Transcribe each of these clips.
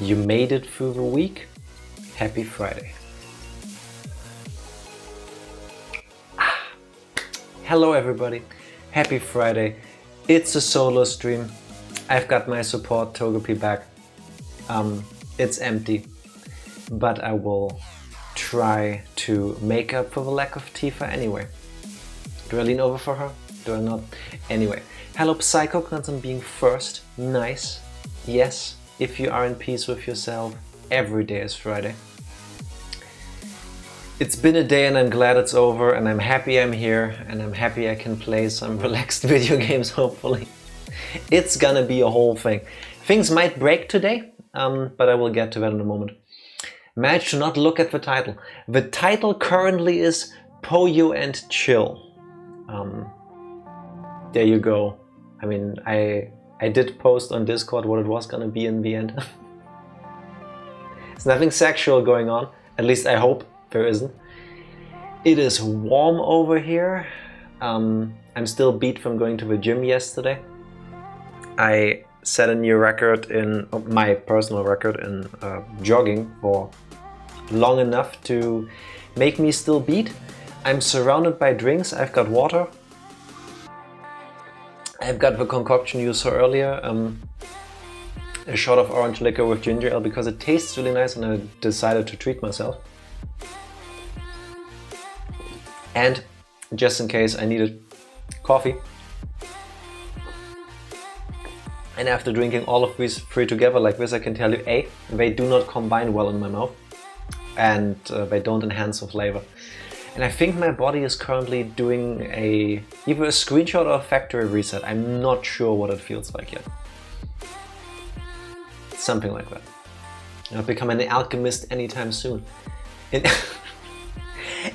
You made it through the week. Happy Friday. Hello everybody. Happy Friday. It's a solo stream. I've got my support Togepi back. It's empty, but I will try to make up for the lack of Tifa anyway. Do I lean over for her? Do I not? Anyway, hello Psycho, congrats on being first. Nice. Yes, if you are in peace with yourself, every day is Friday. It's been a day and I'm glad it's over, and I'm happy I'm here, and I'm happy I can play some relaxed video games, hopefully. It's gonna be a whole thing. Things might break today, but I will get to that in a moment. Managed to not look at the title. The title currently is POYO and Chill. There you go. I mean, I did post on Discord what it was gonna be in the end. There's nothing sexual going on, at least I hope there isn't. It is warm over here. I'm still beat from going to the gym yesterday. I set a new record in my personal record in jogging for long enough to make me still beat. I'm surrounded by drinks. I've got water. I've got the concoction you saw earlier, a shot of orange liquor with ginger ale because it tastes really nice and I decided to treat myself. And just in case I needed coffee. And after drinking all of these three together like this, I can tell you, A, they do not combine well in my mouth, and they don't enhance the flavor. And I think my body is currently doing either a screenshot or a factory reset. I'm not sure what it feels like yet. Something like that. I'll become an alchemist anytime soon.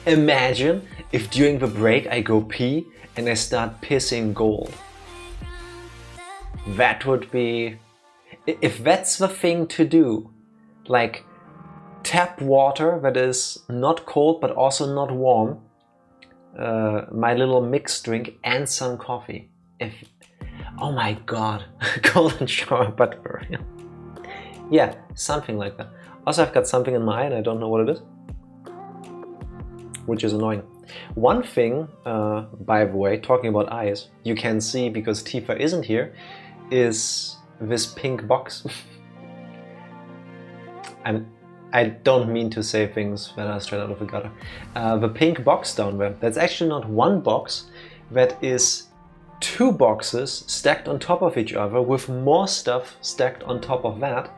Imagine if during the break I go pee and I start pissing gold. That would be... If that's the thing to do, like tap water that is not cold but also not warm, my little mixed drink and some coffee. Oh my god, golden shower, but for real. Yeah, something like that. Also, I've got something in my eye and I don't know what it is, which is annoying. One thing, by the way, talking about eyes, you can see because Tifa isn't here, is this pink box. I don't mean to say things that are straight out of the gutter. The pink box down there, that's actually not one box, that is two boxes stacked on top of each other with more stuff stacked on top of that.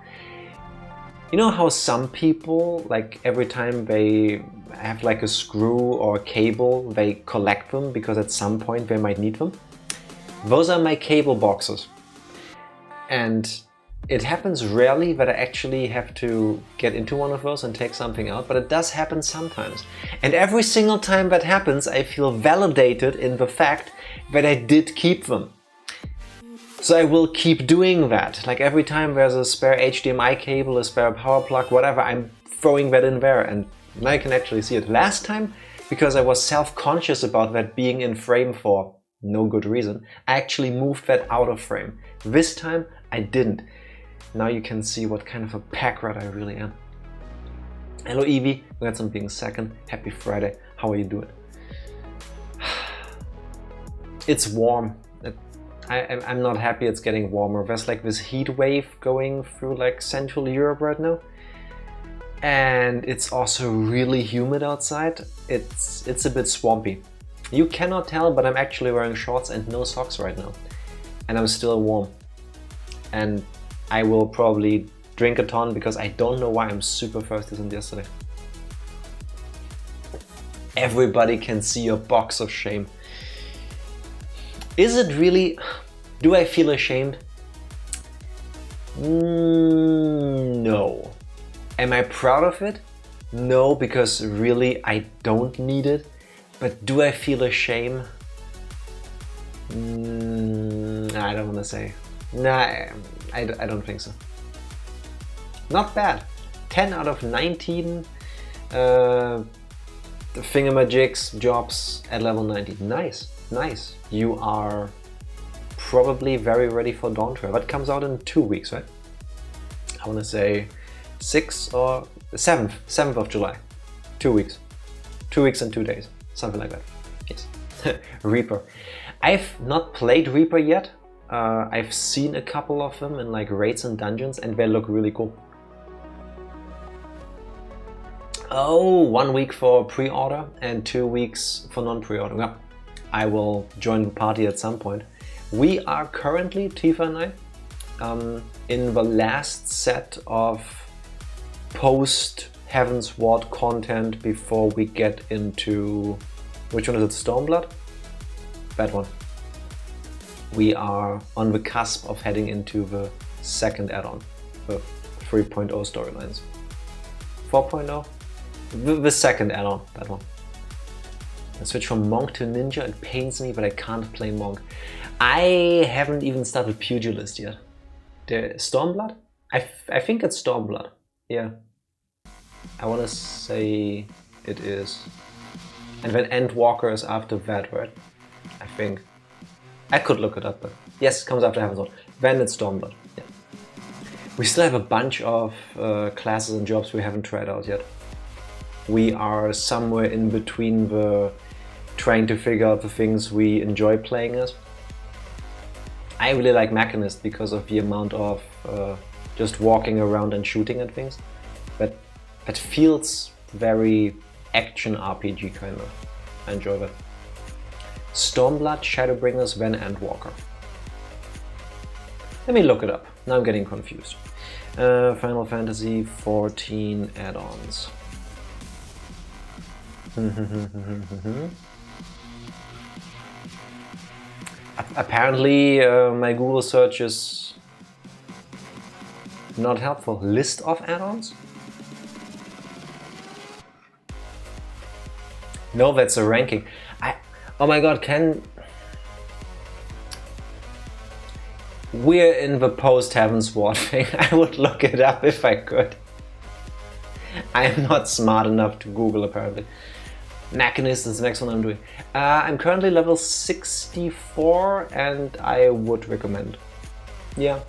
You know how some people, like every time they have like a screw or a cable, they collect them because at some point they might need them? Those are my cable boxes. And it happens rarely that I actually have to get into one of those and take something out, but it does happen sometimes. And every single time that happens, I feel validated in the fact that I did keep them. So I will keep doing that. Like every time there's a spare HDMI cable, a spare power plug, whatever, I'm throwing that in there and now I can actually see it. Last time, because I was self-conscious about that being in frame for no good reason, I actually moved that out of frame. This time, I didn't. Now you can see what kind of a pack rat I really am. Hello Evie, congrats on being second. Happy Friday. How are you doing? It's warm. I'm not happy it's getting warmer. There's like this heat wave going through like Central Europe right now. And it's also really humid outside. It's a bit swampy. You cannot tell, but I'm actually wearing shorts and no socks right now. And I'm still warm. And I will probably drink a ton because I don't know why I'm super thirsty since yesterday. Everybody can see your box of shame. Is it really... Do I feel ashamed? No. Am I proud of it? No, because really I don't need it. But do I feel ashamed? I don't want to say. Nah, I don't think so. Not bad. 10 out of 19 thingamajigs jobs at level 90. Nice, nice. You are probably very ready for Dawn Trail. That comes out in 2 weeks, right? I want to say 6th or 7th of July. 2 weeks. 2 weeks and 2 days. Something like that. Yes. Reaper. I've not played Reaper yet. I've seen a couple of them in like raids and dungeons and they look really cool. Oh, 1 week for pre-order and 2 weeks for non-pre-order. Yeah, I will join the party at some point. We are currently, Tifa and I, in the last set of post Heavensward content before we get into, which one is it, Stormblood? That one. We are on the cusp of heading into the second add-on, the 3.0 storylines. 4.0? The second add-on, that one. I switch from Monk to Ninja, it pains me, but I can't play Monk. I haven't even started Pugilist yet. The Stormblood? I think it's Stormblood, yeah. I want to say it is. And then Endwalker is after that, right? I think. I could look it up, but yes, it comes after Heavensward. Then it's Stormblood, yeah. We still have a bunch of classes and jobs we haven't tried out yet. We are somewhere in between the trying to figure out the things we enjoy playing as. I really like Mechanist because of the amount of just walking around and shooting at things. But that feels very action RPG kind of. I enjoy that. Stormblood, Shadowbringers, then Endwalker. Let me look it up. Now I'm getting confused. Final Fantasy 14 add-ons. Apparently my Google search is not helpful. List of add-ons? No, that's a ranking. Oh my god, we're in the post-Heavensward thing. I would look it up if I could. I'm not smart enough to Google apparently. Mechanist is the next one I'm doing. I'm currently level 64 and I would recommend. Yeah,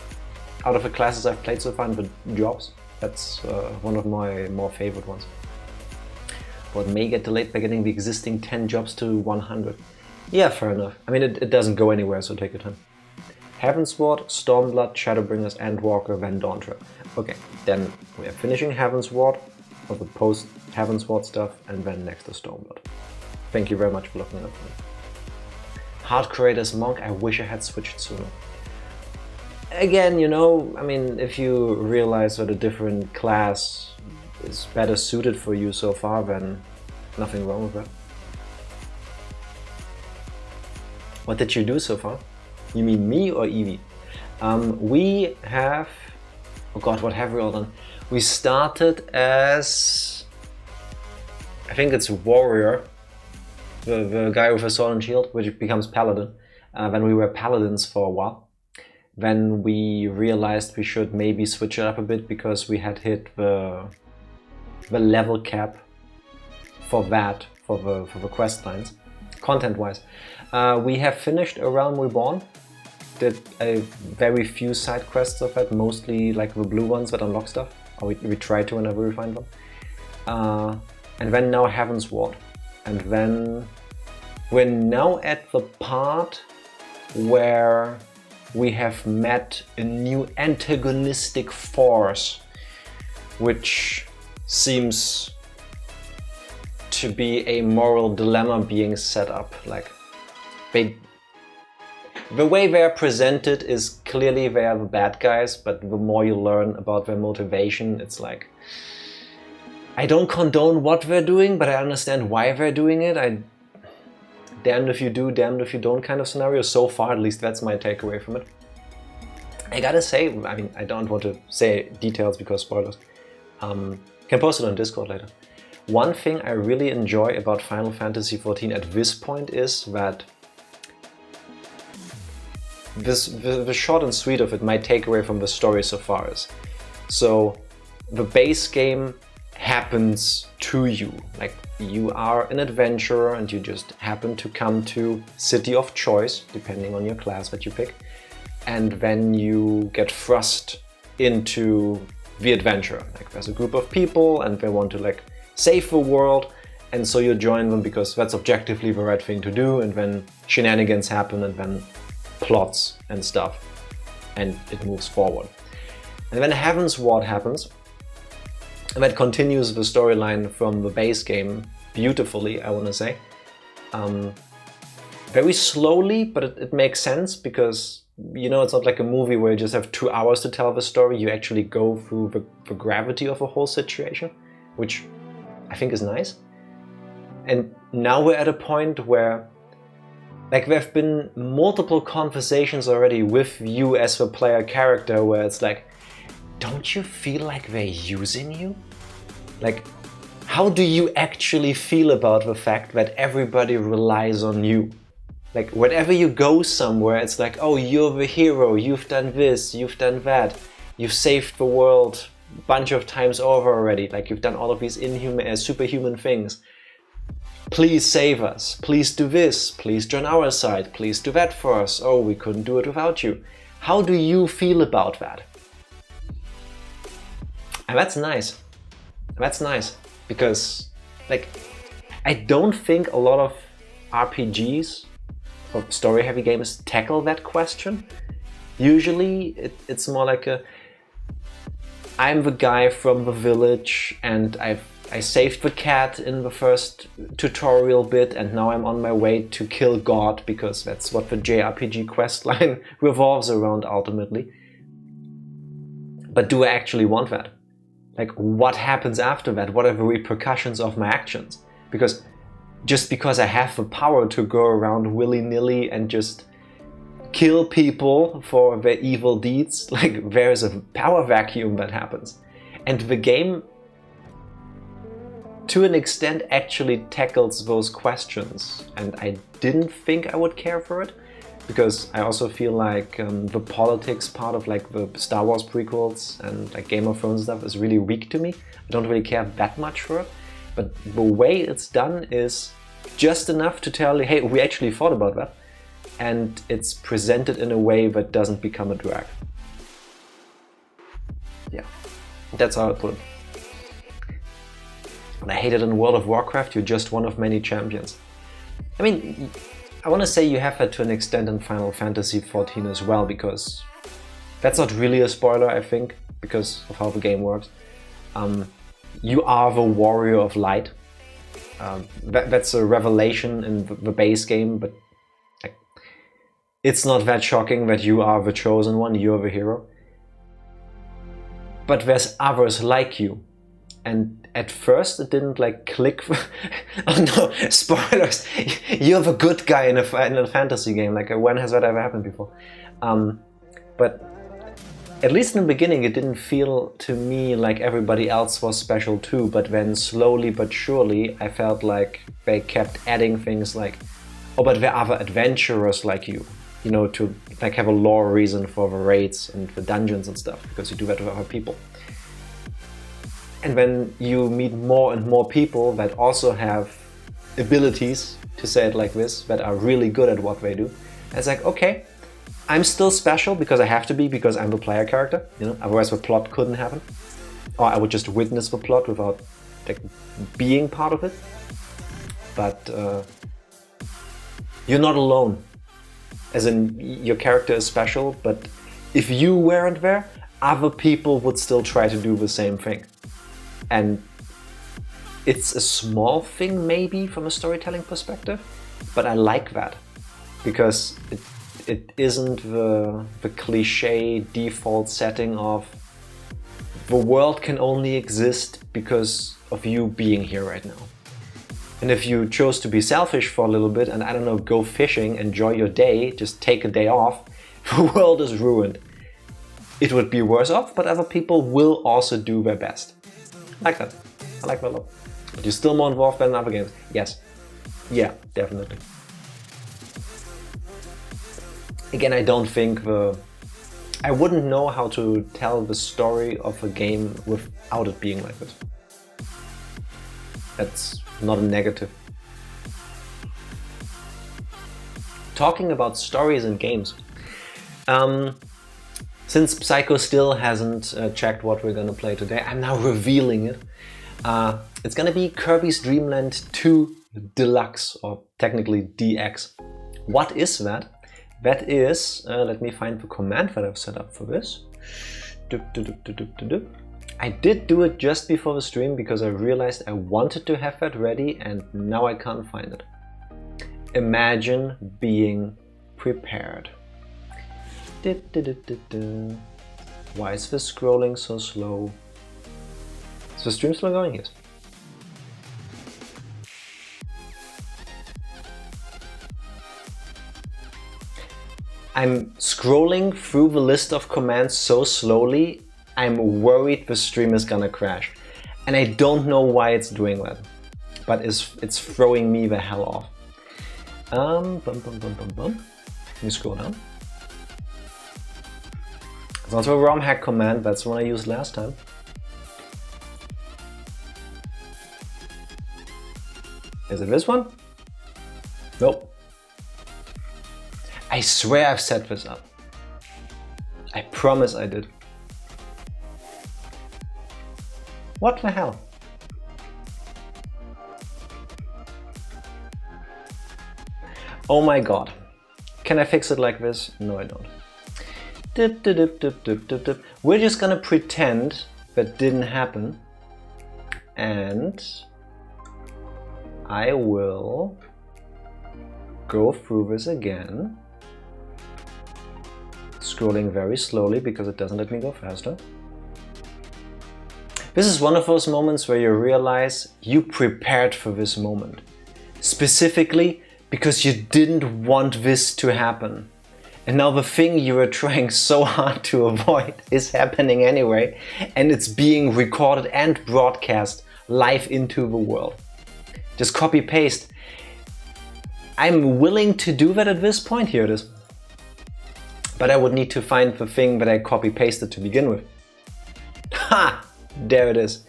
out of the classes I've played so far and the jobs, that's one of my more favorite ones. But may get delayed by getting the existing 10 jobs to 100. Yeah, fair enough. I mean, it doesn't go anywhere, so take your time. Heavensward, Stormblood, Shadowbringers, Endwalker, then Dawntrail. Okay, then we are finishing Heavensward, or the post-Heavensward stuff, and then next is Stormblood. Thank you very much for looking up for me. Hard Creators Monk, I wish I had switched sooner. Again, you know, I mean, if you realize that a different class is better suited for you so far, then nothing wrong with that. What did you do so far? You mean me or Evie? We have... Oh god, what have we all done? We started as... I think it's Warrior, the guy with a sword and shield, which becomes Paladin. Then we were Paladins for a while. Then we realized we should maybe switch it up a bit because we had hit the level cap for that, for the quest lines, content-wise. We have finished A Realm Reborn. Did a very few side quests of that, mostly like the blue ones that unlock stuff. Or we try to whenever we find them. And then now Heavensward. And then we're now at the part where we have met a new antagonistic force, which seems to be a moral dilemma being set up. Like, the way they're presented is clearly they are the bad guys, but the more you learn about their motivation, it's like, I don't condone what they're doing, but I understand why they're doing it. Damned if you do, damned if you don't kind of scenario. So far, at least that's my takeaway from it. I gotta say, I mean, I don't want to say details because spoilers. Can post it on Discord later. One thing I really enjoy about Final Fantasy XIV at this point is that the short and sweet of it, my takeaway from the story so far is, so the base game happens to you. Like, you are an adventurer and you just happen to come to city of choice, depending on your class that you pick, and then you get thrust into the adventure. Like there's a group of people and they want to like save the world, and so you join them because that's objectively the right thing to do, and then shenanigans happen and then plots and stuff, and it moves forward. And then Heaven's Ward happens, and that continues the storyline from the base game beautifully, I want to say. Very slowly, but it makes sense because, you know, it's not like a movie where you just have 2 hours to tell the story. You actually go through the gravity of the whole situation, which I think is nice. And now we're at a point where, like, there have been multiple conversations already with you as the player character where it's like, don't you feel like they're using you? Like, how do you actually feel about the fact that everybody relies on you? Like, whenever you go somewhere, it's like, oh, you're the hero, you've done this, you've done that, you've saved the world a bunch of times over already, like you've done all of these superhuman things. Please save us, please do this, please join our side, please do that for us, oh, we couldn't do it without you. How do you feel about that? And that's nice. That's nice, because, like, I don't think a lot of RPGs or story-heavy games tackle that question. Usually it's more like I'm the guy from the village and I saved the cat in the first tutorial bit, and now I'm on my way to kill God, because that's what the JRPG questline revolves around ultimately. But do I actually want that? Like, what happens after that? What are the repercussions of my actions? Because just because I have the power to go around willy-nilly and just kill people for their evil deeds, like, there's a power vacuum that happens. And the game, to an extent, actually tackles those questions. And I didn't think I would care for it, because I also feel like the politics part of like the Star Wars prequels and like Game of Thrones stuff is really weak to me. I don't really care that much for it. But the way it's done is just enough to tell you, hey, we actually thought about that. And it's presented in a way that doesn't become a drag. Yeah, that's how I put it. And I hate it in World of Warcraft, you're just one of many champions. I mean, I want to say you have that to an extent in Final Fantasy XIV as well, because that's not really a spoiler, I think, because of how the game works. You are the warrior of light. That's a revelation in the base game, but it's not that shocking that you are the chosen one, you're the hero. But there's others like you. And at first it didn't like click. Oh no, spoilers! You're the good guy in a fantasy game. Like, when has that ever happened before? But at least in the beginning it didn't feel to me like everybody else was special too. But then slowly but surely I felt like they kept adding things like, oh, but there are other adventurers like you. You know, to like have a lore reason for the raids and the dungeons and stuff, because you do that with other people. And when you meet more and more people that also have abilities, to say it like this, that are really good at what they do, it's like, okay, I'm still special because I have to be, because I'm the player character, you know, otherwise the plot couldn't happen. Or I would just witness the plot without like being part of it. But you're not alone. As in, your character is special, but if you weren't there, other people would still try to do the same thing. And it's a small thing maybe from a storytelling perspective, but I like that, because it isn't the cliche default setting of the world can only exist because of you being here right now. And if you chose to be selfish for a little bit and, I don't know, go fishing, enjoy your day, just take a day off, the world is ruined. It would be worse off, but other people will also do their best. I like that. I like that a lot. But you're still more involved than in other games. Yes. Yeah, definitely. Again, I don't think I wouldn't know how to tell the story of a game without it being like this. That's not a negative. Talking about stories in games. Since Psycho still hasn't checked what we're gonna play today, I'm now revealing it. It's gonna be Kirby's Dream Land 2 Deluxe, or technically DX. What is that? That is, let me find the command that I've set up for this. I did do it just before the stream because I realized I wanted to have that ready and now I can't find it. Imagine being prepared. Why is the scrolling so slow? Is the stream still going? Yes. I'm scrolling through the list of commands so slowly, I'm worried the stream is gonna crash. And I don't know why it's doing that, but it's throwing me the hell off. Let me scroll down. It's also a ROM hack command, that's the one I used last time. Is it this one? Nope. I swear I've set this up. I promise I did. What the hell? Oh my god. Can I fix it like this? No, I don't. We're just gonna pretend that didn't happen. And I will go through this again. Scrolling very slowly because it doesn't let me go faster. This is one of those moments where you realize you prepared for this moment. Specifically because you didn't want this to happen. And now the thing you were trying so hard to avoid is happening anyway, and it's being recorded and broadcast live into the world. Just copy paste. I'm willing to do that at this point. Here it is. But I would need to find the thing that I copy pasted to begin with. Ha! There it is.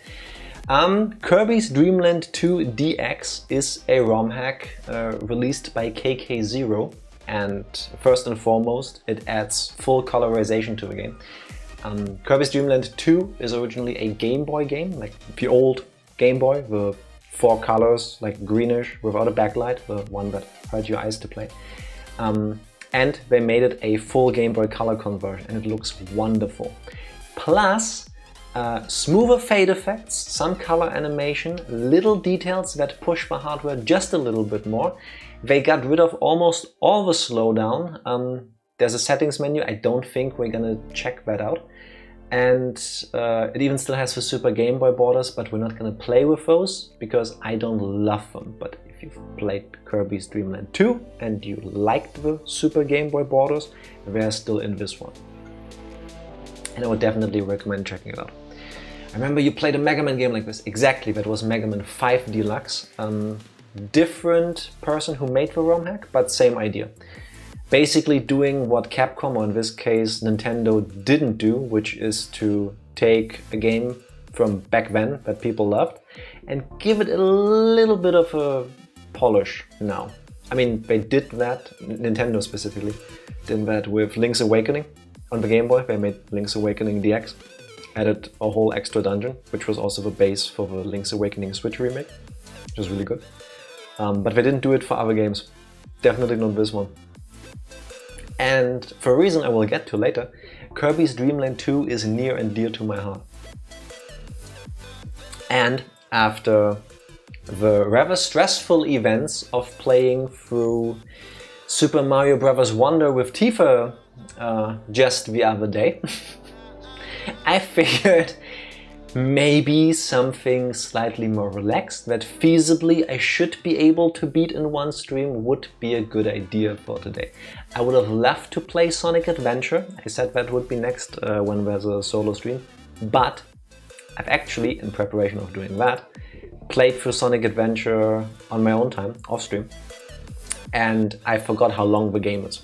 Kirby's Dream Land 2 DX is a ROM hack released by KK0, and first and foremost it adds full colorization to the game. Kirby's Dream Land 2 is originally a Game Boy game, like the old Game Boy, the 4 colors, like greenish without a backlight, the one that hurt your eyes to play. And they made it a full Game Boy Color conversion and it looks wonderful. Plus, smoother fade effects, some color animation, little details that push the hardware just a little bit more. They got rid of almost all the slowdown. There's a settings menu, I don't think we're gonna check that out. And it even still has the Super Game Boy borders, but we're not gonna play with those because I don't love them. But if you've played Kirby's Dream Land 2 and you liked the Super Game Boy borders, they're still in this one. And I would definitely recommend checking it out. I remember you played a Mega Man game like this. Exactly, that was Mega Man 5 Deluxe. Different person who made the ROM hack, but same idea. Basically doing what Capcom, or in this case Nintendo, didn't do, which is to take a game from back then that people loved and give it a little bit of a polish now. I mean, they did that, Nintendo specifically, did that with Link's Awakening on the Game Boy. They made Link's Awakening DX, added a whole extra dungeon, which was also the base for the Link's Awakening Switch remake, which was really good. But they didn't do it for other games, definitely not this one. And for a reason I will get to later, Kirby's Dream Land 2 is near and dear to my heart. And after the rather stressful events of playing through Super Mario Bros. Wonder with Tifa just the other day, I figured maybe something slightly more relaxed that feasibly I should be able to beat in one stream would be a good idea for today. I would have loved to play Sonic Adventure. I said that would be next when there's a solo stream, but I've actually, in preparation of doing that, played through Sonic Adventure on my own time, off stream, and I forgot how long the game is.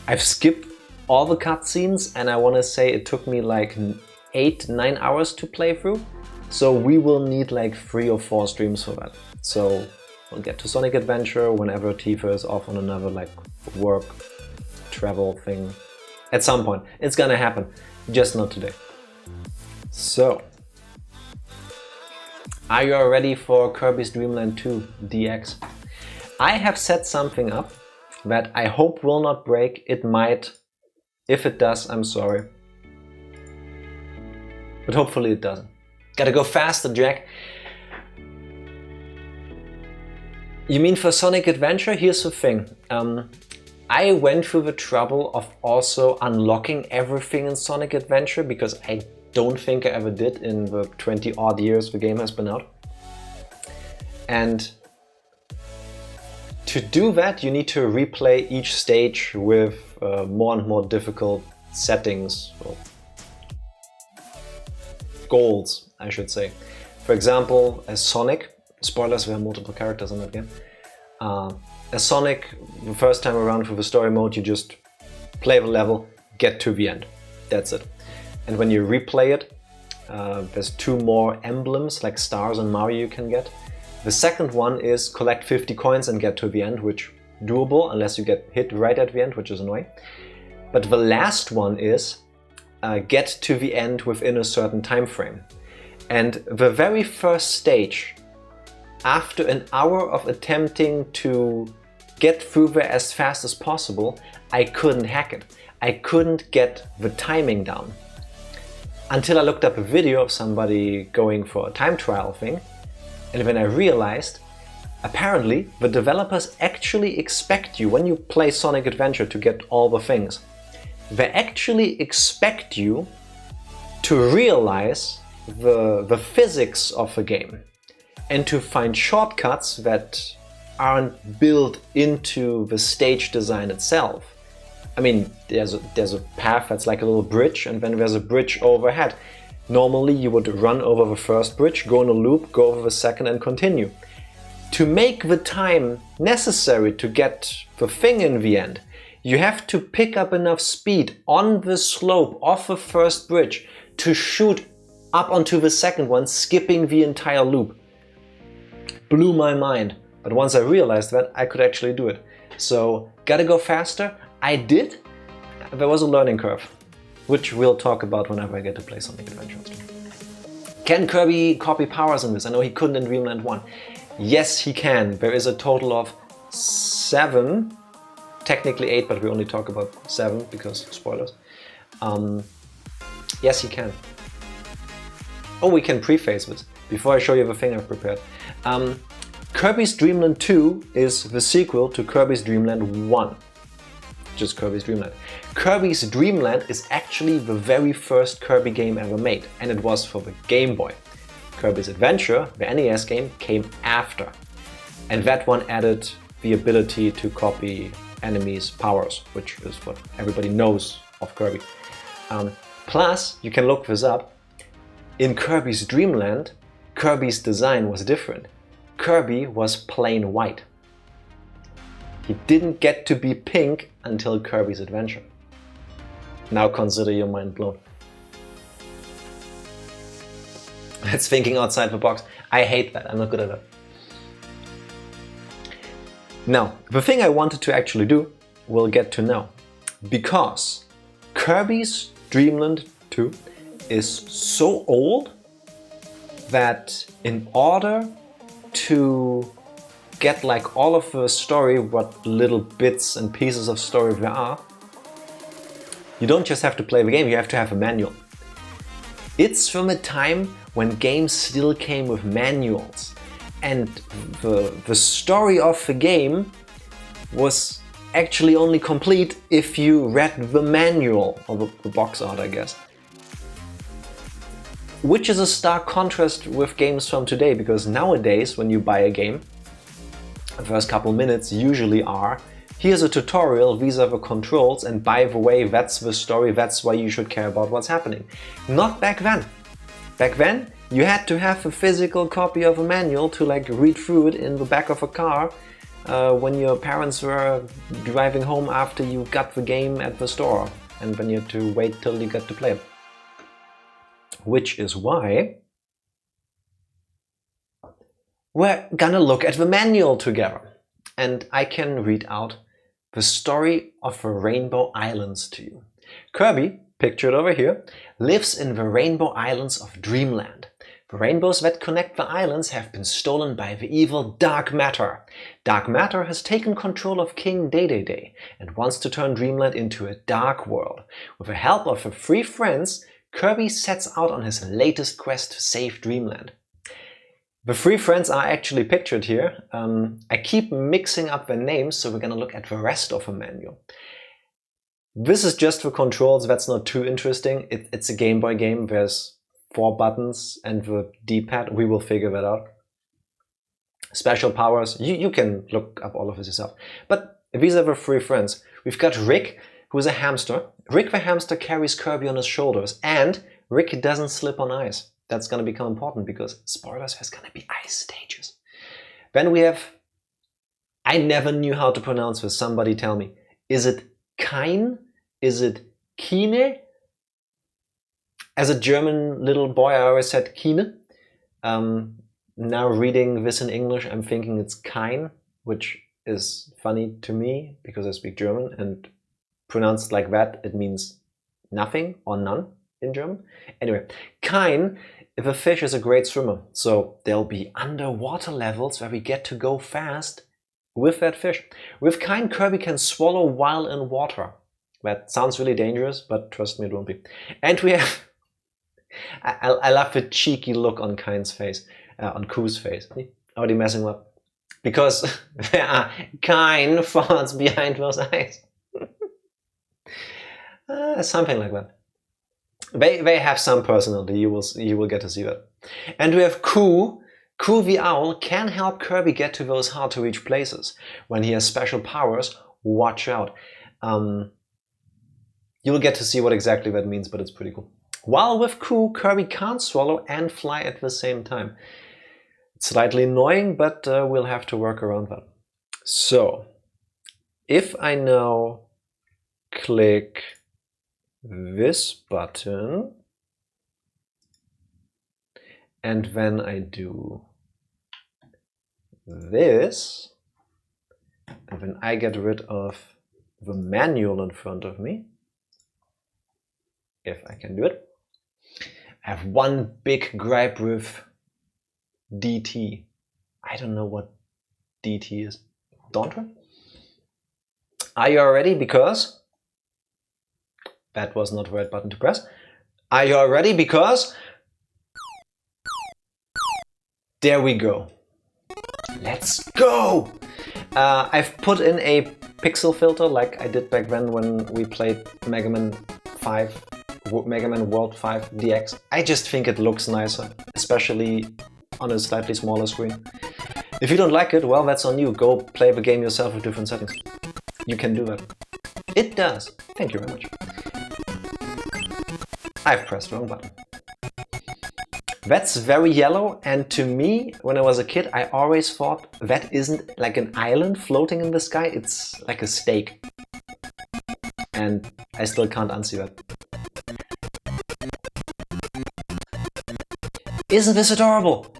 I've skipped all the cutscenes and I want to say it took me like 8-9 hours to play through, so we will need like 3 or 4 streams for that. So we'll get to Sonic Adventure whenever Tifa is off on another like work travel thing. At some point. It's gonna happen. Just not today. So, are you all ready for Kirby's Dream Land 2 DX? I have set something up that I hope will not break. It might. If it does, I'm sorry. But hopefully it doesn't. Gotta go faster, Jack. You mean for Sonic Adventure? Here's the thing. I went through the trouble of also unlocking everything in Sonic Adventure because I don't think I ever did in the 20 odd years the game has been out. And to do that, you need to replay each stage with more and more difficult settings, well, goals, I should say. For example, as Sonic, spoilers, there are multiple characters in that game. As Sonic, the first time around through the story mode, you just play the level, get to the end. That's it. And when you replay it, there's 2 more emblems, like stars and Mario you can get. The second one is collect 50 coins and get to the end, which doable unless you get hit right at the end, which is annoying. But the last one is get to the end within a certain time frame. And the very first stage, after an hour of attempting to get through there as fast as possible, I couldn't hack it. I couldn't get the timing down. Until I looked up a video of somebody going for a time trial thing, and then I realized, apparently, the developers actually expect you, when you play Sonic Adventure to get all the things, they actually expect you to realize the physics of the game and to find shortcuts that aren't built into the stage design itself. I mean, there's a path that's like a little bridge, and then there's a bridge overhead. Normally you would run over the first bridge, go in a loop, go over the second and continue. To make the time necessary to get the thing in the end, you have to pick up enough speed on the slope of the first bridge to shoot up onto the second one, skipping the entire loop. Blew my mind. But once I realized that, I could actually do it. So, gotta go faster. I did. There was a learning curve, which we'll talk about whenever I get to play Sonic Adventure. Can Kirby copy powers in this? I know he couldn't in Dreamland 1. Yes, he can. There is a total of 7, technically 8, but we only talk about 7 because spoilers. Yes, he can. Oh, we can preface this before I show you the thing I've prepared. Kirby's Dream Land 2 is the sequel to Kirby's Dream Land 1. Just Kirby's Dream Land. Kirby's Dream Land is actually the very first Kirby game ever made, and it was for the Game Boy. Kirby's Adventure, the NES game, came after. And that one added the ability to copy enemies' powers, which is what everybody knows of Kirby. Plus, you can look this up, in Kirby's Dream Land, Kirby's design was different. Kirby was plain white. He didn't get to be pink until Kirby's Adventure. Now consider your mind blown. That's thinking outside the box. I hate that, I'm not good at that. Now, the thing I wanted to actually do, we'll get to now. Because Kirby's Dream Land 2 is so old that in order to get like all of the story, what little bits and pieces of story there are, you don't just have to play the game, you have to have a manual. It's from a time when games still came with manuals, and the story of the game was actually only complete if you read the manual, or the box art, I guess. Which is a stark contrast with games from today, because nowadays when you buy a game, the first couple minutes usually are, here's a tutorial, these are the controls, and by the way, that's the story, that's why you should care about what's happening. Not back then. Back then, you had to have a physical copy of a manual to like read through it in the back of a car when your parents were driving home after you got the game at the store, and then you had to wait till you got to play it. Which is why we're gonna look at the manual together. And I can read out the story of the Rainbow Islands to you. Kirby, pictured over here, lives in the Rainbow Islands of Dreamland. The rainbows that connect the islands have been stolen by the evil Dark Matter. Dark Matter has taken control of King Dedede and wants to turn Dreamland into a dark world. With the help of the three friends, Kirby sets out on his latest quest to save Dreamland. The three friends are actually pictured here. I keep mixing up their names, so we're gonna look at the rest of the menu. This is just for controls, that's not too interesting. It's a Game Boy game, there's 4 buttons and the D-pad, we will figure that out. Special powers, you can look up all of this yourself. But these are the 3 friends. We've got Rick, who's a hamster. Rick the hamster carries Kirby on his shoulders, and Rick doesn't slip on ice. That's gonna become important because, spoilers, there's gonna be ice stages. Then we have, I never knew how to pronounce this, somebody tell me. Is it Kine? Is it Kine? As a German little boy, I always said Kine. Now reading this in English, I'm thinking it's Kine, which is funny to me because I speak German, and pronounced like that, it means nothing or none in German. Anyway, Kine, if a fish is a great swimmer, so there'll be underwater levels where we get to go fast with that fish. With Kine, Kirby can swallow while in water. That sounds really dangerous, but trust me, it won't be. And we have, I love the cheeky look on Kine's face, on Ku's face. Already messing up. Because there are Kine thoughts behind those eyes. Something like that. They have some personality, you will get to see that. And we have Ku. Ku the owl can help Kirby get to those hard to reach places. When he has special powers, watch out. You'll get to see what exactly that means, but it's pretty cool. While with Ku, Kirby can't swallow and fly at the same time. It's slightly annoying, but we'll have to work around that. So, if I now click this button, and then I do this, and then I get rid of the manual in front of me, if I can do it. I have one big gripe with DT. I don't know what DT is. Don't. Are you all ready? Because that was not the right button to press. Are you all ready? Because there we go. Let's go! I've put in a pixel filter like I did back then when we played Mega Man World 5 DX. I just think it looks nicer, especially on a slightly smaller screen. If you don't like it, well, that's on you. Go play the game yourself with different settings. You can do that. It does. Thank you very much. I've pressed the wrong button. That's very yellow, and to me, when I was a kid, I always thought that isn't like an island floating in the sky, it's like a steak. And I still can't unsee that. Isn't this adorable?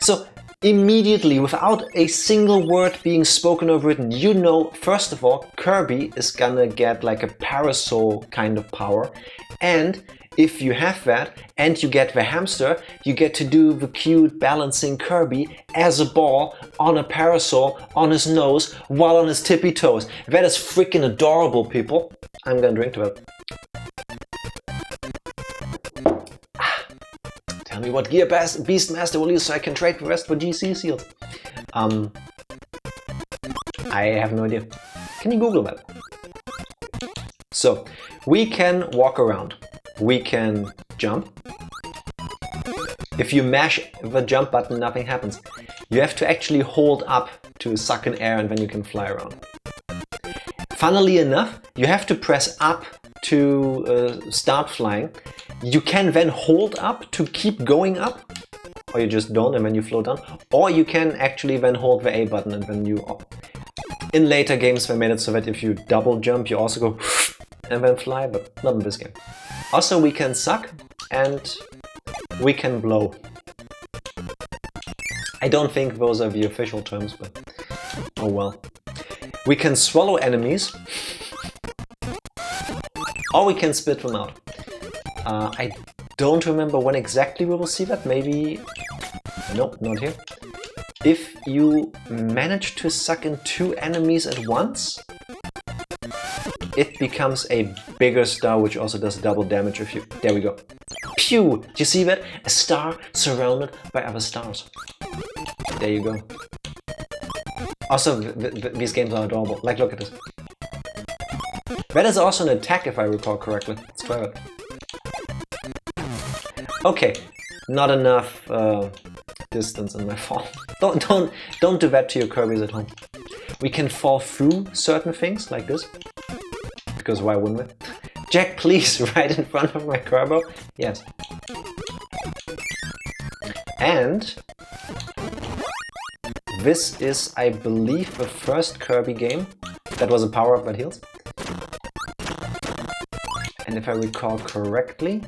So immediately, without a single word being spoken or written, you know, first of all, Kirby is gonna get like a parasol kind of power. And if you have that and you get the hamster, you get to do the cute balancing Kirby as a ball on a parasol on his nose while on his tippy toes. That is freaking adorable, people. I'm gonna drink to it. Tell me what gear Beastmaster will use so I can trade the rest for GC seals. I have no idea. Can you Google that? So, we can walk around. We can jump. If you mash the jump button, nothing happens. You have to actually hold up to suck in air and then you can fly around. Funnily enough, you have to press up to start flying. You can then hold up to keep going up, or you just don't and then you float down. Or you can actually then hold the A button and then you... In later games they made it so that if you double jump, you also go and then fly, but not in this game. Also, we can suck and we can blow. I don't think those are the official terms, but oh well. We can swallow enemies. Or we can spit them out. I don't remember when exactly we will see that. Maybe... Nope, not here. If you manage to suck in 2 enemies at once, it becomes a bigger star, which also does double damage if you... There we go. Pew! Do you see that? A star surrounded by other stars. There you go. Also, these games are adorable. Like, look at this. That is also an attack, if I recall correctly. Let's try it. Okay, not enough distance in my fall. Don't do that to your Kirbys at home. We can fall through certain things like this. Because why wouldn't we? Jack, please, right in front of my Kirby. Yes. And this is, I believe, the first Kirby game that was a power-up that heals. And if I recall correctly,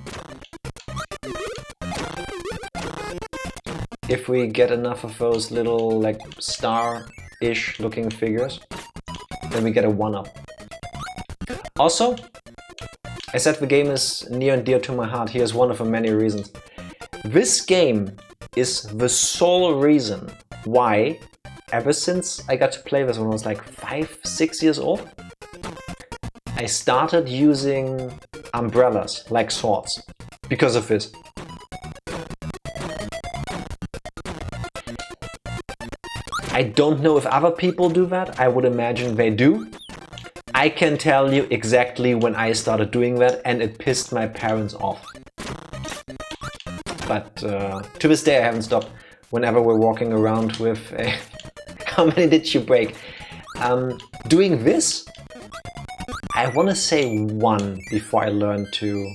if we get enough of those little, like, star-ish looking figures, then we get a 1-up. Also, I said the game is near and dear to my heart. Here's one of the many reasons. This game is the sole reason why, ever since I got to play this when I was like 5-6 years old, I started using umbrellas, like swords, because of this. I don't know if other people do that. I would imagine they do. I can tell you exactly when I started doing that, and it pissed my parents off. But to this day I haven't stopped. Whenever we're walking around with a... How many did you break? Doing this, I want to say 1 before I learned to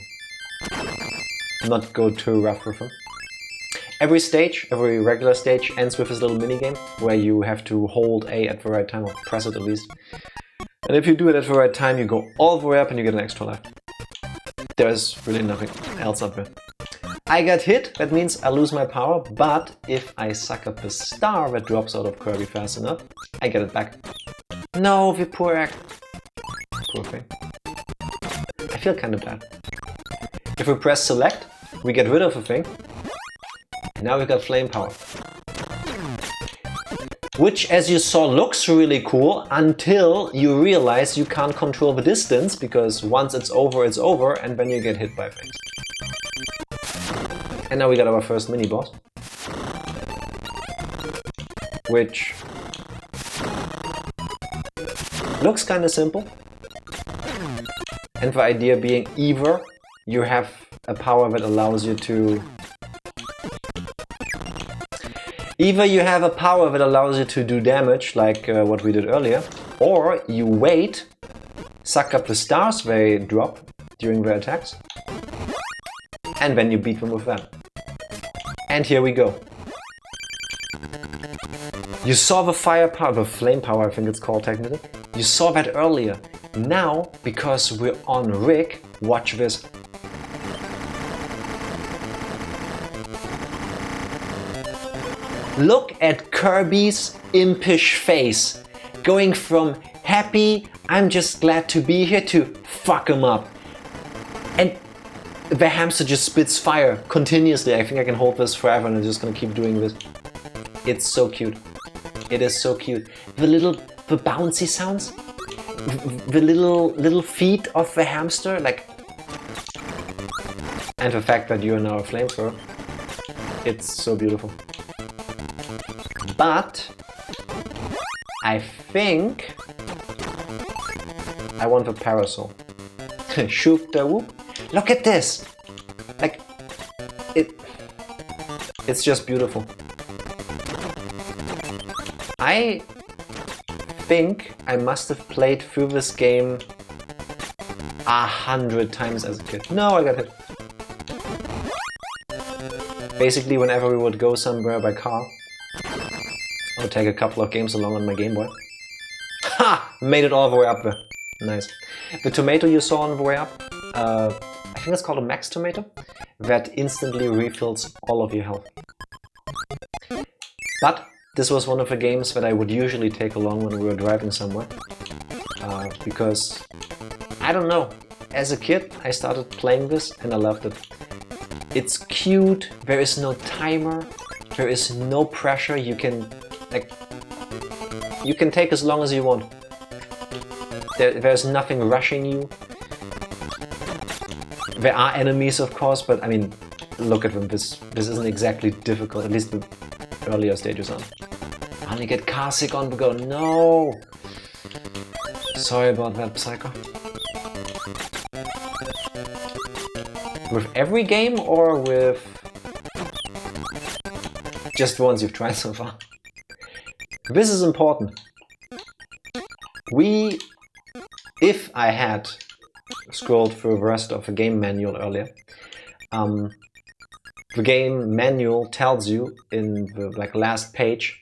not go too rough with them. Every stage, every regular stage ends with this little minigame where you have to hold A at the right time, or press it at least. And if you do it at the right time, you go all the way up and you get an extra life. There's really nothing else up there. I got hit, that means I lose my power, but if I suck up the star that drops out of Kirby fast enough, I get it back. No, the poor act. Poor thing. I feel kind of bad. If we press select, we get rid of the thing. And now we got flame power. Which, as you saw, looks really cool until you realize you can't control the distance, because once it's over, and then you get hit by things. And now we got our first mini-boss. Which looks kind of simple. And the idea being either you have a power that allows you to... Either you have a power that allows you to do damage, like what we did earlier, or you wait, suck up the stars they drop during their attacks, and then you beat them with that. And here we go. You saw the fire power, the flame power I think it's called technically. You saw that earlier. Now, because we're on rig, watch this. Look at Kirby's impish face, going from happy, I'm just glad to be here, to fuck him up. And the hamster just spits fire continuously. I think I can hold this forever and I'm just gonna keep doing this. It's so cute. It is so cute. The bouncy sounds, the little feet of the hamster, like, and the fact that you are now a flamethrower. It's so beautiful. But I think I want the parasol. Shoot the whoop. Look at this! Like, it's just beautiful. I think I must have played through this game 100 times as a kid. No, I got hit. Basically, whenever we would go somewhere by car, I would take a couple of games along on my Game Boy. Ha! Made it all the way up there. Nice. The tomato you saw on the way up, I think it's called a max tomato, that instantly refills all of your health. But this was one of the games that I would usually take along when we were driving somewhere. Because, I don't know, as a kid, I started playing this and I loved it. It's cute, there is no timer, there is no pressure, you can take as long as you want. There's nothing rushing you. There are enemies, of course, but I mean, look at them, this isn't exactly difficult, at least the earlier stages are. I only get car sick on the go, no! Sorry about that, Psycho. With every game or with just the ones you've tried so far? This is important. If I had scrolled through the rest of the game manual earlier, the game manual tells you in the last page,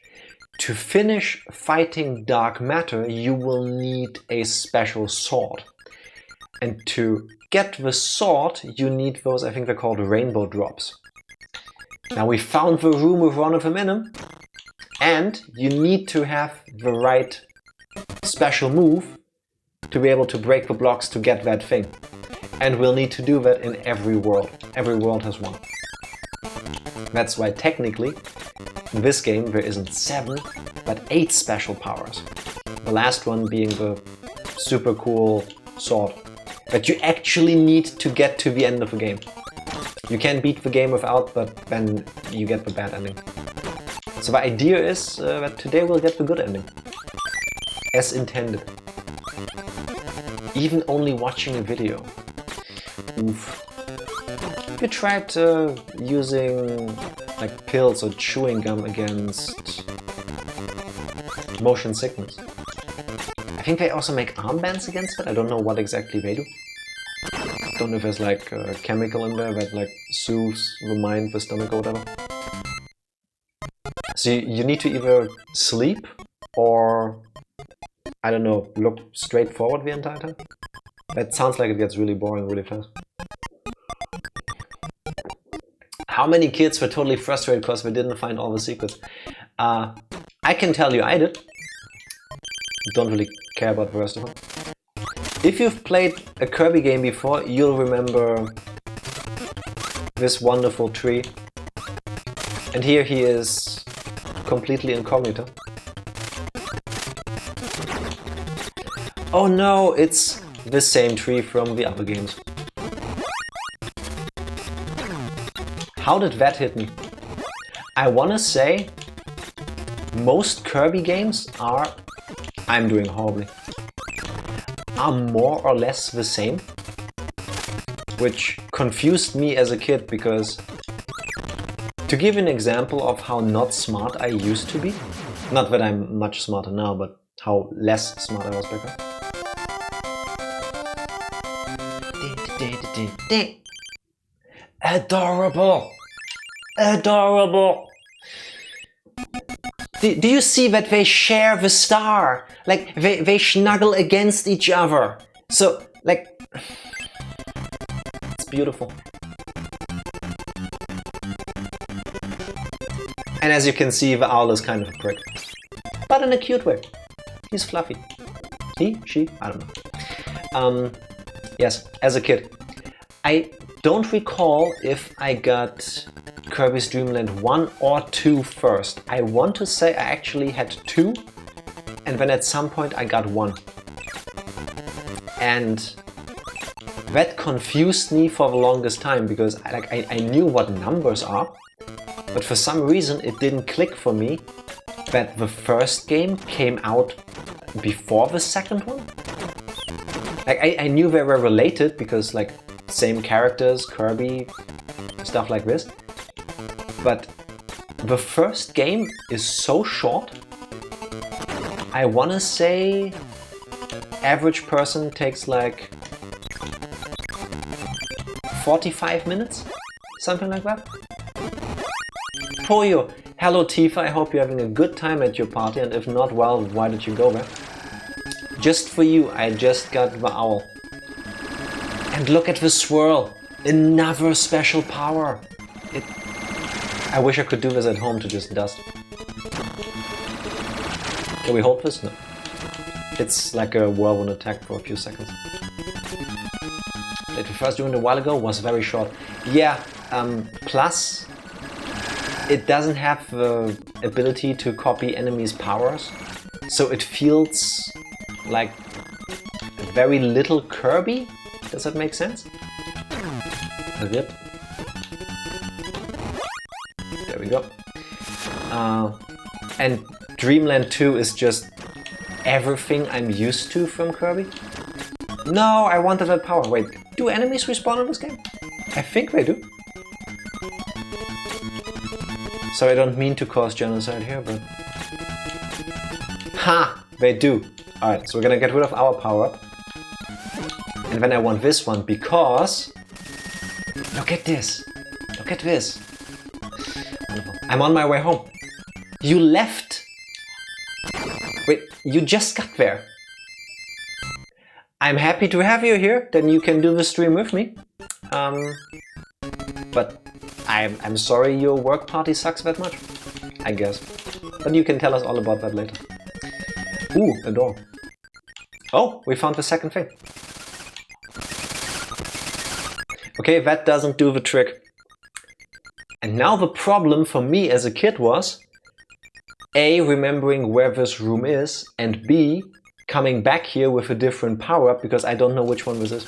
to finish fighting dark matter, you will need a special sword. And to get the sword, you need those, I think they're called rainbow drops. Now we found the room with one of them in them, and you need to have the right special move to be able to break the blocks to get that thing. And we'll need to do that in every world. Every world has one. That's why technically, in this game there isn't 7, but 8 special powers. The last one being the super cool sword that you actually need to get to the end of the game. You can beat the game without, but then you get the bad ending. So the idea is that today we'll get the good ending. As intended. Even only watching a video. Oof. Have you tried using pills or chewing gum against motion sickness? I think they also make armbands against it. I don't know what exactly they do. I don't know if there's a chemical in there that soothes the mind, the stomach or whatever. So you need to either sleep or, I don't know, look straight forward the entire time. That sounds like it gets really boring really fast. How many kids were totally frustrated because they didn't find all the secrets? I can tell you I did. Don't really care about the rest of them. If you've played a Kirby game before, you'll remember this wonderful tree. And here he is completely incognito. Oh no, it's the same tree from the other games. How did that hit me? I wanna say most Kirby games are, I'm doing horribly, are more or less the same, which confused me as a kid because, to give an example of how not smart I used to be, not that I'm much smarter now, but how less smart I was back then. Adorable! Adorable! Do you see that they share the star? They snuggle against each other. So, it's beautiful. And as you can see, the owl is kind of a prick. But in a cute way. He's fluffy. He? She? I don't know. Yes, as a kid. I don't recall if I got Kirby's Dream Land 1 or 2 first. I want to say I actually had 2, and then at some point I got 1. And that confused me for the longest time because I knew what numbers are, but for some reason it didn't click for me that the first game came out before the second one. I knew they were related because same characters, Kirby, stuff like this. But the first game is so short, I wanna say average person takes 45 minutes? Something like that? POYO! Hello Tifa, I hope you're having a good time at your party, and if not, well, why did you go there? Just for you, I just got the owl. And look at the swirl! Another special power! I wish I could do this at home to just dust. Can we hold this? No. It's like a whirlwind attack for a few seconds. that we first doing a while ago was very short. Yeah, plus it doesn't have the ability to copy enemies' powers, so it feels like a very little Kirby. Does that make sense? Rip. There we go. And Dreamland 2 is just everything I'm used to from Kirby. No, I wanted that power. Wait, do enemies respawn in this game? I think they do. So I don't mean to cause genocide here, but... Ha! They do. Alright, so we're gonna get rid of our power-up. And then I want this one, because... Look at this! Look at this! Wonderful. I'm on my way home. You left! Wait, you just got there. I'm happy to have you here, then you can do the stream with me. But I'm sorry your work party sucks that much, I guess. But you can tell us all about that later. Ooh, a door. Oh, we found the second thing. Okay, that doesn't do the trick. And now the problem for me as a kid was A, remembering where this room is, and B, coming back here with a different power-up because I don't know which one this is.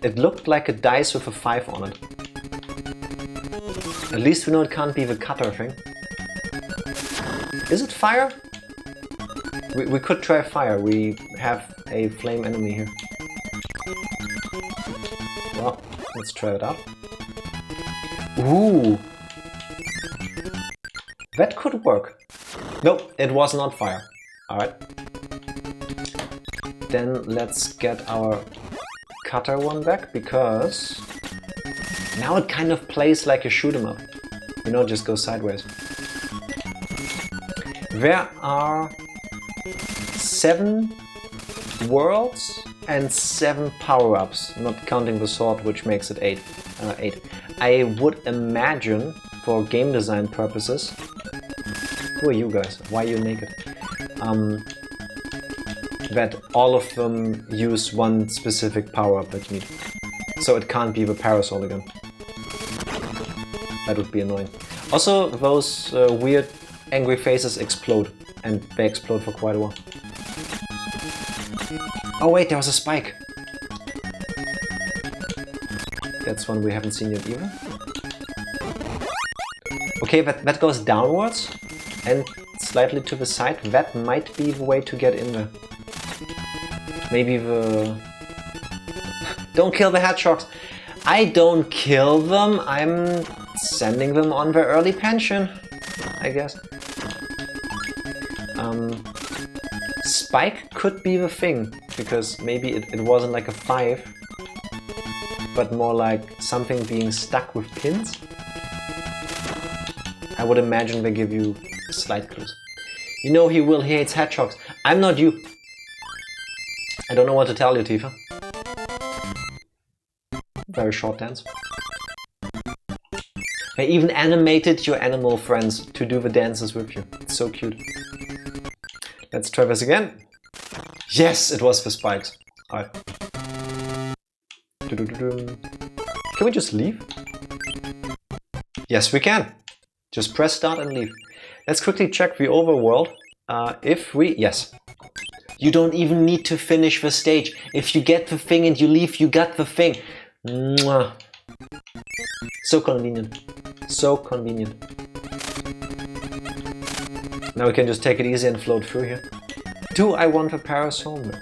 It looked like a dice with a 5 on it. At least we know it can't be the cutter thing. Is it fire? We could try fire. We have a flame enemy here. Well, let's try it out. Ooh! That could work. Nope, it was not fire. Alright. Then let's get our cutter one back, because now it kind of plays like a shoot 'em up. You know, just go sideways. There are 7 worlds and 7 power-ups, not counting the sword, which makes it 8. 8. I would imagine, for game design purposes... Who are you guys? Why are you naked? That all of them use one specific power-up that you need. So it can't be the parasol again. That would be annoying. Also, those weird angry faces explode. And they explode for quite a while. Oh wait, there was a spike! That's one we haven't seen yet either. Okay, that goes downwards and slightly to the side. That might be the way to get in there. Maybe the... Don't kill the hedgehogs! I don't kill them, I'm sending them on their early pension, I guess. Spike could be the thing, because maybe it wasn't like a 5, but more like something being stuck with pins. I would imagine they give you slight clues. You know he hates hedgehogs. I'm not you. I don't know what to tell you, Tifa. Very short dance. They even animated your animal friends to do the dances with you. It's so cute. Let's try this again. Yes, it was the spikes. Alright. Can we just leave? Yes, we can. Just press start and leave. Let's quickly check the overworld. If we... Yes. You don't even need to finish the stage. If you get the thing and you leave, you got the thing. Mwah. So convenient. So convenient. Now we can just take it easy and float through here. Do I want the parasol? No.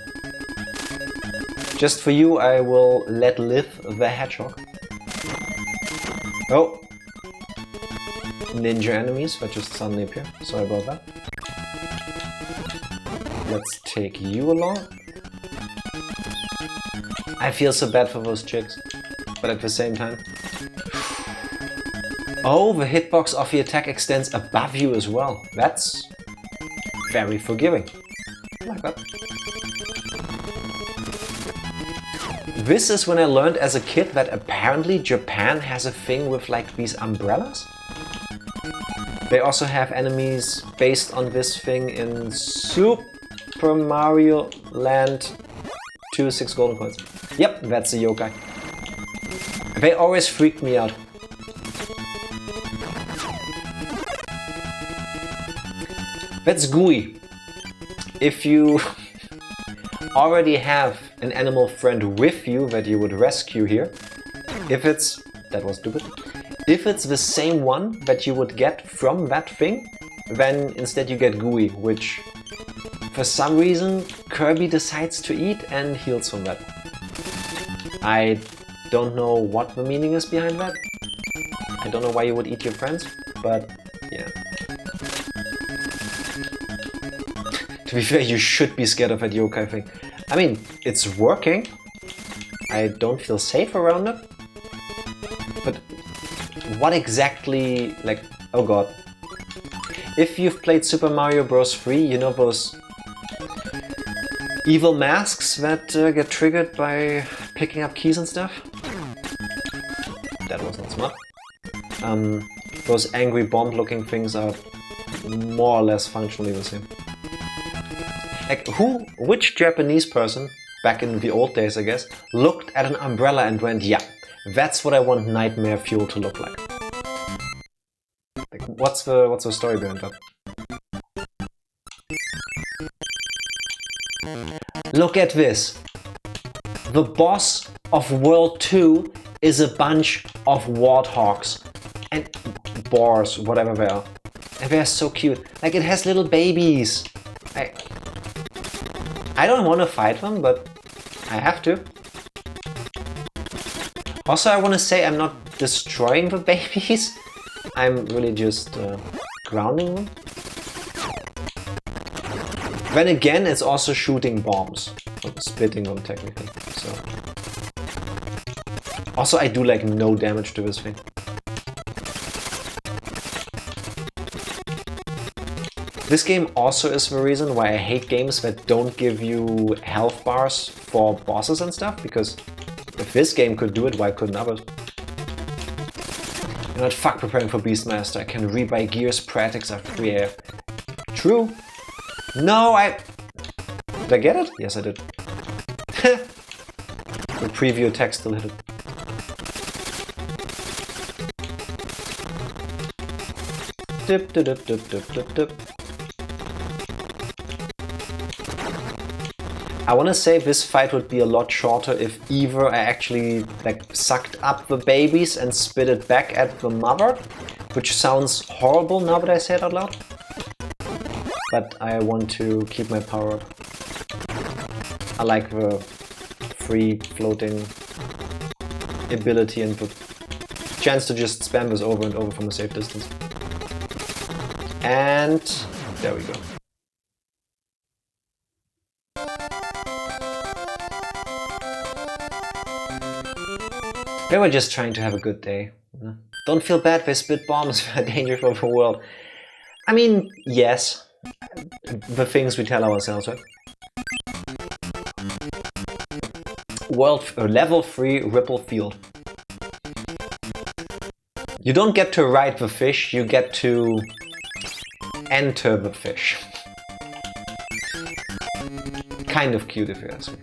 Just for you, I will let live the hedgehog. Oh! Ninja enemies that just suddenly appear. Sorry about that. Let's take you along. I feel so bad for those chicks, but at the same time... Oh, the hitbox of the attack extends above you as well. That's very forgiving. I like that. This is when I learned as a kid that apparently Japan has a thing with like these umbrellas. They also have enemies based on this thing in Super Mario Land 2, 6 golden coins. Yep, that's the yokai. They always freak me out. That's gooey. If you already have an animal friend with you that you would rescue here, if it's... that was stupid. If it's the same one that you would get from that thing, then instead you get gooey, which for some reason Kirby decides to eat and heals from that. I don't know what the meaning is behind that. I don't know why you would eat your friends, but yeah. To be fair, you should be scared of that yokai thing. I mean, it's working. I don't feel safe around it. But what exactly, like, oh god. If you've played Super Mario Bros. 3, you know those evil masks that get triggered by picking up keys and stuff? That was not smart. Those angry bomb-looking things are more or less functionally the same. Like, which Japanese person, back in the old days I guess, looked at an umbrella and went, yeah, that's what I want Nightmare Fuel to look like. Like, what's the story behind that? Look at this! The boss of World 2 is a bunch of warthogs. And boars, whatever they are. And they're so cute. Like, it has little babies. I don't want to fight them, but I have to. Also, I want to say I'm not destroying the babies. I'm really just grounding them. Then again, it's also shooting bombs. Or spitting them, technically. So. Also, I do like no damage to this thing. This game also is the reason why I hate games that don't give you health bars for bosses and stuff, because if this game could do it, why couldn't others? You know what, fuck preparing for Beastmaster, I can rebuy gears, practice are free air. True. No, Did I get it? Yes, I did. The preview text still hit it. Dip, dip, dip, dip, dip, dip, dip. I want to say this fight would be a lot shorter if either I actually like sucked up the babies and spit it back at the mother, which sounds horrible now that I say it out loud. But I want to keep my power up. I like the free floating ability and the chance to just spam this over and over from a safe distance. And there we go. They were just trying to have a good day. Don't feel bad, they spit bombs, they're dangerous for the world. I mean, yes. The things we tell ourselves, right? Level 3 Ripple Field. You don't get to ride the fish, you get to enter the fish. Kind of cute if you ask me.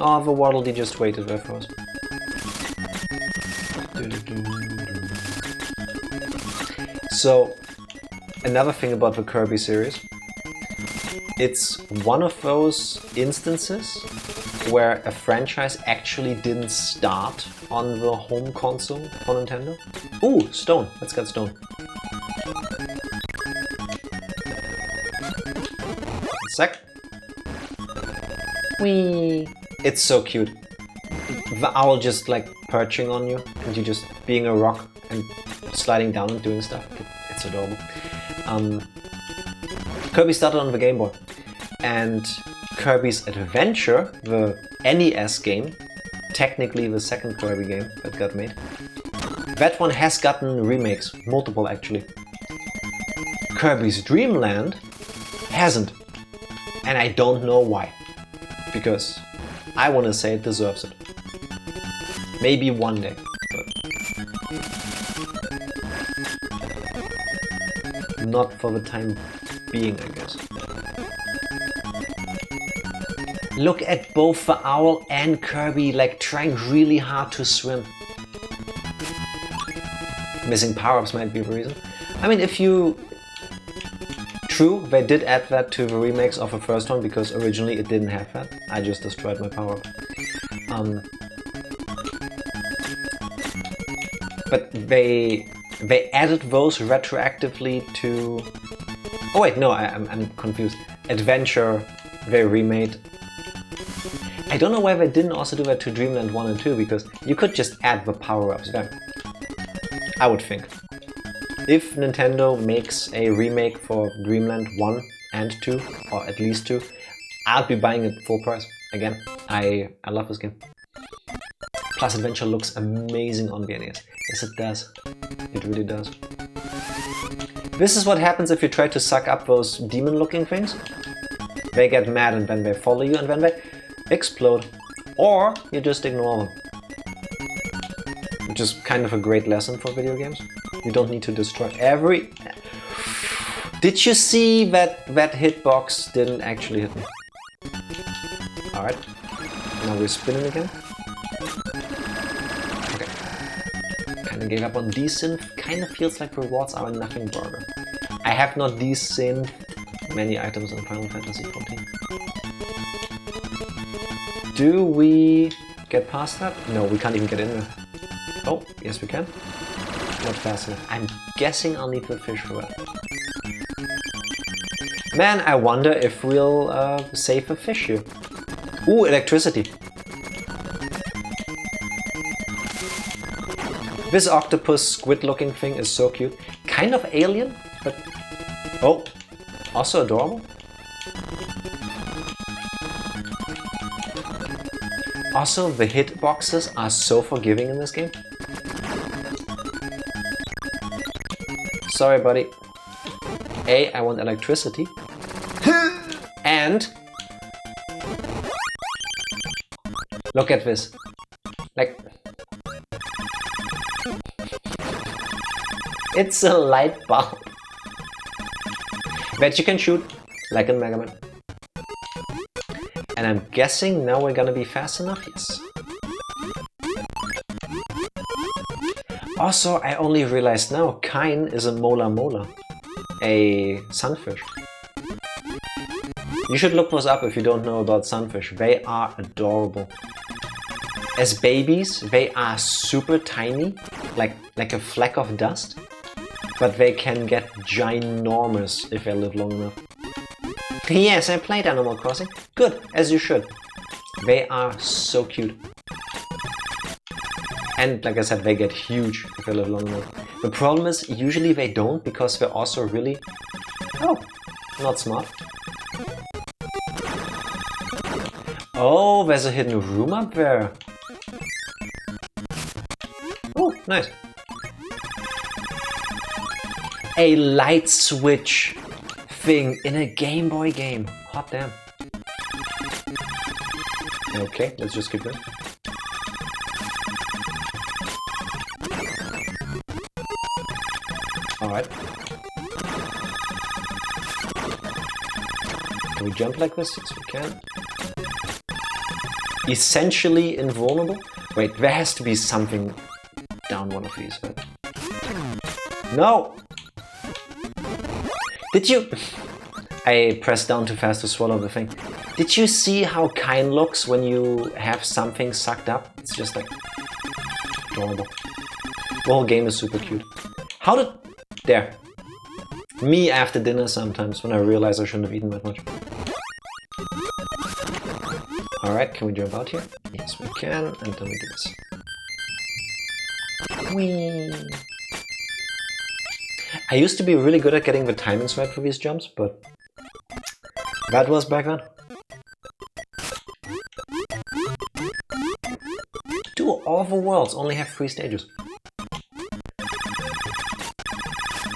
Oh, the Waddle Dee just waited there for us. So, another thing about the Kirby series. It's one of those instances where a franchise actually didn't start on the home console for Nintendo. Ooh, stone. Let's get stone. One sec. Whee! It's so cute. The owl just like perching on you and you just being a rock and sliding down and doing stuff. It's adorable. Kirby started on the Game Boy. And Kirby's Adventure, the NES game, technically the second Kirby game that got made, that one has gotten remakes, multiple actually. Kirby's Dream Land hasn't. And I don't know why. Because I want to say it deserves it. Maybe one day. But not for the time being, I guess. Look at both the owl and Kirby like trying really hard to swim. Missing power-ups might be the reason. I mean, if you... True, they did add that to the remakes of the first one because originally it didn't have that. I just destroyed my power-up. But they added those retroactively to... Oh wait, no, I'm confused. Adventure, they remade. I don't know why they didn't also do that to Dreamland 1 and 2, because you could just add the power-ups there. I would think. If Nintendo makes a remake for Dreamland 1 and 2, or at least 2, I'll be buying it full price. Again, I love this game. Plus Adventure looks amazing on the NES. Yes, it does. It really does. This is what happens if you try to suck up those demon-looking things. They get mad and then they follow you and then they explode. Or you just ignore them. Which is kind of a great lesson for video games. You don't need to destroy every... Did you see that hitbox didn't actually hit me? Alright. Now we're spinning again. I gave up on desynth. Kind of feels like rewards are a nothing burger. I have not desynth many items in Final Fantasy XIV. Do we get past that? No, we can't even get in there. Oh, yes we can. Not fast enough. I'm guessing I'll need the fish for that. Man, I wonder if we'll save a fish here. Ooh, electricity. This octopus squid looking thing is so cute. Kind of alien, but... Oh, also adorable. Also, the hitboxes are so forgiving in this game. Sorry, buddy. A, I want electricity. And... Look at this. Like... It's a light bulb that you can shoot like in Mega Man. And I'm guessing now we're gonna be fast enough, yes. Also, I only realized now, Kine is a mola mola, a sunfish. You should look those up if you don't know about sunfish. They are adorable. As babies, they are super tiny, like a fleck of dust. But they can get ginormous if they live long enough. Yes, I played Animal Crossing. Good, as you should. They are so cute. And like I said, they get huge if they live long enough. The problem is, usually they don't, because they're also really... Oh, not smart. Oh, there's a hidden room up there. Oh, nice. A light switch thing in a Game Boy game. Hot damn. Okay, let's just keep going. Alright. Can we jump like this? Yes, we can. Essentially invulnerable? Wait, there has to be something down one of these, right? No! Did you... I pressed down too fast to swallow the thing. Did you see how Kine looks when you have something sucked up? It's just like... adorable. The whole game is super cute. How did... There. Me after dinner sometimes when I realize I shouldn't have eaten that much. Alright, can we jump out here? Yes, we can. And then we do this. Whee! I used to be really good at getting the timings right for these jumps, but that was back then. Do all the worlds only have 3 stages?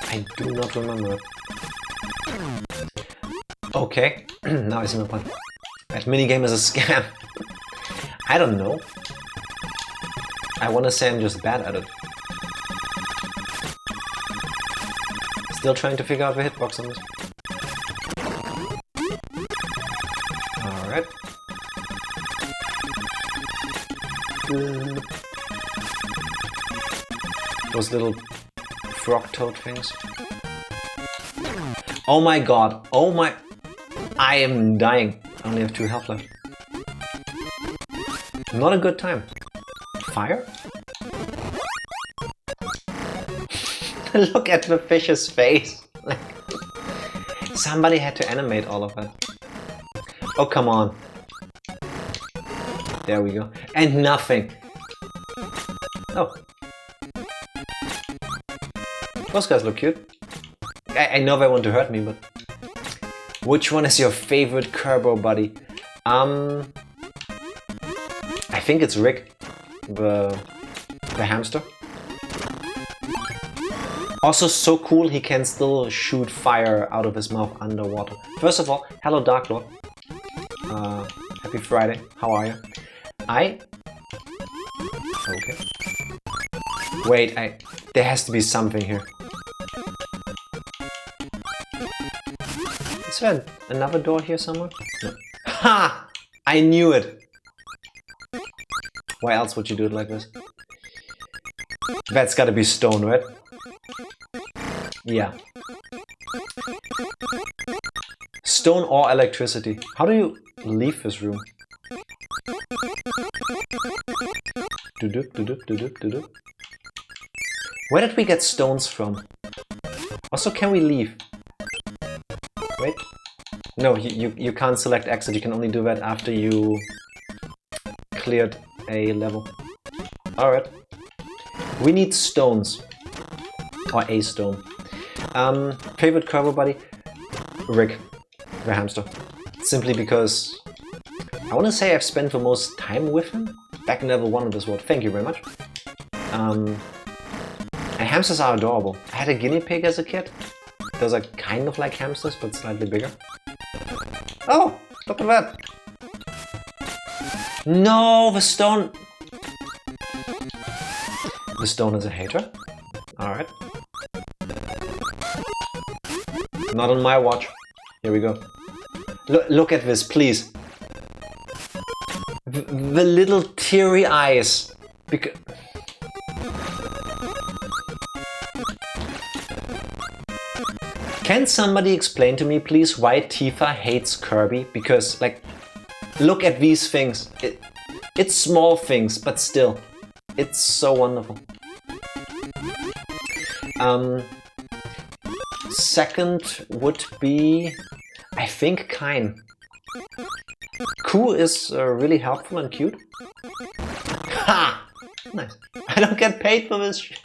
I do not remember it. Okay, now I see my point. That minigame is a scam. I don't know. I want to say I'm just bad at it. Still trying to figure out the hitbox on this. Alright. Those little frog toad things. Oh my god, oh my... I am dying. I only have 2 health left. Not a good time. Fire? Look at the fish's face. Somebody had to animate all of that. Oh, come on. There we go. And nothing. Oh. Those guys look cute. I know they want to hurt me, but... Which one is your favorite Kirby buddy? I think it's Rick, the hamster. Also so cool, he can still shoot fire out of his mouth underwater. First of all, hello Dark Lord. Happy Friday, how are you? Okay. Wait, there has to be something here. Is there another door here somewhere? No. Ha! I knew it! Why else would you do it like this? That's gotta be stone, right? Yeah. Stone or electricity. How do you leave this room? Where did we get stones from? Also, can we leave? Wait. No, you can't select exit. You can only do that after you cleared a level. Alright. We need stones. Or a stone. Favorite Kirby buddy? Rick, the hamster. Simply because I want to say I've spent the most time with him back in level 1 of this world. Thank you very much. And hamsters are adorable. I had a guinea pig as a kid. Those are kind of like hamsters, but slightly bigger. Oh, look at that. No, the stone. The stone is a hater. Alright. Not on my watch. Here we go. Look at this, please. The little teary eyes. Because... Can somebody explain to me, please, why Tifa hates Kirby? Because, like, look at these things. It's small things, but still. It's so wonderful. Second would be, I think, Kine. Ku is really helpful and cute. Ha! Nice. I don't get paid for this shit.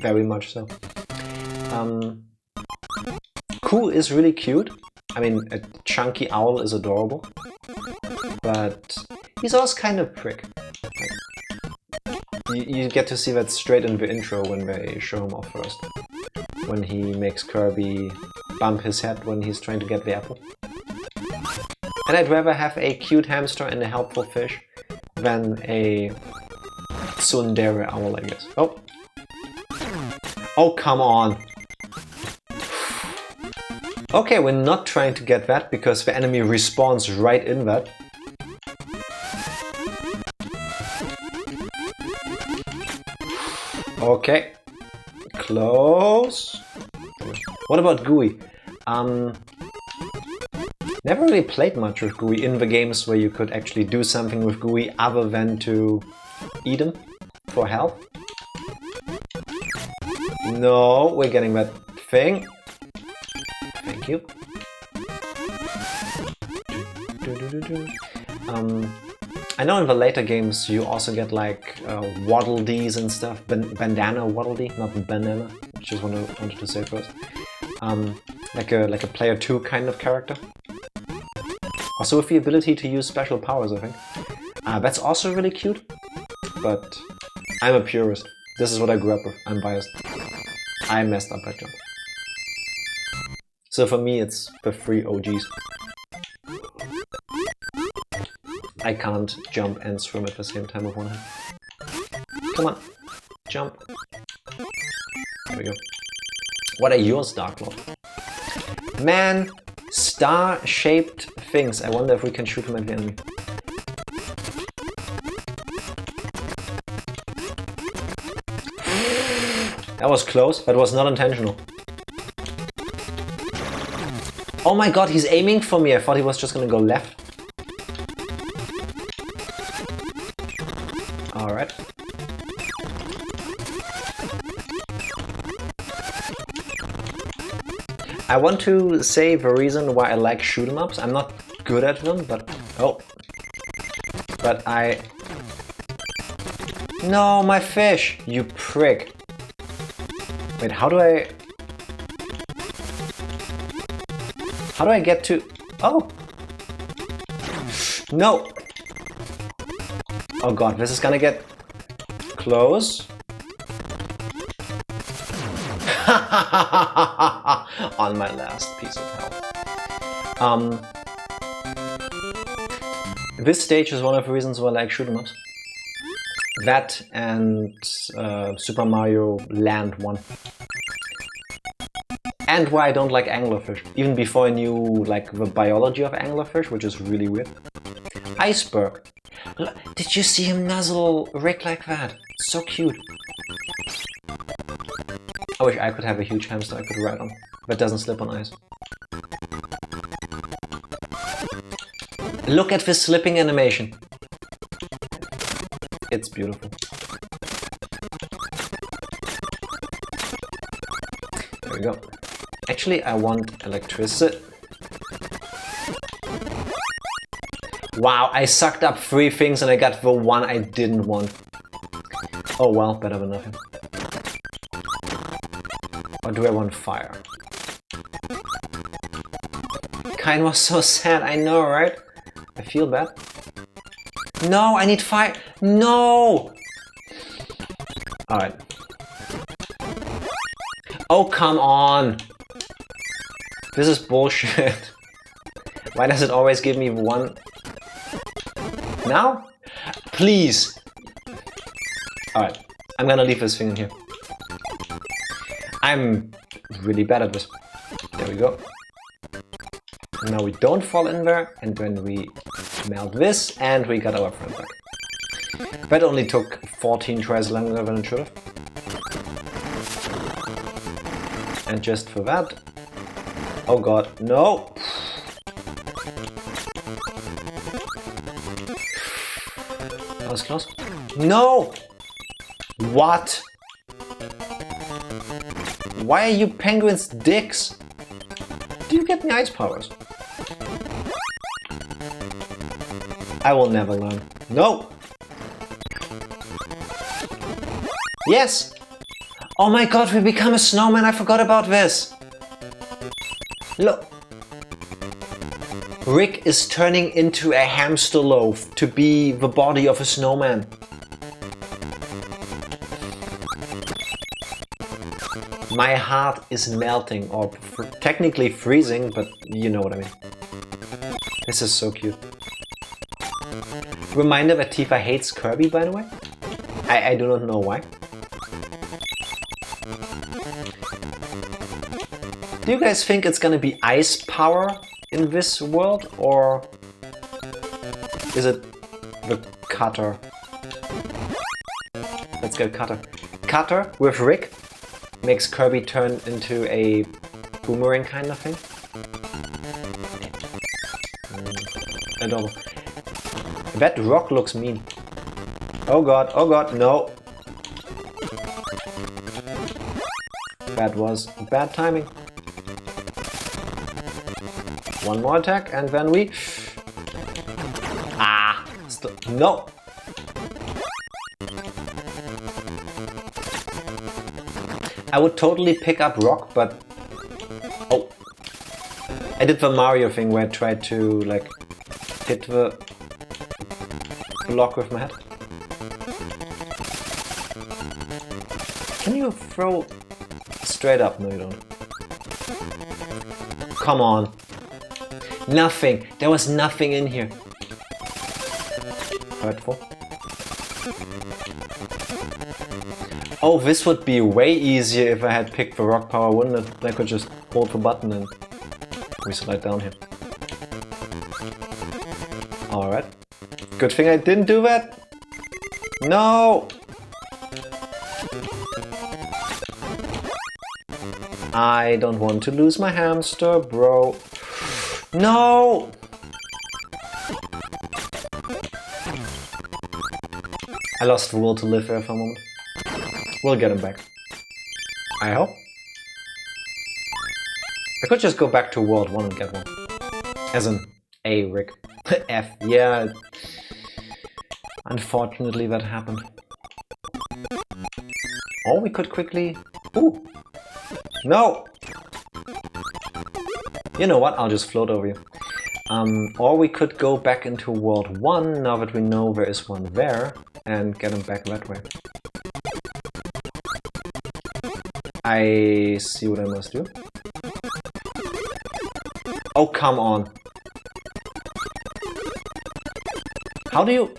Very much so. Ku is really cute. I mean, a chunky owl is adorable. But he's also kind of prick. Like, you get to see that straight in the intro when they show him off first. When he makes Kirby bump his head when he's trying to get the apple. And I'd rather have a cute hamster and a helpful fish than a tsundere owl, I guess. Oh! Oh, come on! Okay, we're not trying to get that because the enemy respawns right in that. Okay. Close. What about Gooey? Never really played much with Gooey in the games where you could actually do something with Gooey other than to eat him for health. No, we're getting that thing. Thank you. I know in the later games you also get like Waddle Dees and stuff. Bandana Waddle Dee, not banana, which is what I wanted to say first. Like a player 2 kind of character. Also with the ability to use special powers, I think. That's also really cute, but I'm a purist. This is what I grew up with. I'm biased. I messed up that jump. So for me it's the 3 OGs. I can't jump and swim at the same time with one hand. Come on, jump. There we go. What are yours, Dark Lord? Man, star-shaped things. I wonder if we can shoot them at the enemy. That was close. That was not intentional. Oh my god, he's aiming for me. I thought he was just gonna go left. Alright. I want to say the reason why I like shoot 'em ups. I'm not good at them, but... Oh. But I... No, my fish! You prick. Wait, how do I... How do I get to... Oh! No! Oh god, this is gonna get... close. On my last piece of health. This stage is one of the reasons why I like shoot 'em ups. That and Super Mario Land 1. And why I don't like anglerfish. Even before I knew like the biology of anglerfish, which is really weird. Iceberg. Did you see him nuzzle Rick like that? So cute. I wish I could have a huge hamster I could ride on, that doesn't slip on ice. Look at this slipping animation. It's beautiful. There we go. Actually, I want electricity. Wow, I sucked up 3 things and I got the one I didn't want. Oh well, better than nothing. Or do I want fire? Kine was so sad, I know, right? I feel bad. No, I need fire. No! Alright. Oh, come on! This is bullshit. Why does it always give me one? Now? Please! Alright, I'm gonna leave this thing in here. I'm really bad at this. There we go. Now we don't fall in there, and then we melt this, and we got our friend back. That only took 14 tries longer than it should have. And just for that... Oh god, no! That was close. No! What? Why are you penguins dicks? Do you get the ice powers? I will never learn. No! Yes! Oh my god, we become a snowman, I forgot about this! Look! Rick is turning into a hamster loaf to be the body of a snowman. My heart is melting, or technically freezing, but you know what I mean. This is so cute. Reminder that Tifa hates Kirby, by the way. I do not know why. Do you guys think it's gonna be ice power in this world, or is it the cutter? Let's get cutter. Cutter with Rick makes Kirby turn into a boomerang kind of thing. Adorable. That rock looks mean. Oh god, no. That was bad timing. One more attack and then we... Ah! No! I would totally pick up rock, but... Oh! I did the Mario thing where I tried to, like, hit the block with my head. Can you throw straight up? No, you don't. Come on. Nothing. There was nothing in here. Hurtful. Oh, this would be way easier if I had picked the rock power, wouldn't it? I could just hold the button and we slide down here. Alright. Good thing I didn't do that. No! I don't want to lose my hamster, bro. No! I lost the will to live there for a moment. We'll get him back. I hope. I could just go back to World 1 and get one. As an A, Rick. F, yeah. Unfortunately that happened. Or we could quickly... Ooh! No! You know what, I'll just float over you. Or we could go back into World 1, now that we know there is one there, and get him back that way. I see what I must do. Oh, come on. How do you...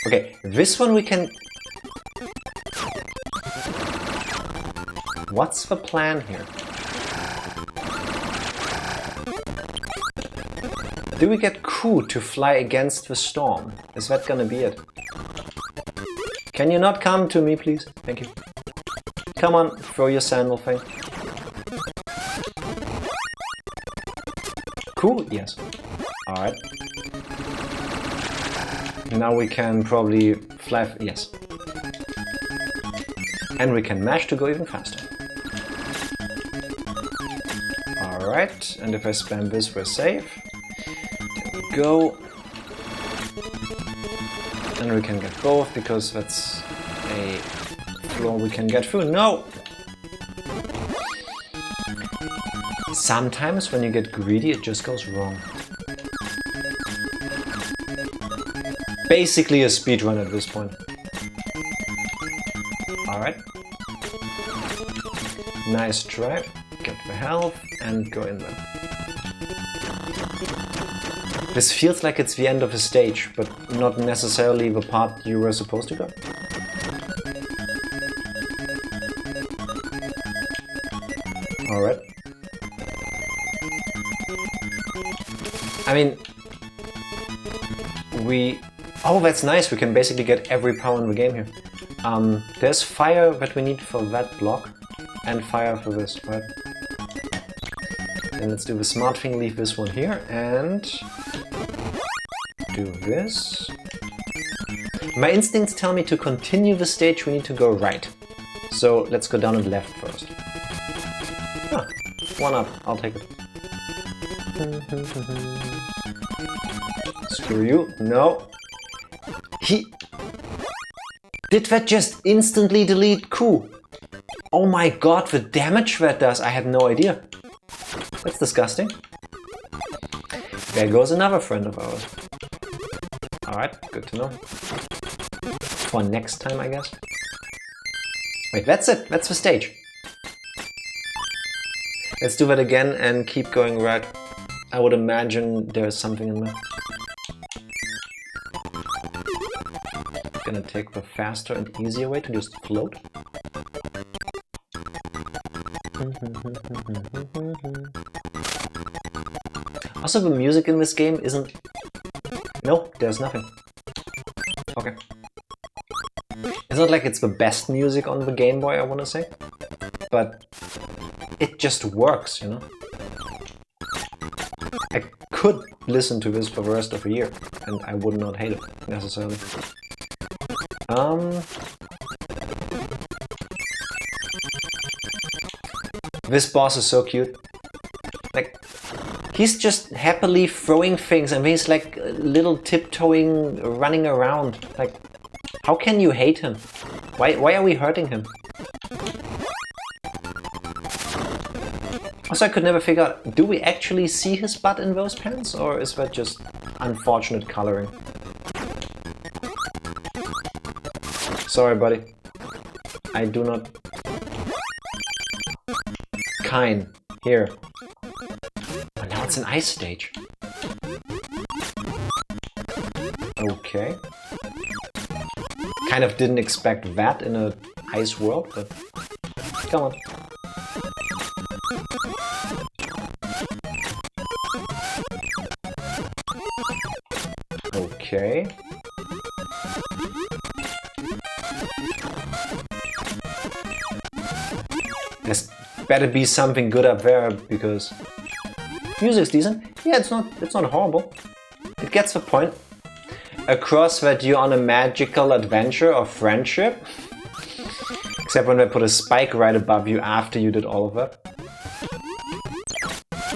Okay, this one we can... What's the plan here? Do we get Ku to fly against the storm? Is that gonna be it? Can you not come to me, please? Thank you. Come on, throw your sandal thing. Ku? Yes. Alright. Now we can probably fly... Yes. And we can mash to go even faster. Alright, and if I spam this, we're safe. There we go. And we can get both, because that's a floor we can get through. No! Sometimes when you get greedy, it just goes wrong. Basically a speedrun at this point. Alright. Nice try. Get the health and go in there. This feels like it's the end of a stage, but not necessarily the part you were supposed to go. Alright. I mean... Oh, that's nice, we can basically get every power in the game here. There's fire that we need for that block, and fire for this, right? And let's do the smart thing, leave this one here, and... do this. My instincts tell me to continue the stage, we need to go right. So let's go down and left first. Ah, one up, I'll take it. Screw you, no. Did that just instantly delete Ku? Oh my god, the damage that does, I had no idea. That's disgusting. There goes another friend of ours. Alright, good to know. For next time, I guess. Wait, that's it, that's the stage. Let's do that again and keep going right. I would imagine there's something in there. Gonna take the faster and easier way to just float. Also, the music in this game isn't... No, there's nothing. Okay. It's not like it's the best music on the Game Boy, I wanna say. But it just works, you know? I could listen to this for the rest of the year, and I would not hate it, necessarily. This boss is so cute. Like, he's just happily throwing things and he's like little tiptoeing, running around. Like, how can you hate him? Why are we hurting him? Also, I could never figure out, do we actually see his butt in those pants, or is that just unfortunate coloring? Sorry, buddy. I do not... Kine, here. Oh, now it's an ice stage. Okay. Kind of didn't expect that in a ice world, but... Come on. Okay. There's better be something good up there because music's decent. Yeah, it's not horrible. It gets the point. Across that you're on a magical adventure of friendship. Except when they put a spike right above you after you did all of that.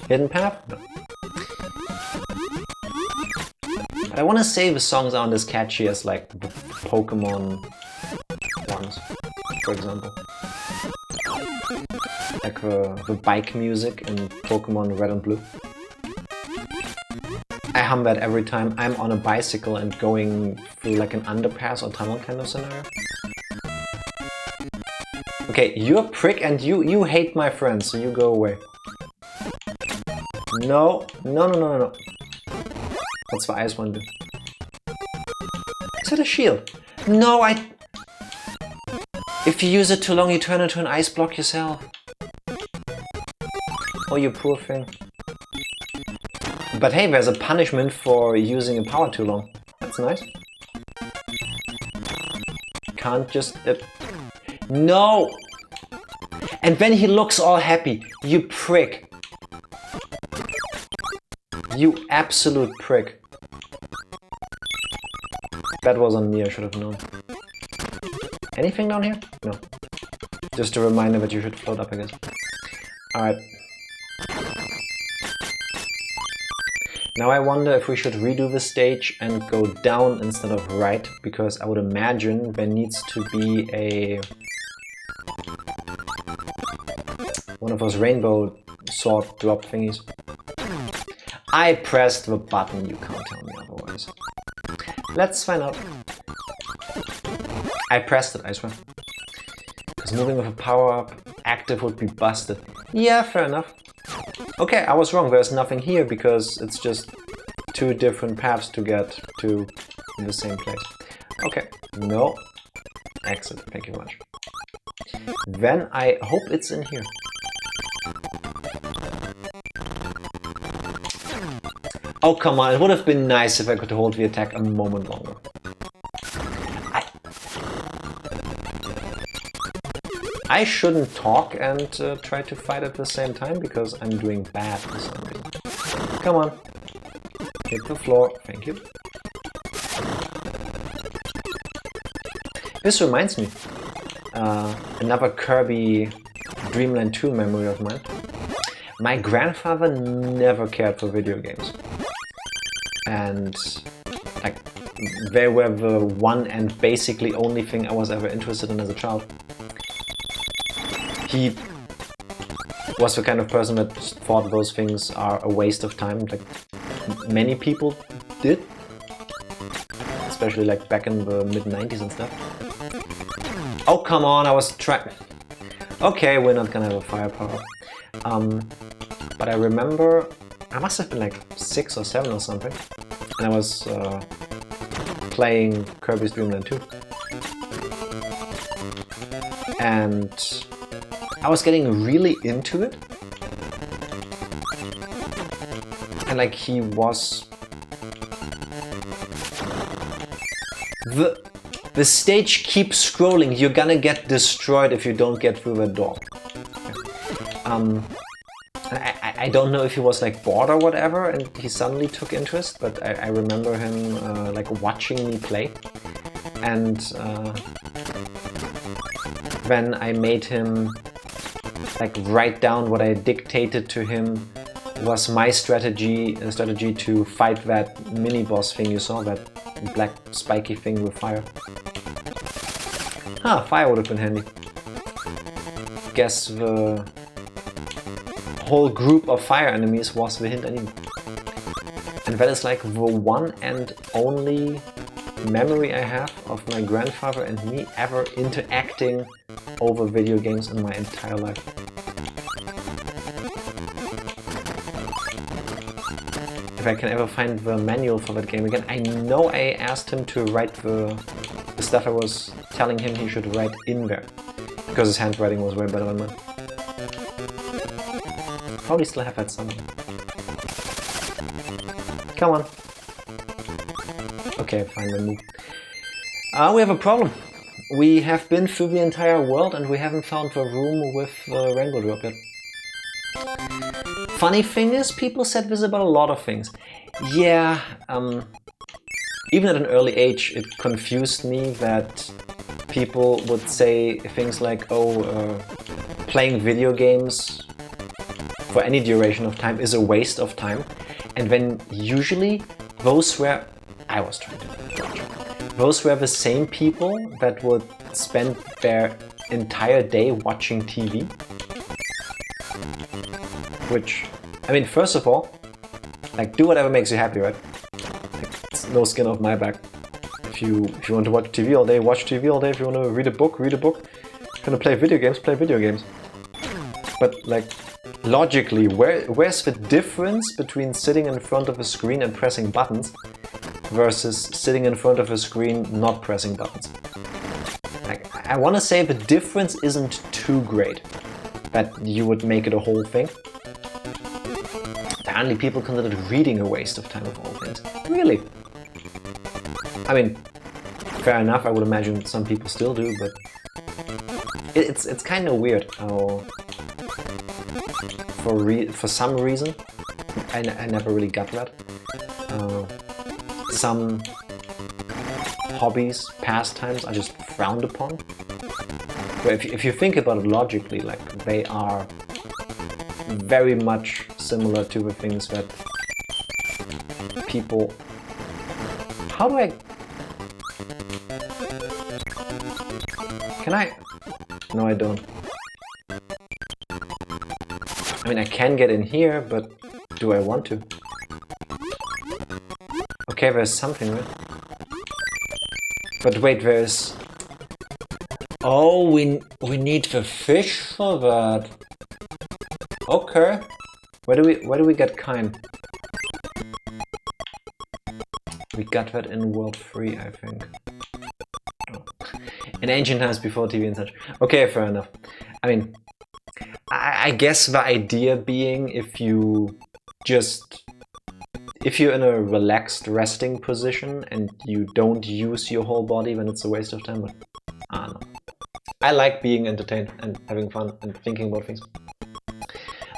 Hidden path? No. But I want to say the songs aren't as catchy as like the Pokemon ones, for example. Like the bike music in Pokemon Red and Blue. I hum that every time I'm on a bicycle and going through like an underpass or tunnel kind of scenario. Okay, you're a prick and you hate my friends, so you go away. No. What's the ice one do? Is that a shield? No, if you use it too long, you turn into an ice block yourself. Oh, you poor thing. But hey, there's a punishment for using a power too long. That's nice. Can't just... No! And then he looks all happy. You prick. You absolute prick. That was on me, I should have known. Anything down here? No. Just a reminder that you should float up, I guess. Alright. Now I wonder if we should redo the stage and go down instead of right, because I would imagine there needs to be a... one of those rainbow sword drop thingies. I pressed the button, you can't tell me otherwise. Let's find out. I pressed it, I swear. Because moving with a power-up active would be busted. Yeah, fair enough. Okay, I was wrong, there's nothing here because it's just two different paths to get to the same place. Okay, no. Exit, thank you much. Then I hope it's in here. Oh come on, it would have been nice if I could hold the attack a moment longer. I shouldn't talk and try to fight at the same time because I'm doing bad for some reason. Come on. Hit the floor. Thank you. This reminds me. Another Kirby Dreamland 2 memory of mine. My grandfather never cared for video games. And like they were the one and basically only thing I was ever interested in as a child. He was the kind of person that thought those things are a waste of time, like many people did, especially like back in the mid-90s and stuff. Oh come on, I was trying... Okay, we're not gonna have a firepower. But I remember, I must have been like 6 or 7 or something, and I was playing Kirby's Dream Land 2. And I was getting really into it. And like he was... The stage keeps scrolling, you're gonna get destroyed if you don't get through the door. I don't know if he was like bored or whatever and he suddenly took interest, but I remember him like watching me play. And then I made him like write down what I dictated to him was my strategy to fight that mini-boss thing you saw, that black spiky thing with fire. Ah, fire would have been handy. Guess the whole group of fire enemies was the hint I needed. And that is like the one and only memory I have of my grandfather and me ever interacting over video games in my entire life. If I can ever find the manual for that game again. I know I asked him to write the stuff I was telling him he should write in there, because his handwriting was way better than mine. Probably still have that somewhere. Come on. Okay, fine, then move. We have a problem. We have been through the entire world and we haven't found the room with the rainbow drop yet. Funny thing is, people said this about a lot of things. Yeah, even at an early age, it confused me that people would say things like, oh, playing video games for any duration of time is a waste of time. And then usually those were, I was trying to dodge. Those were the same people that would spend their entire day watching TV. Which, I mean, first of all, like, do whatever makes you happy, right? Like, it's no skin off my back. If you want to watch TV all day, watch TV all day. If you want to read a book, read a book. If you want to play video games, play video games. But, like, logically, where's the difference between sitting in front of a screen and pressing buttons versus sitting in front of a screen not pressing buttons? Like, I want to say the difference isn't too great that you would make it a whole thing. Apparently people considered reading a waste of time of all things. Really? I mean, fair enough, I would imagine some people still do, but it's kind of weird how for some reason, I never really got that. Some hobbies, pastimes are just frowned upon. But if you think about it logically, like, they are very much similar to the things that people... How do I... Can I... No, I don't. I mean, I can get in here, but do I want to? Okay, there's something, right? But wait, there's... Oh, we need the fish for that. Okay. Where do we get Kine? We got that in World 3, I think. Oh. In ancient times before TV and such. Okay, fair enough. I mean, I guess the idea being if you're in a relaxed resting position and you don't use your whole body, then it's a waste of time, but I don't know. I like being entertained and having fun and thinking about things.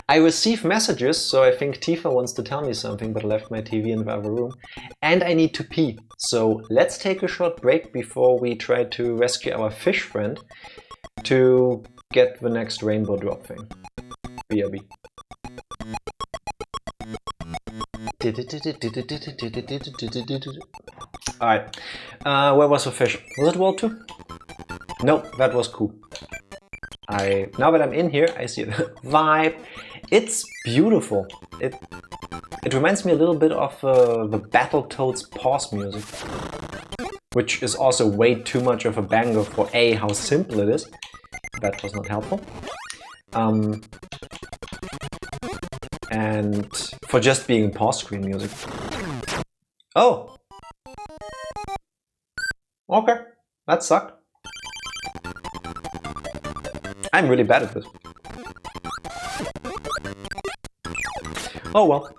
I receive messages, so I think Tifa wants to tell me something, but I left my TV in the other room. And I need to pee, so let's take a short break before we try to rescue our fish friend to get the next rainbow drop thing. BRB. Alright, where was the fish? Was it World 2? No, that was cool. Now that I'm in here, I see the vibe. It's beautiful. It reminds me a little bit of the Battletoads pause music, which is also way too much of a banger for A, how simple it is. That was not helpful. And for just being pause screen music. Oh! Okay, that sucked. I'm really bad at this. Oh well.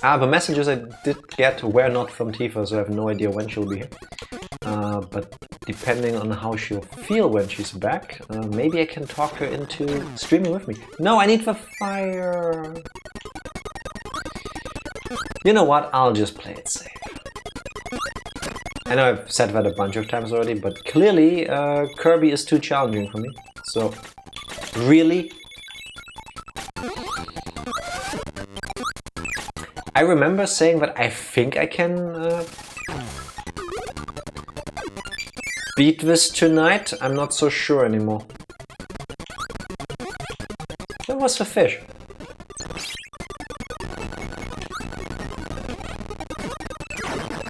The messages I did get were not from Tifa, so I have no idea when she'll be here. But depending on how she'll feel when she's back, maybe I can talk her into streaming with me. No, I need the fire! You know what? I'll just play it safe. I know I've said that a bunch of times already, but clearly Kirby is too challenging for me. So, really? I remember saying that I think I can beat this tonight. I'm not so sure anymore. Where was the fish?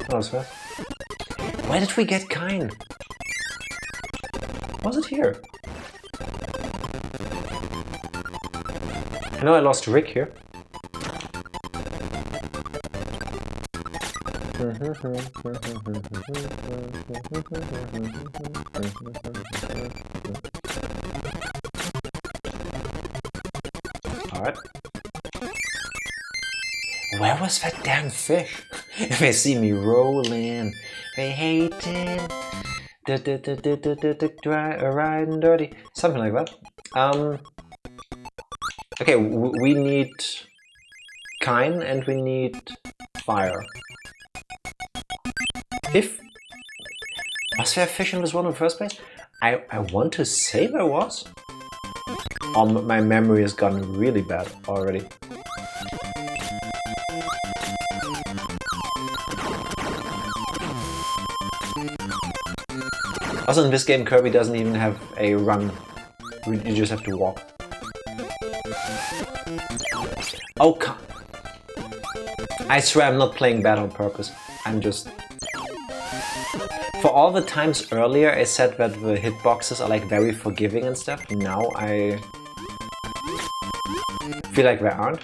That was fast. Where did we get Kine? Was it here? I know I lost Rick here. Alright. Where was that damn fish? If they see me rolling, they hate it. Dry, riding dirty, something like that. Okay, we need Kine and we need fire. Was there a fish in this one in the first place? I want to say there was. Oh, my memory has gotten really bad already. Also in this game, Kirby doesn't even have a run. You just have to walk. Oh, I swear I'm not playing bad on purpose. I'm just... For all the times earlier I said that the hitboxes are like very forgiving and stuff, now I feel like they aren't.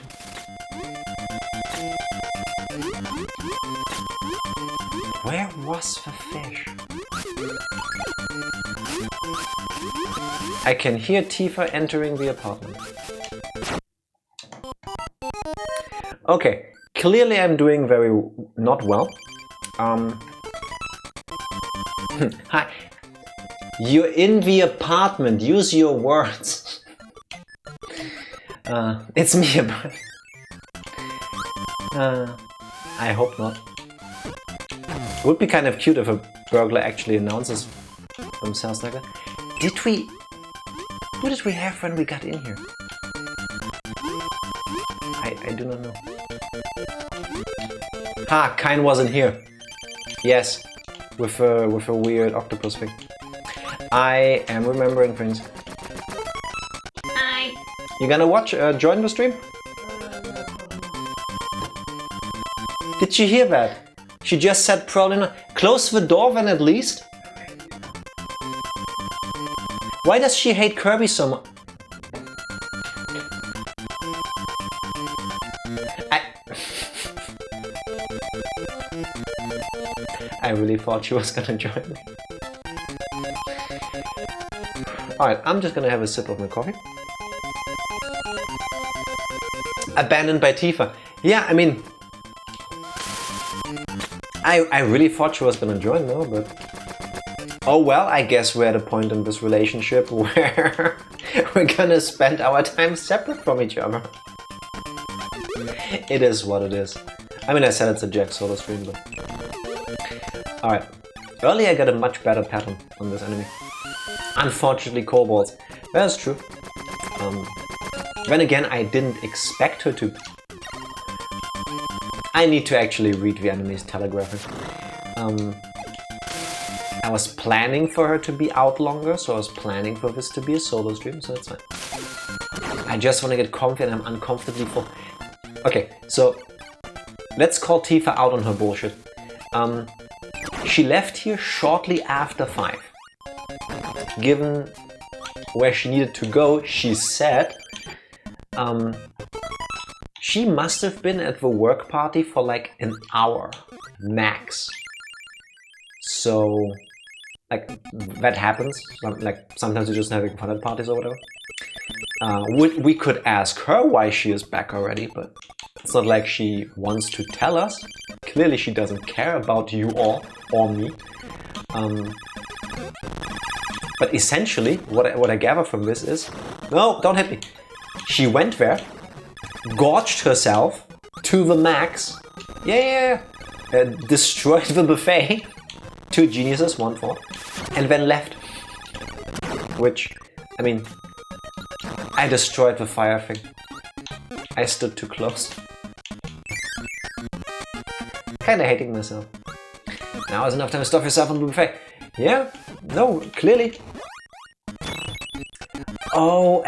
Where was the fish? I can hear Tifa entering the apartment. Okay, clearly I'm doing very not well. Hi. You're in the apartment. Use your words. It's me, but I hope not. It would be kind of cute if a burglar actually announces themselves like that. Who did we have when we got in here? I do not know. Ha! Kine wasn't here. Yes. With a weird octopus thing. I am remembering things. Hi. You gonna watch, join the stream? Did she hear that? She just said probably not. Close the door then at least. Why does she hate Kirby so much? I really thought she was gonna join me. Alright, I'm just gonna have a sip of my coffee. Abandoned by Tifa. Yeah, I mean... I really thought she was gonna join, no, but... Oh well, I guess we're at a point in this relationship where we're gonna spend our time separate from each other. It is what it is. I mean, I said it's a Jack solo stream, but... Alright. Earlier I got a much better pattern on this enemy. Unfortunately, kobolds. That's true. Then again, I didn't expect her to... I need to actually read the enemy's telegraphy. I was planning for her to be out longer, so I was planning for this to be a solo stream, so that's fine. I just want to get comfy and I'm uncomfortably full. Okay, so let's call Tifa out on her bullshit. She left here shortly after 5. Given where she needed to go, she said she must have been at the work party for like an hour max. So, like, that happens. Like, sometimes you're just having fun at parties or whatever. We could ask her why she is back already, but it's not like she wants to tell us. Clearly she doesn't care about you all, or me. But essentially, what I gather from this is... No, don't hit me! She went there, gorged herself to the max, destroyed the buffet, 2 geniuses, 1 for, and then left. Which, I mean, I destroyed the fire thing. I stood too close. Kinda hating myself. Now is enough time to stuff yourself on the buffet. Yeah, no, clearly. Oh,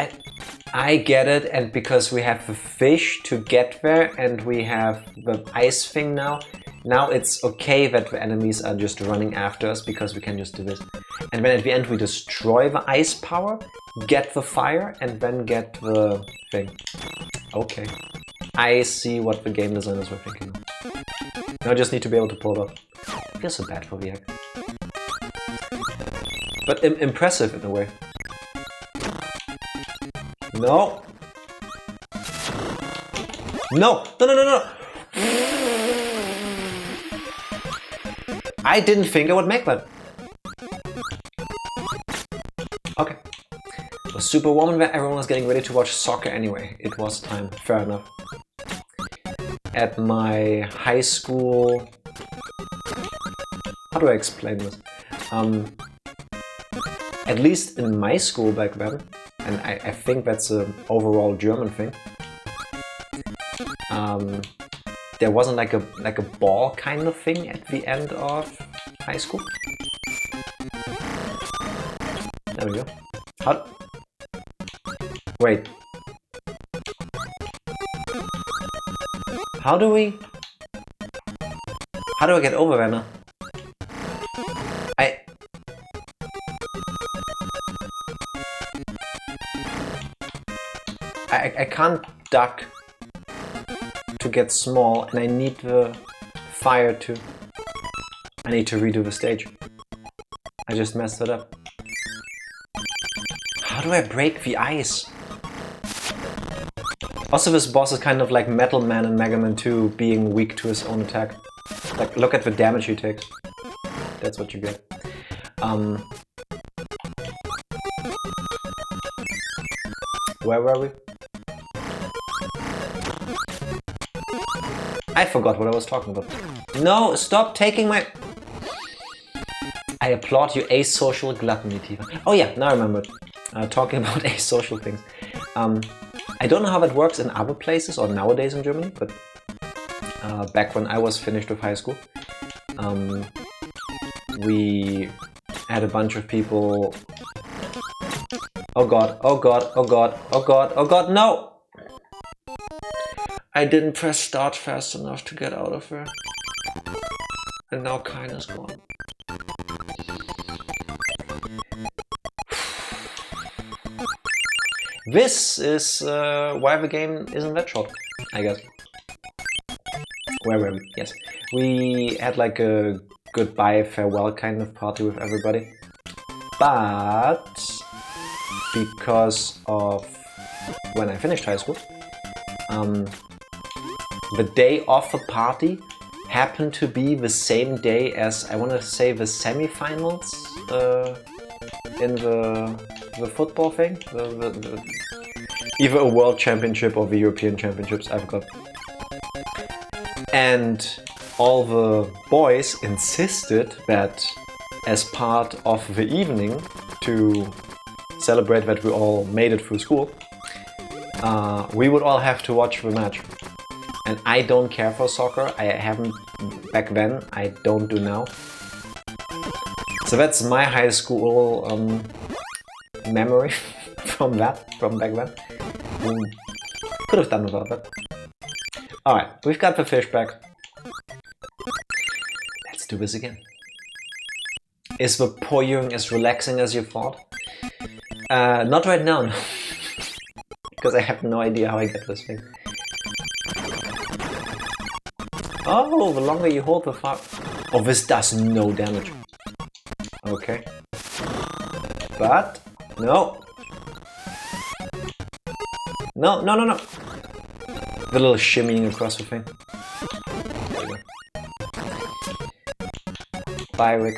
I get it, and because we have the fish to get there and we have the ice thing now it's okay that the enemies are just running after us because we can just do this. And then at the end we destroy the ice power, get the fire, and then get the thing. Okay. I see what the game designers were thinking. Now I just need to be able to pull it off. I feel so bad for the egg. But impressive in a way. No! No! No, no, no, no! I didn't think I would make that. Okay. It was super warm and everyone was getting ready to watch soccer anyway. It was time, fair enough. At my high school... How do I explain this? At least in my school back then, and I think that's an overall German thing, there wasn't like a ball kind of thing at the end of high school. There we go. How? Wait. How do I get over there now? I can't duck to get small, and I need the fire to... I need to redo the stage. I just messed it up. How do I break the ice? Also, this boss is kind of like Metal Man in Mega Man 2 being weak to his own attack. Like, look at the damage he takes. That's what you get. Where were we? I forgot what I was talking about. No, stop taking my... I applaud your asocial gluttony, Tifa. Oh yeah, now I remember. Talking about asocial things. I don't know how that works in other places or nowadays in Germany, but back when I was finished with high school, we had a bunch of people... Oh god, oh god, oh god, oh god, oh god, no! I didn't press start fast enough to get out of there. And now Kine is gone. This is why the game isn't that short, I guess. Where were we? Yes. We had like a goodbye, farewell kind of party with everybody. But because of when I finished high school, the day of the party happened to be the same day as, I want to say, the semi-finals in the football thing. Either a world championship or the European championships, I forgot. And all the boys insisted that as part of the evening, to celebrate that we all made it through school, we would all have to watch the match. And I don't care for soccer, I haven't back then, I don't do now. So that's my high school memory from back then. Could have done without that. Alright, we've got the fish back. Let's do this again. Is the POYOing as relaxing as you thought? Not right now, no. Because I have no idea how I get this thing. Oh, the longer you hold the far... Oh, this does no damage. Okay. But... No! No, no, no, no! The little shimmying across the thing. There we go. Bye, Rick.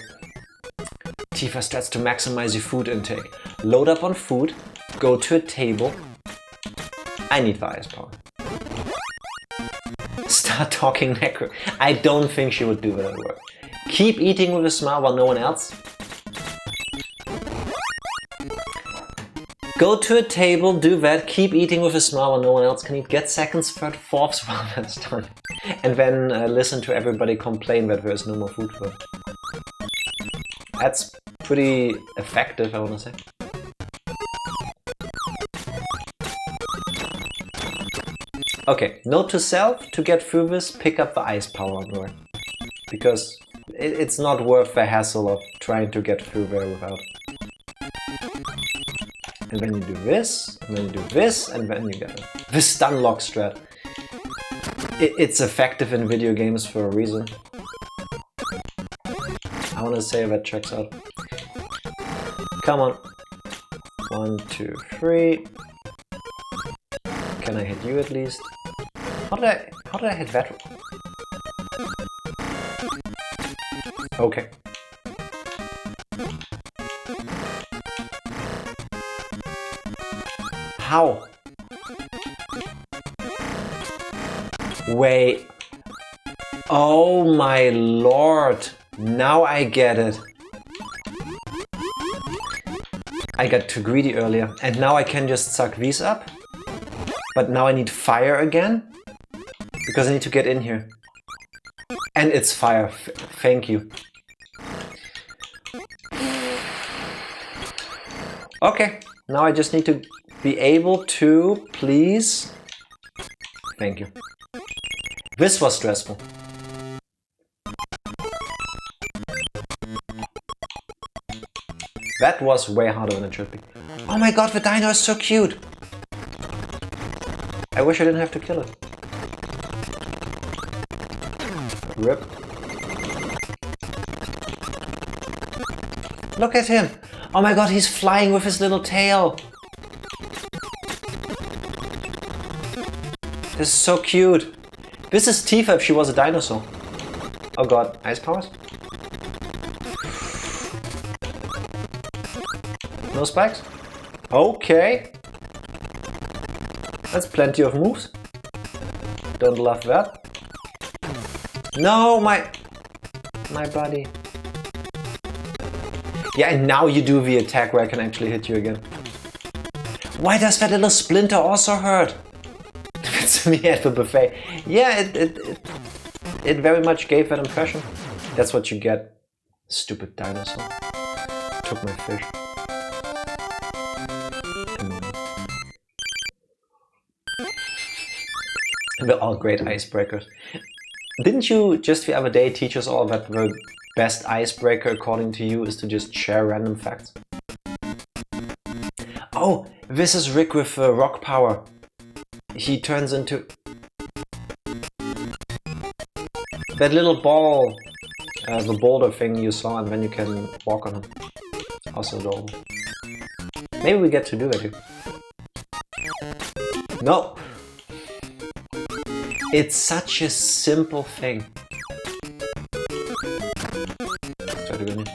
Tifa strats to maximize your food intake. Load up on food, go to a table. I need the ice power. Start talking necro. I don't think she would do that at work. Keep eating with a smile while no one else. Go to a table, do that, keep eating with a smile while no one else can eat. Get seconds, third, fourths while that's done. And then listen to everybody complain that there is no more food for them. That's pretty effective, I want to say. Okay, note to self, to get through this, pick up the ice power on the way. Because it's not worth the hassle of trying to get through there without. And then you do this, and then you do this, and then you get it. The stun lock strat. It's effective in video games for a reason. I want to say that checks out. Come on. 1, 2, 3. Can I hit you at least? How did I hit that? Okay. How? Wait. Oh my lord. Now I get it. I got too greedy earlier. And now I can just suck these up. But now I need fire again. Because I need to get in here. And it's fire. Thank you. Okay. Now I just need to be able to, please. Thank you. This was stressful. That was way harder than it should be. Oh my god, the dino is so cute! I wish I didn't have to kill it. Rip. Look at him! Oh my god, he's flying with his little tail! This is so cute! This is Tifa if she was a dinosaur. Oh god, ice powers? No spikes? Okay. That's plenty of moves. Don't love that. No, my buddy. Yeah, and now you do the attack where I can actually hit you again. Why does that little splinter also hurt? It's me at the buffet. Yeah, it very much gave that impression. That's what you get. Stupid dinosaur. Took my fish. They're all great icebreakers. Didn't you just the other day teach us all that the best icebreaker according to you is to just share random facts? Oh, this is Rick with rock power. He turns into that little ball, the boulder thing you saw, and then you can walk on him. Also adorable. Maybe we get to do that too. No! It's such a simple thing. Try to win it.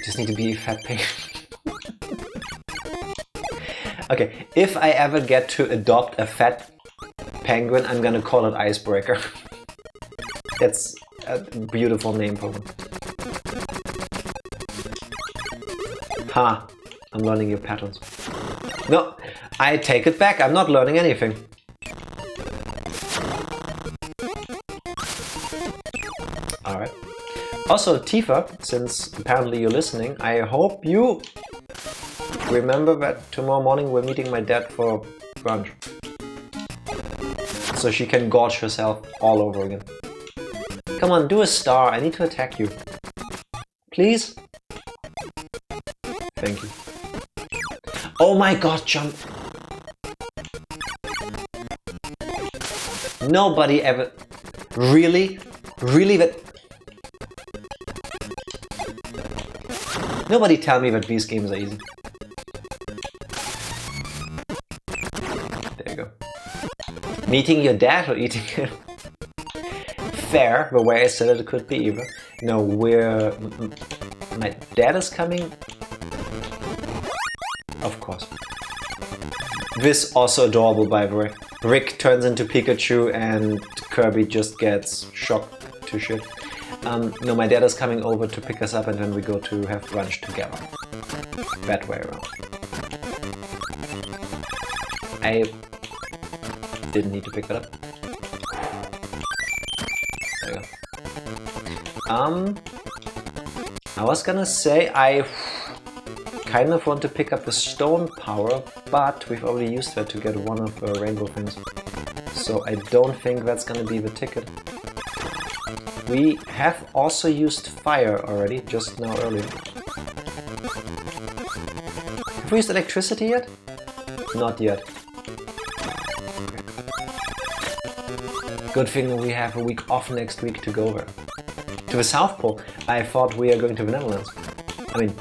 Just need to be a fat pig. Okay, if I ever get to adopt a fat penguin, I'm gonna call it Icebreaker. That's a beautiful name for them. Ha! I'm learning your patterns. No, I take it back. I'm not learning anything. Alright. Also, Tifa, since apparently you're listening, I hope you remember that tomorrow morning we're meeting my dad for brunch. So she can gorge herself all over again. Come on, do a star. I need to attack you. Please? Thank you. Oh my god, jump! Nobody ever... Really? Really that... Nobody tell me that these games are easy. There you go. Meeting your dad or eating him? Fair, the way I said it could be either. No, we're... My dad is coming? Of course. This also adorable, by the way. Rick turns into Pikachu and Kirby just gets shocked to shit. No, my dad is coming over to pick us up and then we go to have brunch together. That way around. I didn't need to pick that up. There you go. I was gonna say I kind of want to pick up the stone power, but we've already used that to get one of the rainbow things. So I don't think that's gonna be the ticket. We have also used fire already, just now earlier. Have we used electricity yet? Not yet. Good thing we have a week off next week to go there. To the South Pole. I thought we are going to the Netherlands. I mean,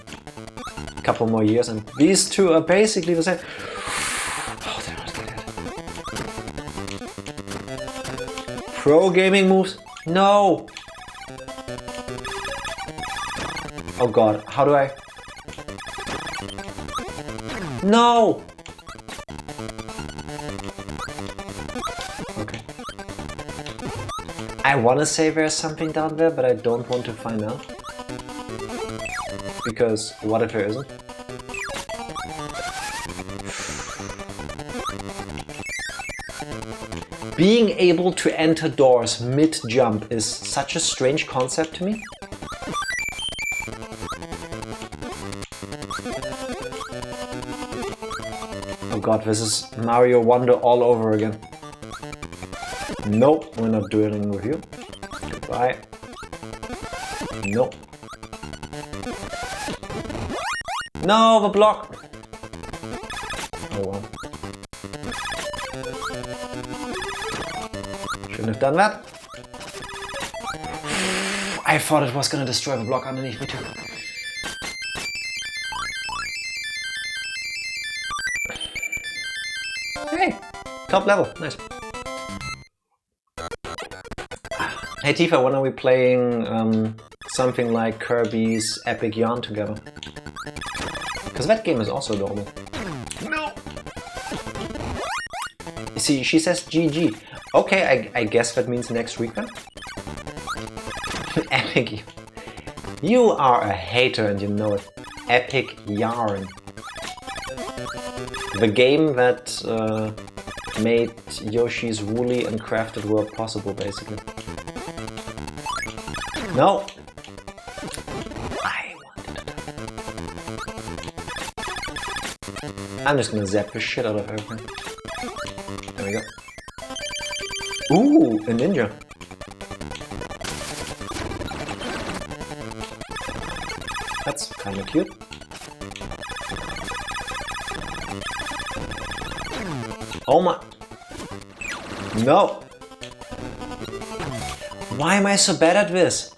a couple more years and these two are basically the same. Oh, they're not good at it. Pro gaming moves? No! Oh god, how do I... No! I want to say there's something down there, but I don't want to find out. Because what if there isn't? Being able to enter doors mid-jump is such a strange concept to me. Oh god, this is Mario Wonder all over again. Nope, we're not dueling with you. Goodbye. Nope. No, the block! Oh well. Shouldn't have done that. I thought it was gonna destroy the block underneath me too. Hey! Top level, nice. Hey Tifa, when are we playing something like Kirby's Epic Yarn together? Because that game is also adorable. No! You see, she says GG. Okay, I guess that means next week then? Epic. You are a hater and you know it. Epic Yarn. The game that made Yoshi's Woolly and Crafted World possible, basically. No! I wanted to die. I'm just gonna zap the shit out of everything. There we go. Ooh, a ninja. That's kinda cute. Oh my... No! Why am I so bad at this?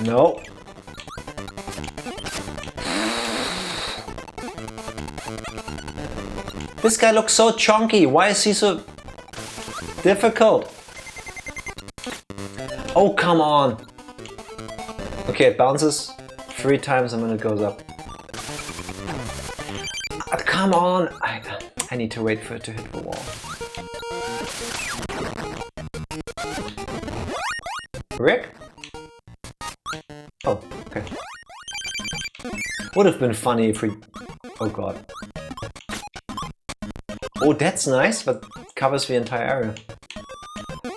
No. This guy looks so chunky. Why is he so difficult? Oh, come on. Okay, it bounces 3 times and then it goes up. Come on. I need to wait for it to hit the wall. Rick? Oh, okay. Would have been funny if we... Oh god. Oh, that's nice, but covers the entire area.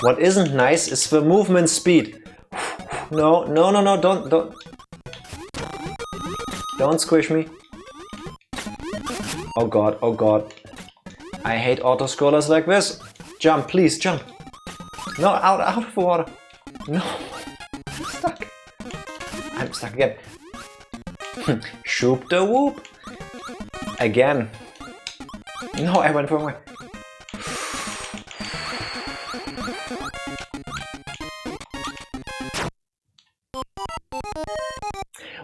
What isn't nice is the movement speed. No, no, no, no, don't... Don't squish me. Oh god, oh god. I hate auto-scrollers like this. Jump, please, jump. No, out of the water. No. I'm stuck. I'm stuck again. Shoop the whoop. Again. No, I went the wrong way.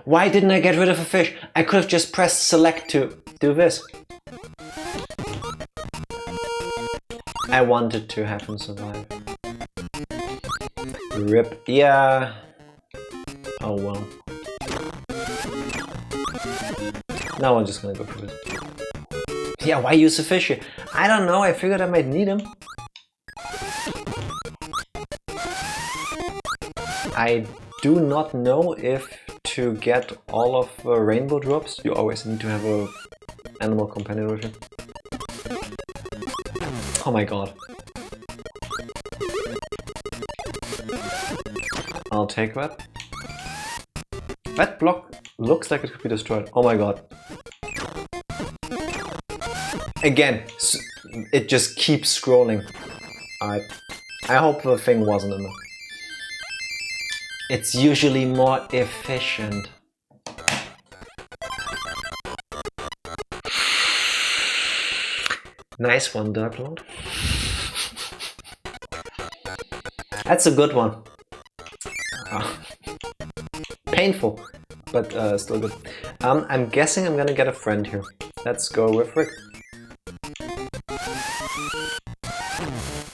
Why didn't I get rid of a fish? I could have just pressed select to do this. I wanted to have him survive. Rip. Yeah. Oh well. Now I'm just gonna go for it. Yeah, why use a fish here? I don't know, I figured I might need him. I do not know if to get all of the rainbow drops, you always need to have a animal companion with you. Oh my god. I'll take that. That block looks like it could be destroyed. Oh my god. Again, it just keeps scrolling. I hope the thing wasn't enough. It's usually more efficient. Nice one, Dark Lord. That's a good one. Painful, but still good. I'm guessing I'm gonna get a friend here. Let's go with Rick.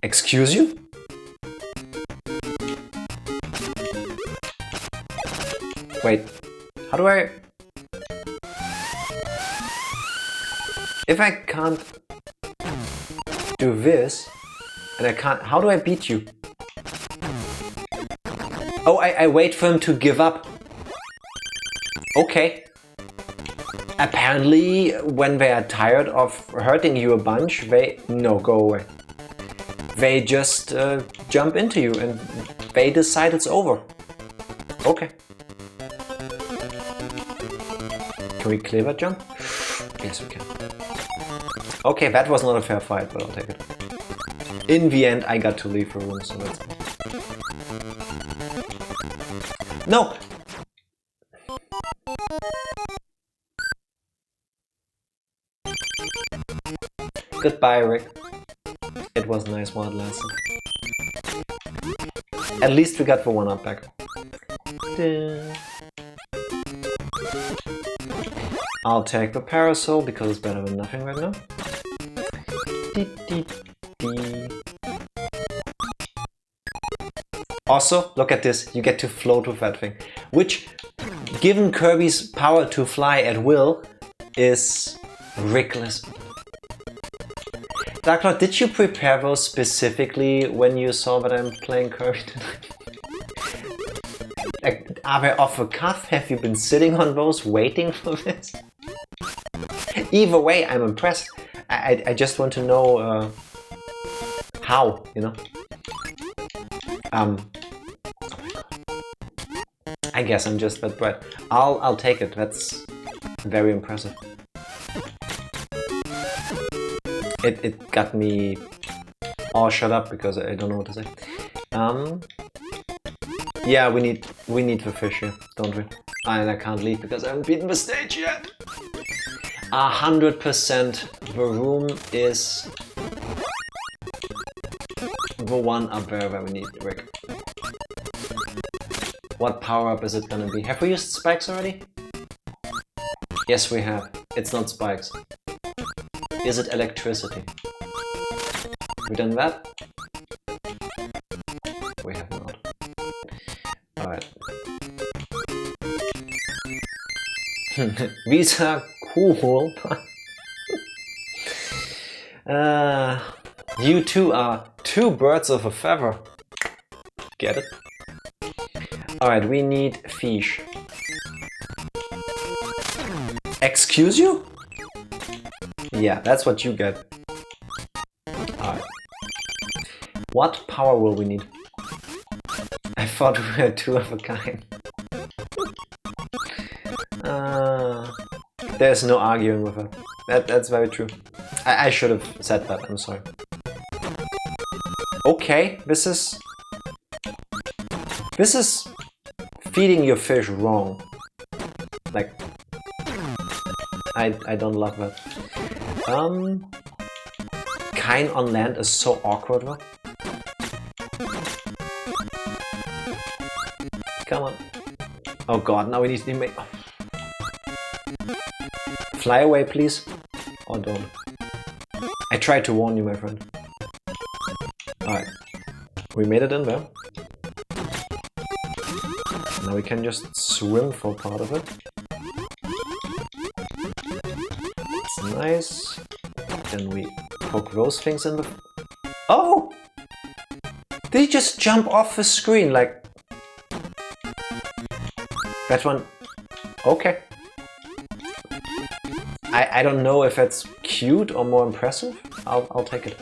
Excuse you? Wait, how do I... If I can't do this, And I can't... How do I beat you? Oh, I wait for him to give up. Okay. Apparently, when they are tired of hurting you a bunch, they... No, go away. They just jump into you and they decide it's over. Okay. Can we clever jump? Yes, we can. Okay, that was not a fair fight, but I'll take it. In the end, I got to leave the room, so that's fine. No! Goodbye, Rick. It was nice while it lasted. At least we got the one-up back. I'll take the parasol because it's better than nothing right now. Also, look at this, you get to float with that thing. Which, given Kirby's power to fly at will, is ridiculous. Dark Lord, did you prepare those specifically when you saw that I'm playing Kirby tonight? Like, are they off the cuff? Have you been sitting on those waiting for this? Either way, I'm impressed. I just want to know how, you know? Oh my god. I guess I'm just that bright. I'll take it. That's very impressive. It got me all shut up because I don't know what to say. Yeah, we need the fish here, don't we? And I can't leave because I haven't beaten the stage yet. 100% the room is the one up there where we need Rick. What power up is it gonna be? Have we used spikes already? Yes, we have. It's not spikes. Is it electricity? We done that? We have not. Alright. These are cool. You two are two birds of a feather. Get it? Alright, we need fish. Excuse you? Yeah, that's what you get. Alright. What power will we need? I thought we had two of a kind. There's no arguing with her. That's very true. I should have said that, I'm sorry. Okay, this is feeding your fish wrong. Like, I don't love that. Kine on land is so awkward, though. Come on. Oh god, now we need to make... Fly away, please. Or don't. I tried to warn you, my friend. Alright. We made it in there. Now we can just swim for part of it. It's nice. Then we poke those things in the... Oh! Did he just jump off the screen like... That one... Okay. I don't know if that's cute or more impressive. I'll take it.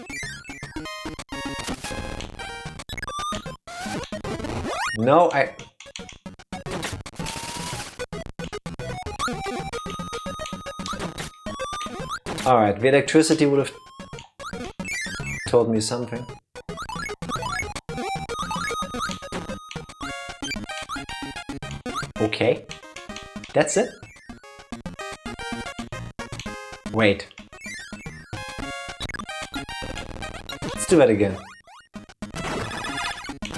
No, Alright, the electricity would have told me something. Okay. That's it? Wait. Let's do that again.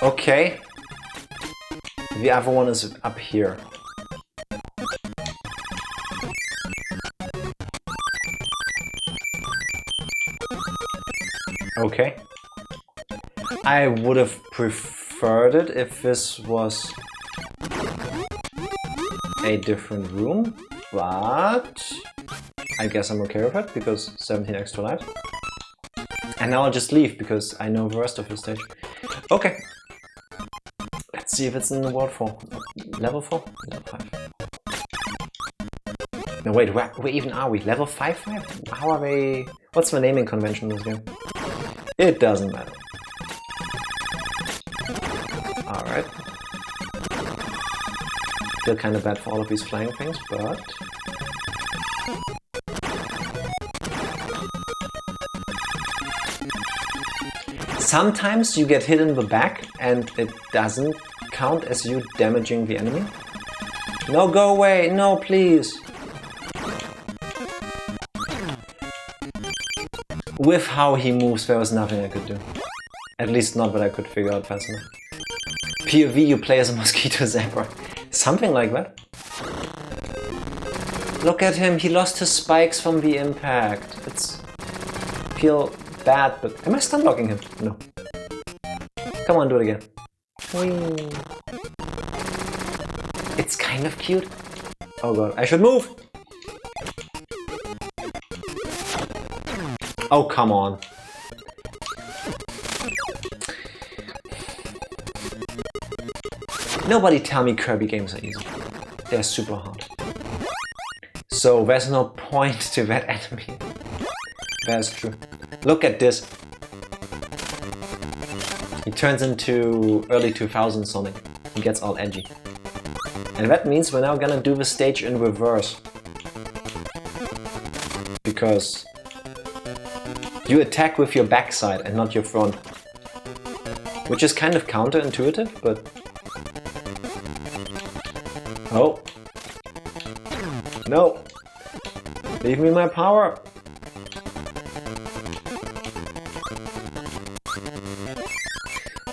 Okay. The other one is up here. Okay. I would have preferred it if this was a different room, but I guess I'm okay with it because 17 extra lives. And now I'll just leave because I know the rest of the stage. Okay. Let's see if it's in the World 4. Level 4? Level 5. No, wait, where even are we? Level 5? How are they... What's the naming convention in this game? It doesn't matter. Alright. Feel kind of bad for all of these flying things, but... Sometimes you get hit in the back and it doesn't count as you damaging the enemy. No, go away! No, please! With how he moves, there was nothing I could do. At least not that I could figure out fast enough. POV, you play as a mosquito zebra. Something like that. Look at him, he lost his spikes from the impact. It's... feel bad, but... Am I stun blocking him? No. Come on, do it again. Whee. It's kind of cute. Oh god, I should move! Oh, come on. Nobody tell me Kirby games are easy. They're super hard. So there's no point to that enemy. That's true. Look at this. He turns into early 2000s Sonic. He gets all edgy. And that means we're now gonna do the stage in reverse. Because you attack with your backside and not your front. Which is kind of counterintuitive, but... Oh. No. Leave me my power.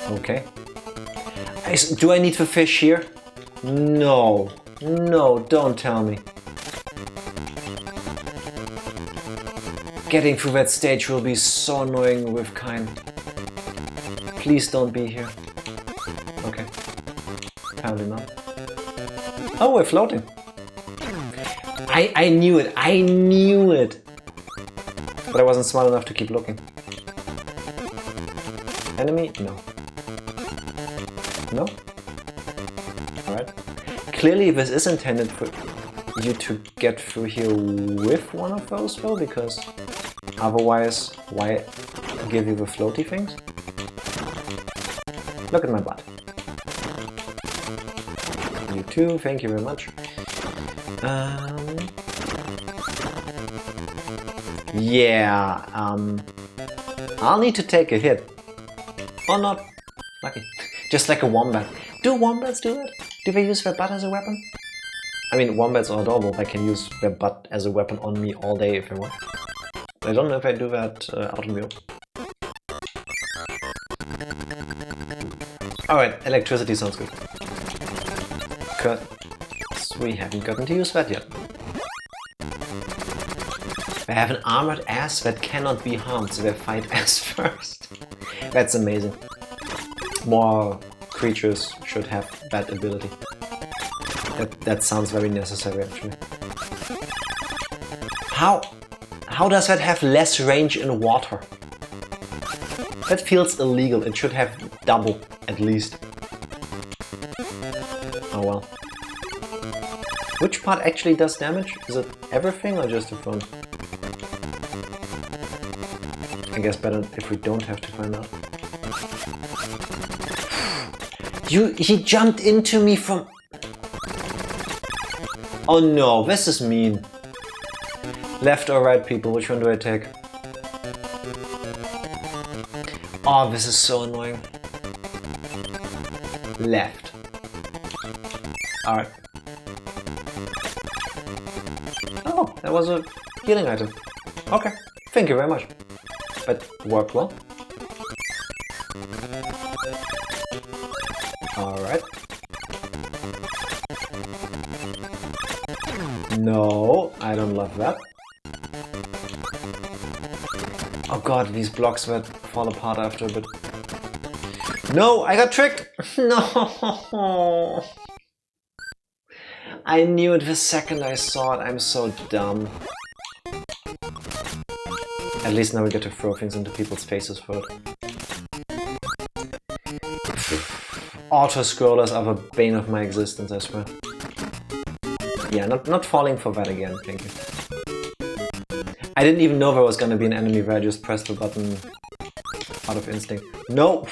Okay. Do I need the fish here? No. No, don't tell me. Getting through that stage will be so annoying with Kine. Please don't be here. Okay. Apparently not. Oh, we're floating. I knew it. I knew it. But I wasn't smart enough to keep looking. Enemy? No. No? Alright. Clearly this is intended for you to get through here with one of those though, because otherwise, why give you the floaty things? Look at my butt. You too, thank you very much. Yeah, I'll need to take a hit. Or not. Lucky. Just like a wombat. Do wombats do that? Do they use their butt as a weapon? I mean, wombats are adorable. They can use their butt as a weapon on me all day if they want. I don't know if I do that out in the open. Alright, electricity sounds good. Because we haven't gotten to use that yet. They have an armored ass that cannot be harmed, so they fight ass first. That's amazing. More creatures should have that ability. That sounds very necessary, actually. How does that have less range in water? That feels illegal. It should have double, at least. Oh well. Which part actually does damage? Is it everything or just the front? I guess better if we don't have to find out. He jumped into me from... Oh no, this is mean. Left or right, people, which one do I take? Oh, this is so annoying. Left. Alright. Oh, that was a healing item. Okay, thank you very much. But worked well. Alright. No, I don't love that. Oh god, these blocks that fall apart after a bit. No, I got tricked! No! I knew it the second I saw it, I'm so dumb. At least now we get to throw things into people's faces for it. Auto-scrollers are the bane of my existence, I swear. Yeah, not falling for that again, thank you. I didn't even know there was gonna be an enemy where I just pressed the button out of instinct. No!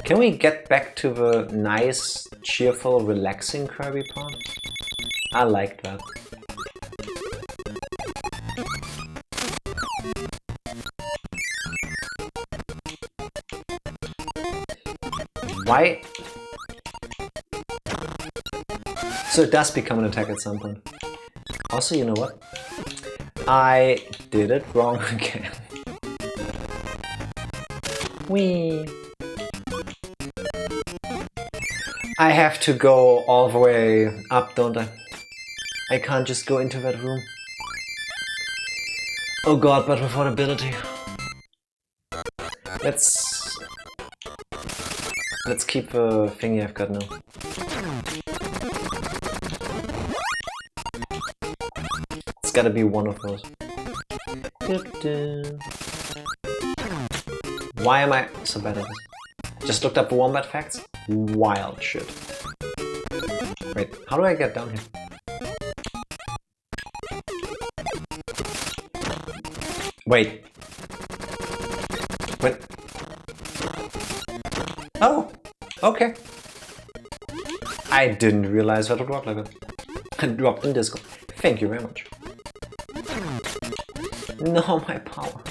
Can we get back to the nice, cheerful, relaxing Kirby part? I liked that. Why? So it does become an attack at some point. Also, you know what? I did it wrong again. Whee! I have to go all the way up, don't I? I can't just go into that room. Oh god, but without ability. Let's keep the thingy I've got now. It's gotta be one of those. Why am I so bad at this? Just looked up the wombat facts? Wild shit. Wait, how do I get down here? Wait. Wait. Oh! Okay. I didn't realize that it worked like that. I dropped in Discord. Thank you very much. No, my power.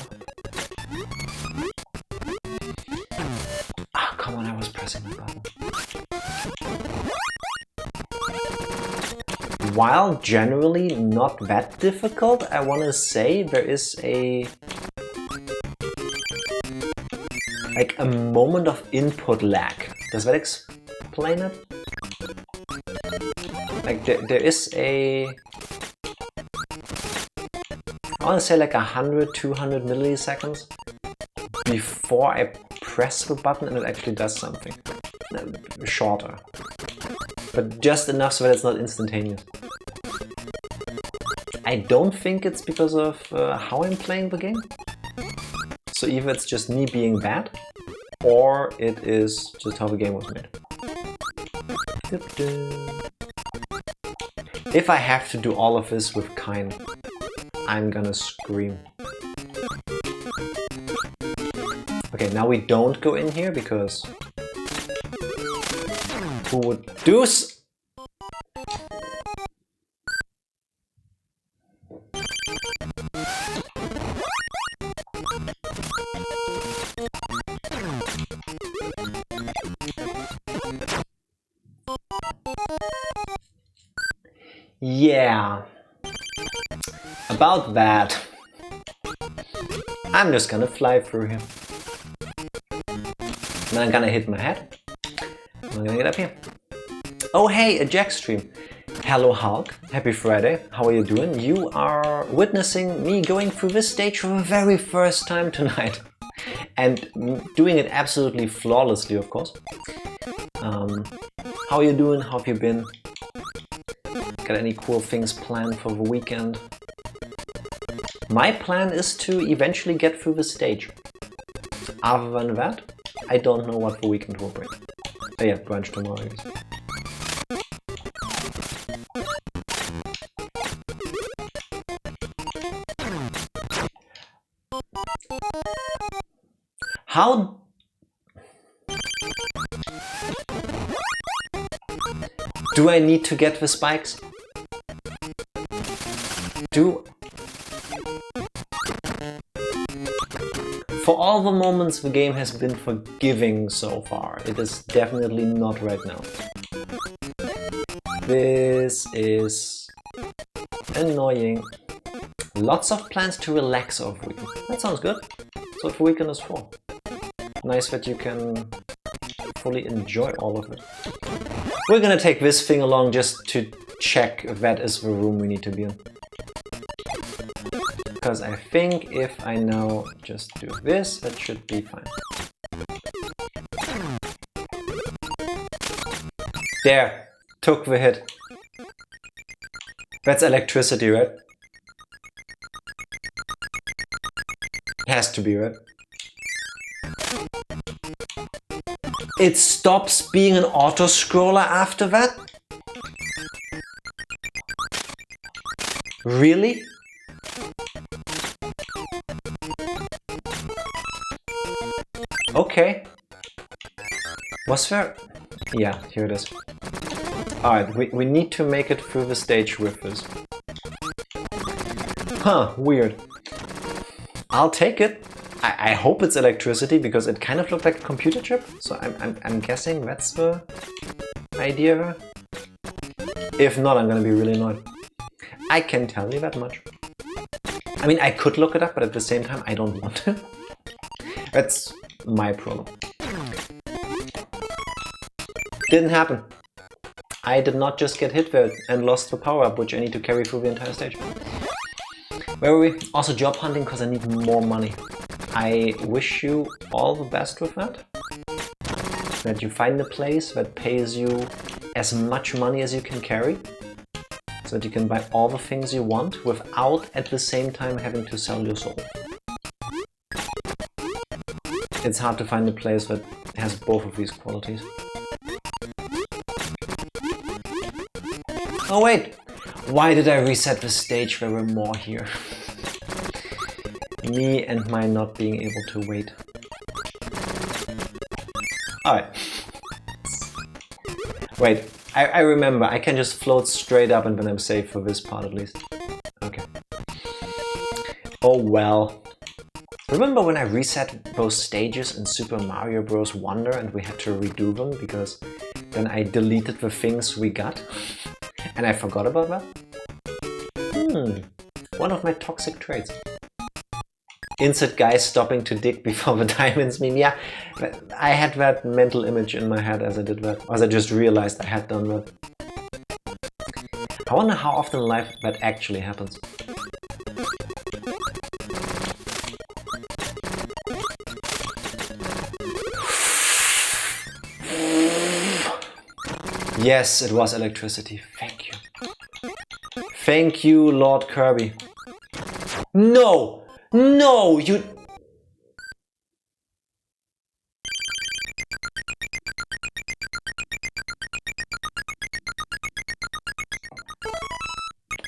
Ah, come on, I was pressing the button. While generally not that difficult, I want to say there is a moment of input lag. Does that explain it? Like there is a, I want to say like 100-200 milliseconds before I press the button and it actually does something. Shorter. But just enough so that it's not instantaneous. I don't think it's because of how I'm playing the game. So either it's just me being bad, or it is just how the game was made. If I have to do all of this with Kine, I'm gonna scream. Okay, now we don't go in here because who would do Yeah, about that. I'm just gonna fly through here. Then I'm gonna hit my head. I'm gonna get up here. Oh hey, a Jack stream. Hello Hulk, happy Friday. How are you doing? You are witnessing me going through this stage for the very first time tonight. And doing it absolutely flawlessly, of course. How are you doing? How have you been? Got any cool things planned for the weekend? My plan is to eventually get through the stage. Other than that, I don't know what the weekend will bring. Oh yeah, brunch tomorrow, I guess. How... do I need to get the spikes? For all the moments the game has been forgiving so far, it is definitely not right now. This is annoying. Lots of plans to relax over the weekend. That sounds good. That's what the weekend is for. Nice that you can fully enjoy all of it. We're gonna take this thing along just to check if that is the room we need to be in. Because I think if I now just do this, that should be fine. There, took the hit. That's electricity, right? Has to be, right? It stops being an auto-scroller after that? Really? Okay. Was there... Yeah, here it is. Alright, we need to make it through the stage with this. Huh, weird. I'll take it. I hope it's electricity, because it kind of looked like a computer chip. So I'm guessing that's the idea. If not, I'm gonna be really annoyed. I can tell you that much. I mean, I could look it up, but at the same time, I don't want to. That's my problem. Didn't happen. I did not just get hit there and lost the power-up, which I need to carry through the entire stage. Where were we? Also job hunting, because I need more money. I wish you all the best with that. That you find a place that pays you as much money as you can carry, so that you can buy all the things you want without at the same time having to sell your soul. It's hard to find a place that has both of these qualities. Oh wait! Why did I reset the stage? There were more here. Me and my not being able to wait. Alright. Wait, I remember, I can just float straight up and then I'm safe for this part at least. Okay. Oh well. Remember when I reset those stages in Super Mario Bros. Wonder and we had to redo them because then I deleted the things we got? And I forgot about that? One of my toxic traits. Insert guys stopping to dig before the diamonds meme. Yeah, I had that mental image in my head as I did that. As I just realized I had done that. I wonder how often in life that actually happens. Yes, it was electricity. Thank you. Thank you, Lord Kirby. No! No, you...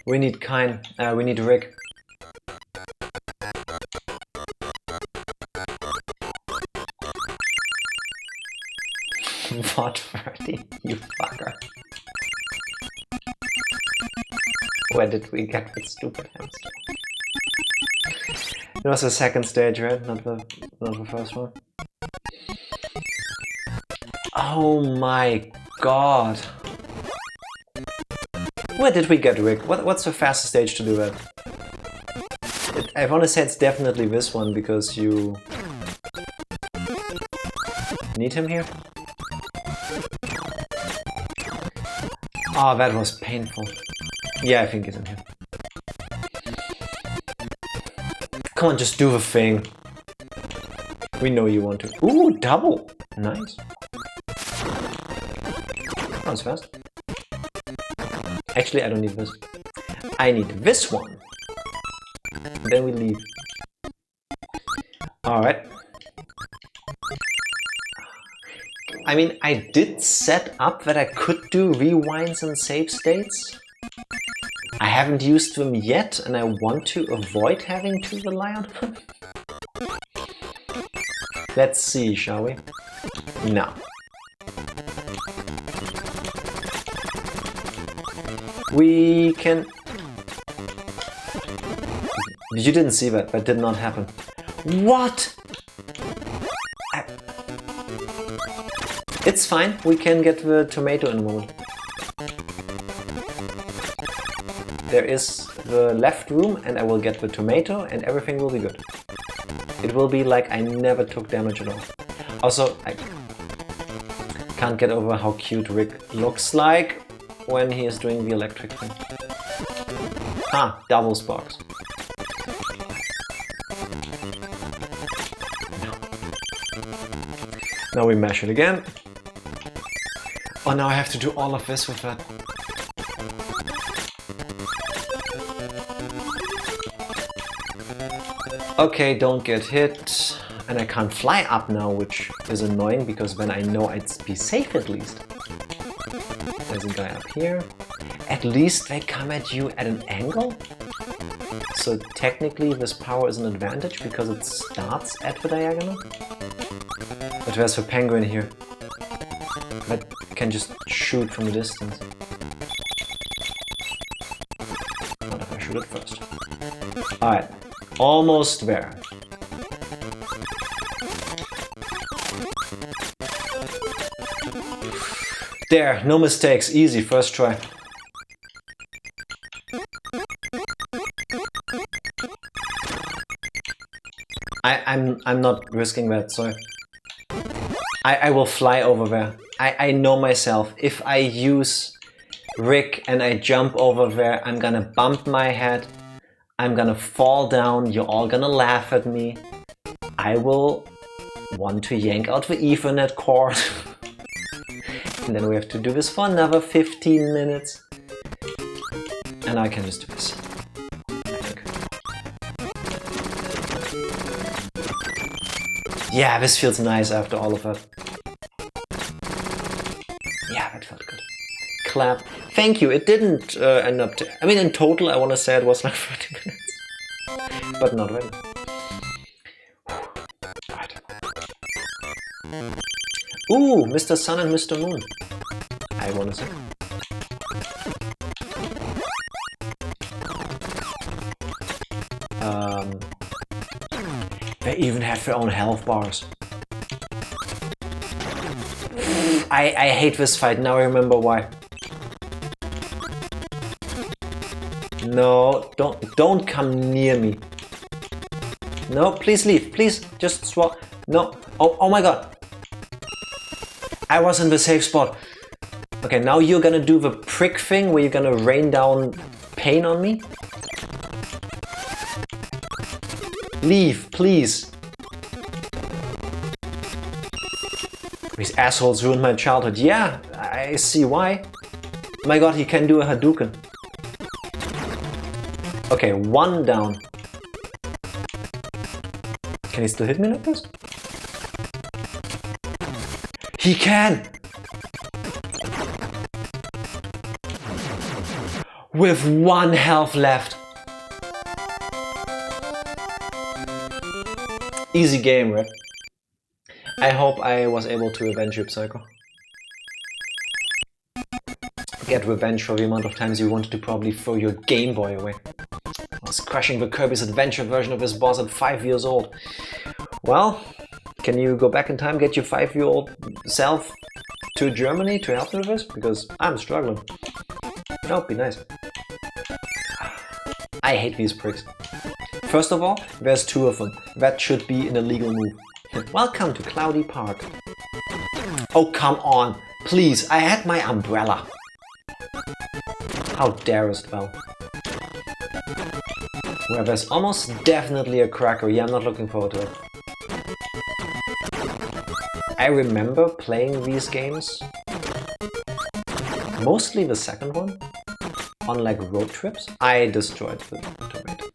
We need Kine. We need Rick. What 30? You fucker. Where did we get that stupid hamster? It was the second stage, right? Not the first one. Oh my god. Where did we get Rick? What's the fastest stage to do that? I want to say it's definitely this one, because you need him here. Oh, that was painful. Yeah, I think he's in here. Come on, just do the thing. We know you want to. Ooh, double! Nice. That was fast. Actually, I don't need this. I need this one. Then we leave. Alright. I mean, I did set up that I could do rewinds and save states. I haven't used them yet, and I want to avoid having to rely on them. Let's see, shall we? No. We can... You didn't see that. That did not happen. What? It's fine. We can get the tomato in a moment. There is the left room and I will get the tomato and everything will be good. It will be like I never took damage at all. Also, I can't get over how cute Rick looks like when he is doing the electric thing. Ah, doubles box. Now we mash it again. Oh, now I have to do all of this with that. Okay, don't get hit. And I can't fly up now, which is annoying because then I know I'd be safe at least. There's a guy up here. At least they come at you at an angle? So technically this power is an advantage because it starts at the diagonal. But there's the penguin here. That can just shoot from a distance. What if I shoot it first? Alright, almost there. There, no mistakes, easy, first try. I'm not risking that, sorry. I will fly over there. I know myself. If I use Rick and I jump over there, I'm gonna bump my head. I'm gonna fall down. You're all gonna laugh at me. I will want to yank out the Ethernet cord. And then we have to do this for another 15 minutes. And I can just do this. Yeah, this feels nice after all of that. Yeah, that felt good. Clap. Thank you. It didn't end up to... I mean, in total, I want to say it was like 30 minutes. But not really. Right. Ooh, Mr. Sun and Mr. Moon. I want to say. They even have their own health bars. I hate this fight, now I remember why. No, don't come near me. No, please leave, please, just swap. No, oh my god. I was in the safe spot. Okay, now you're gonna do the prick thing where you're gonna rain down pain on me. Leave, please. These assholes ruined my childhood. Yeah, I see why. My god, he can do a Hadouken. Okay, one down. Can he still hit me like this? He can! With one health left. Easy game, right? I hope I was able to avenge your Psycho. Get revenge for the amount of times you wanted to probably throw your Game Boy away. I was crushing the Kirby's Adventure version of this boss at 5 years old. Well, can you go back in time, get your 5-year-old self to Germany to help me with this? Because I'm struggling. That would be nice. I hate these pricks. First of all, there's 2 of them. That should be an illegal move. Welcome to Cloudy Park. Oh, come on. Please, I had my umbrella. How darest thou? Where there's almost definitely a cracker. Yeah, I'm not looking forward to it. I remember playing these games, mostly the second one, on like road trips. I destroyed the tomato.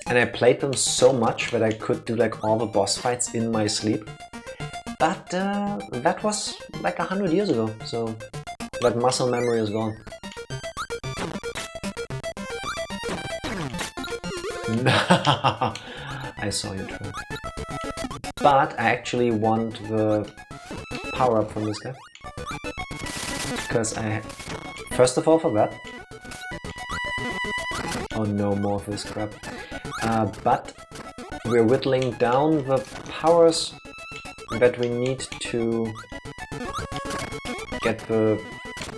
And I played them so much that I could do like all the boss fights in my sleep. But that was like 100 years ago, so that muscle memory is gone. I saw you try. But I actually want the power-up from this guy. Because first of all for that. Oh no, more of this crap. But we're whittling down the powers that we need to get the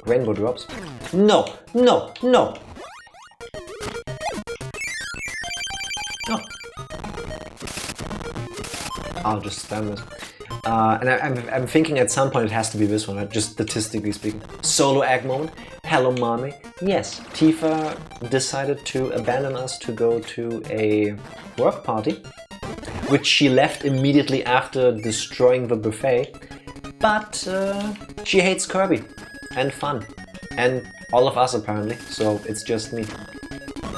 rainbow drops. No! No! No! Oh. I'll just spam this. And I'm thinking at some point it has to be this one, right? Just statistically speaking. Solo egg moment. Hello, mommy. Yes, Tifa decided to abandon us to go to a work party, which she left immediately after destroying the buffet. But she hates Kirby and fun. And all of us apparently, so it's just me.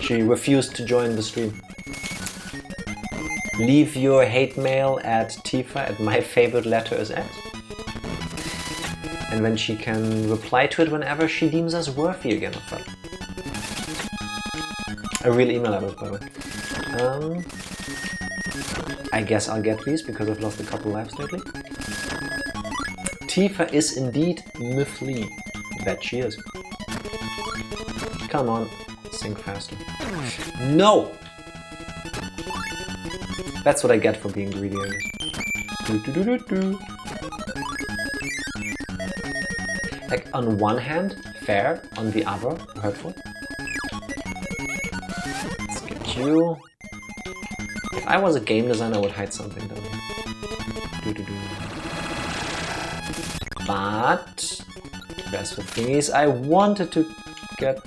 She refused to join the stream. Leave your hate mail at Tifa at my favorite letter is X. And then she can reply to it whenever she deems us worthy again of fun. A real email address, by the way. I guess I'll get these because I've lost a couple lives lately. Tifa is indeed Mifli. That she is. Come on, sing faster. No! That's what I get for being greedy, I guess. Like, on one hand, fair, on the other, hurtful. Let's get you. If I was a game designer, I would hide something down here. But best for thingies, I wanted to get.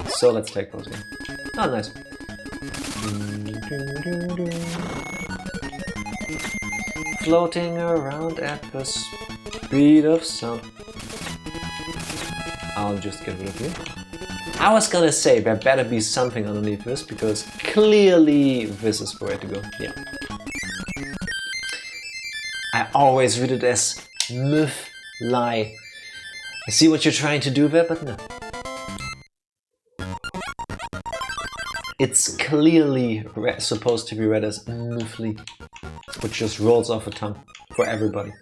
So let's take those in. Oh, nice. Floating around at the speed of sound. I'll just get rid of you. I was gonna say there better be something underneath this because clearly this is the way to go. Yeah. I always read it as myth, lie. I see what you're trying to do there, but no. It's clearly supposed to be read as mythly, which just rolls off the tongue for everybody.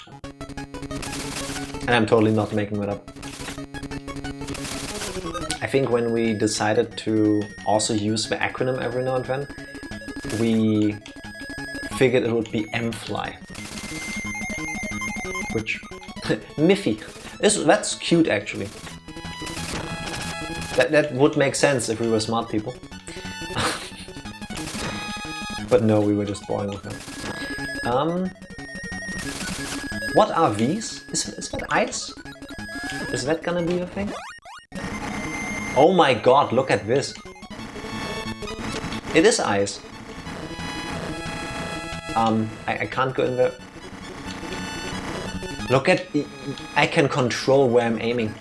And I'm totally not making that up. I think when we decided to also use the acronym every now and then, we figured it would be MFly. Which, Miffy. That's cute actually. That would make sense if we were smart people. But no, we were just boring with them. What are these? Is that ice? Is that gonna be a thing? Oh my god, look at this. It is ice. I can't go in there. Look at... I can control where I'm aiming.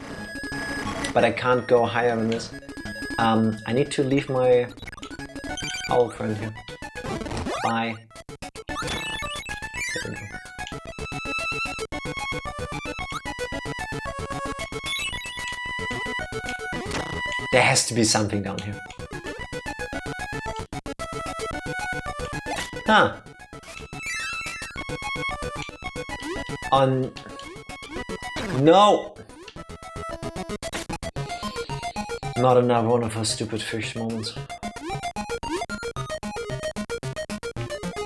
But I can't go higher than this. I need to leave my owl friend here. Bye. There we go. There has to be something down here. Huh. On... No! Not another one of her stupid fish moments.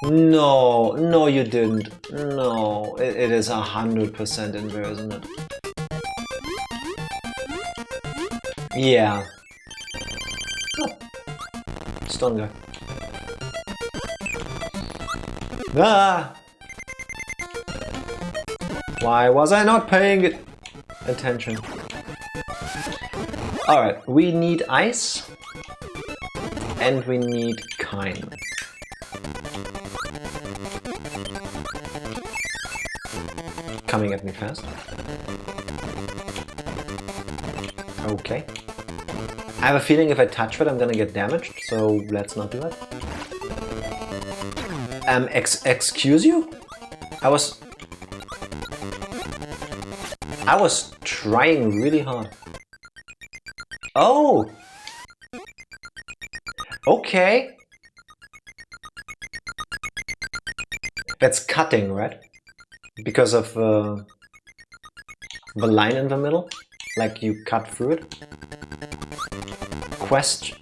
No, no you didn't. No, it is 100% in there, isn't it? Yeah. Oh. Stun guy. Ah! Why was I not paying attention? Alright, we need ice. And we need Kine. Coming at me fast. Okay. I have a feeling if I touch it I'm gonna get damaged, so let's not do that. Excuse you? I was trying really hard. Oh! Okay. That's cutting, right? Because of the line in the middle? Like you cut through it? Question.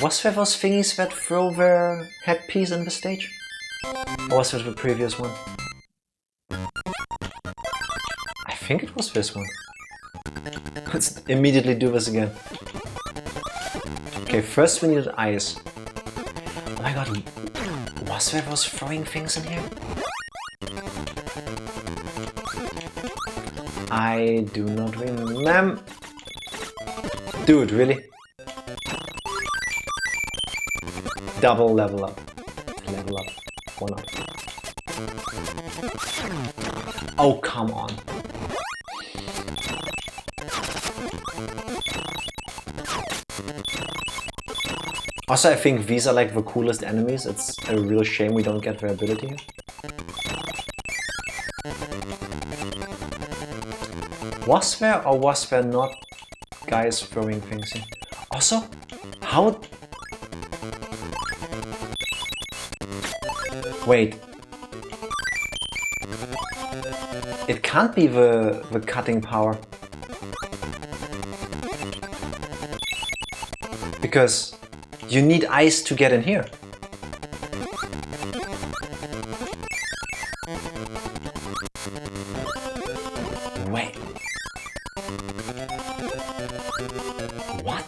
Was there those thingies that throw their headpiece in the stage? Or was it the previous one? I think it was this one. Let's immediately do this again. Okay, first we needed ice. Oh my god, was there those throwing things in here? I do not remember. Dude, really? Double level up. Level up. Why not? Oh, come on. Also, I think these are like the coolest enemies. It's a real shame we don't get their ability. Was there or was there not guys throwing things here? Also, how... Wait. It can't be the cutting power. Because you need ice to get in here. Wait. What?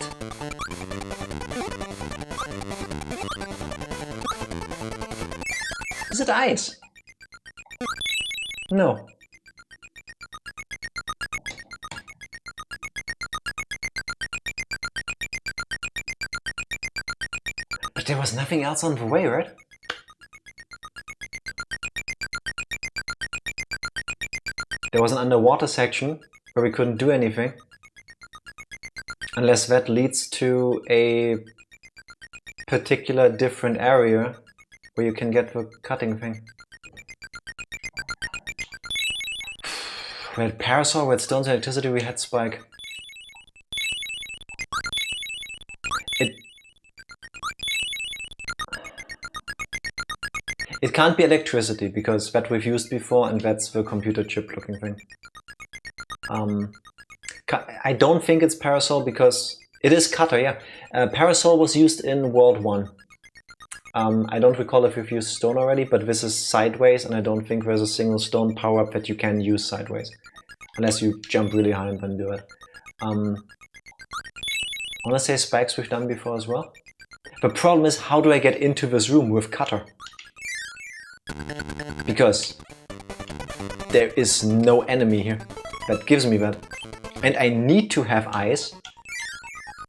Is it ice? No. But there was nothing else on the way, right? There was an underwater section where we couldn't do anything. Unless that leads to a particular different area where you can get the cutting thing. We had parasol, we had stones, electricity, we had spike. It can't be electricity, because that we've used before and that's the computer chip looking thing. I don't think it's parasol because it is cutter, yeah. Parasol was used in World 1. I don't recall if we've used stone already, but this is sideways and I don't think there's a single stone power-up that you can use sideways. Unless you jump really high and then do it. I wanna say spikes we've done before as well. The problem is, how do I get into this room with cutter? Because there is no enemy here that gives me that. And I need to have ice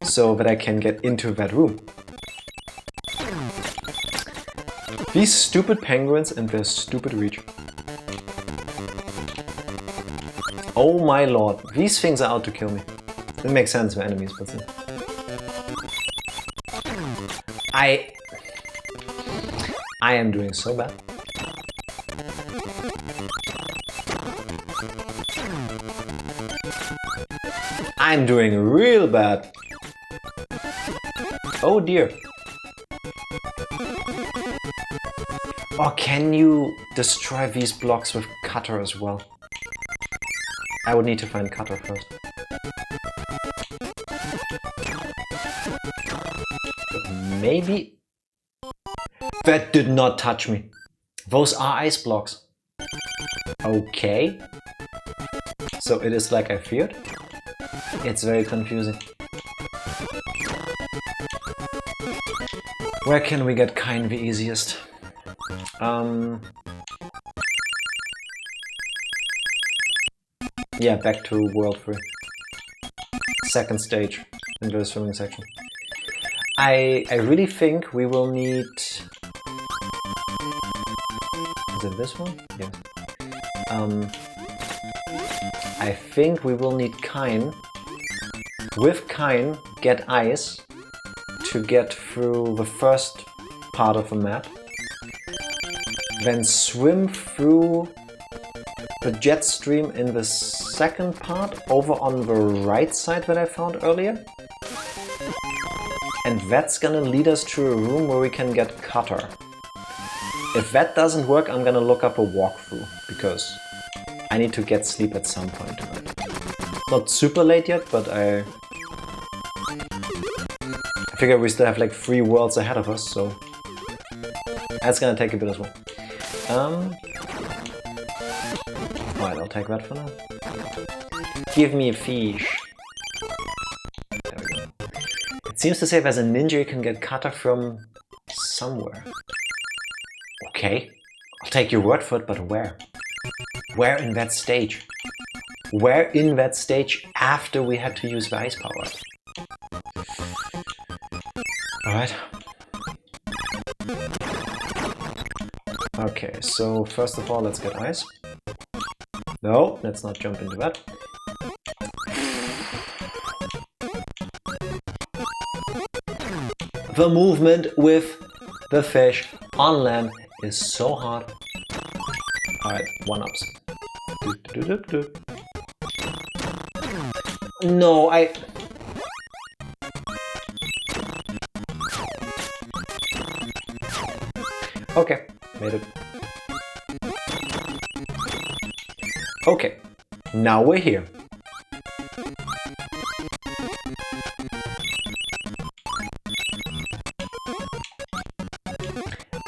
so that I can get into that room. These stupid penguins and their stupid reach. Oh my lord, these things are out to kill me. It makes sense for enemies, but still. I am doing so bad. I'm doing real bad. Oh dear. Or can you destroy these blocks with cutter as well? I would need to find cutter first. But maybe... That did not touch me. Those are ice blocks. Okay. So it is like I feared. It's very confusing. Where can we get Kine the easiest? Yeah, back to World 3. Second stage in the swimming section. I really think we will need... Is it this one? Yes. I think we will need Kine. With Kine, get ice to get through the first part of the map. Then swim through the jet stream in the second part over on the right side that I found earlier. And that's gonna lead us to a room where we can get cutter. If that doesn't work, I'm gonna look up a walkthrough, because I need to get sleep at some point tonight. It's not super late yet, but I figure we still have like 3 worlds ahead of us, so that's gonna take a bit as well. Alright, I'll take that for now. Give me a fish. There we go. It seems to say there's a ninja you can get cutter from somewhere. Okay, I'll take your word for it, but where? Where in that stage? Where in that stage after we had to use the ice power? Alright. Okay, so first of all, let's get ice. No, let's not jump into that. The movement with the fish on land is so hard. Alright, one-ups. No, Okay, made it. Okay, now we're here.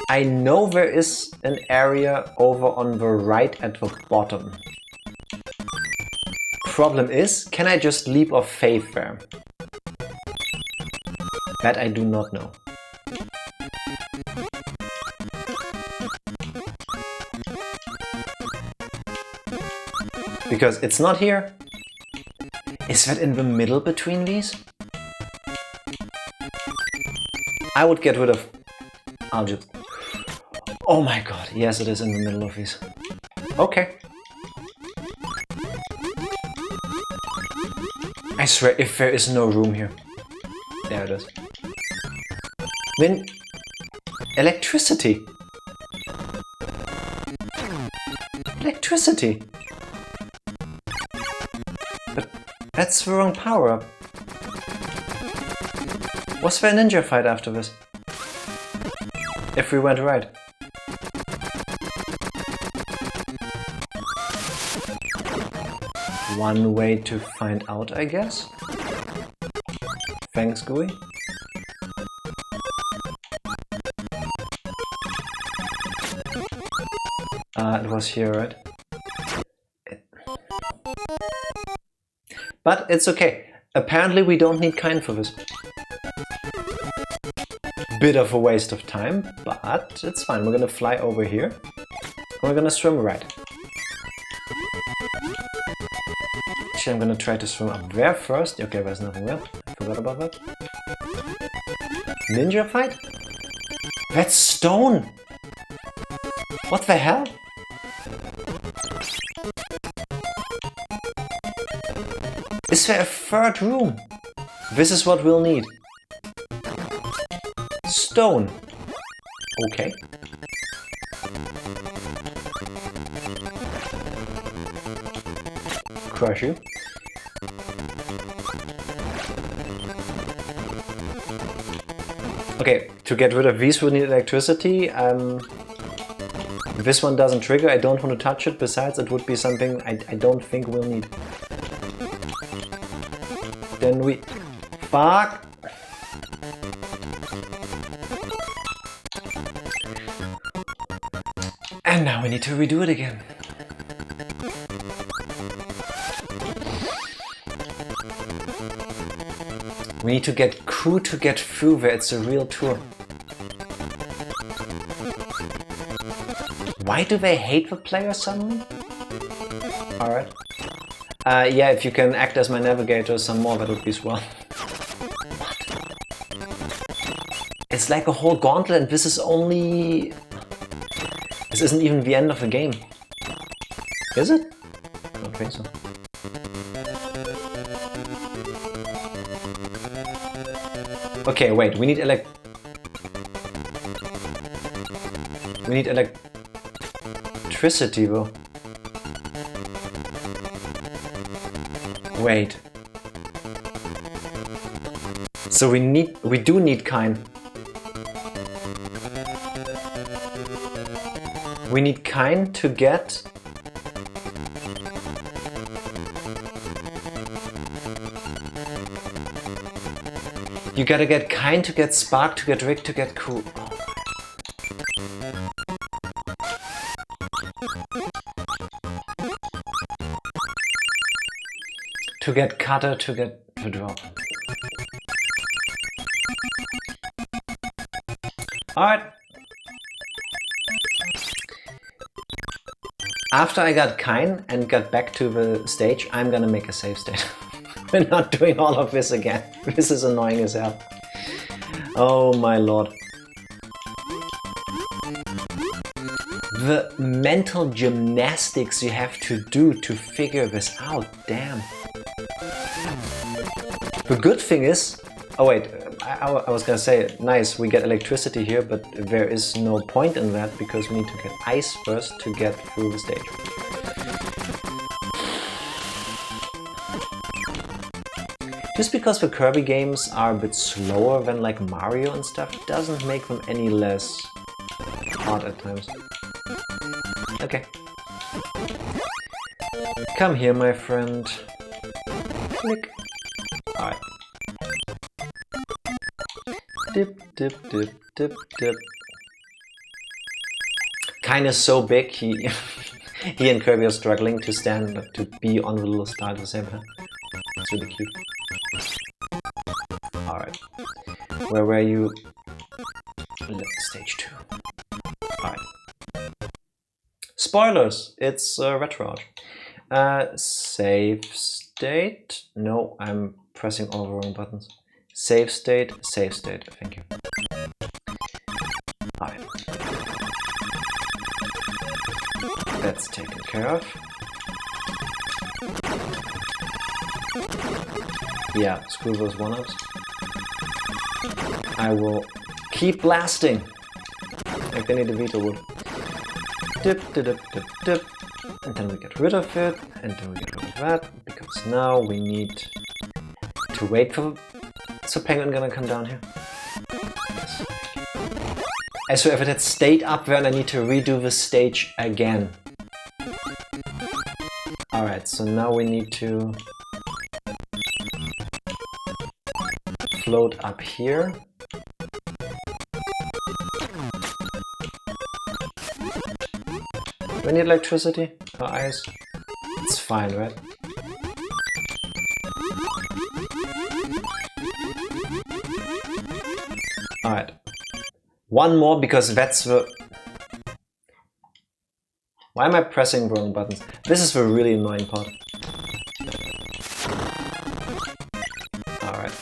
I know there is an area over on the right at the bottom. Problem is, can I just leap of faith there? That I do not know. Because it's not here. Is that in the middle between these? I would get rid of... I'll just... Oh my god, yes it is in the middle of these. Okay. I swear, if there is no room here. There it is. Then... Electricity! Electricity! But that's the wrong power-up. Was there a ninja fight after this? If we went right. One way to find out, I guess. Thanks, Gooey. It was here, right? But it's okay. Apparently we don't need Kine for this. Bit of a waste of time, but it's fine. We're gonna fly over here. And we're gonna swim right. Actually, I'm gonna try to swim up there first. Okay, there's nothing there. I forgot about that. Ninja fight? That's stone! What the hell? Is there a third room? This is what we'll need. Stone. Okay. Crush you. Okay, to get rid of these we'll need electricity. This one doesn't trigger, I don't want to touch it. Besides, it would be something I don't think we'll need. Then we... Fuck! And now we need to redo it again. We need to get crew to get through there, it's a real tour. Why do they hate the player suddenly? Alright. Yeah, if you can act as my navigator some more, that would be swell. What? It's like a whole gauntlet and this is only... This isn't even the end of the game. Is it? I don't think so. Okay, wait, we need electricity though. Wait. So we do need Kine. We need Kine to get... You gotta get Kine to get Spark, to get Rick, to get Crew. To get Cutter, to get to drop. Alright. After I got Kine and got back to the stage, I'm gonna make a save state. We're not doing all of this again. This is annoying as hell. Oh my lord. The mental gymnastics you have to do to figure this out, damn. The good thing is, oh wait, I was gonna say, nice, we get electricity here, but there is no point in that because we need to get ice first to get through the stage. Just because the Kirby games are a bit slower than like Mario and stuff, doesn't make them any less hard at times. Okay. Come here, my friend. Click. Alright. Dip, dip, dip, dip, dip. Kine is so big, he and Kirby are struggling to stand, to be on the little star at the same time. It's really cute. Alright. Where were you? Stage 2. Alright. Spoilers! It's retro. Save state? No, I'm pressing all the wrong buttons. Save state, thank you. Alright. That's taken care of. Yeah, screw those one-ups. I will keep blasting. Like Danny DeVito would. Dip, dip, dip, dip, dip. And then we get rid of it, and then we get rid of that, because now we need to wait for... Is the penguin gonna come down here? Yes. I swear if it had stayed up there and I need to redo the stage again. Alright, so now we need to float up here. Do we need electricity or ice? It's fine, right? Alright. One more, because that's the... Why am I pressing wrong buttons? This is the really annoying part. Alright.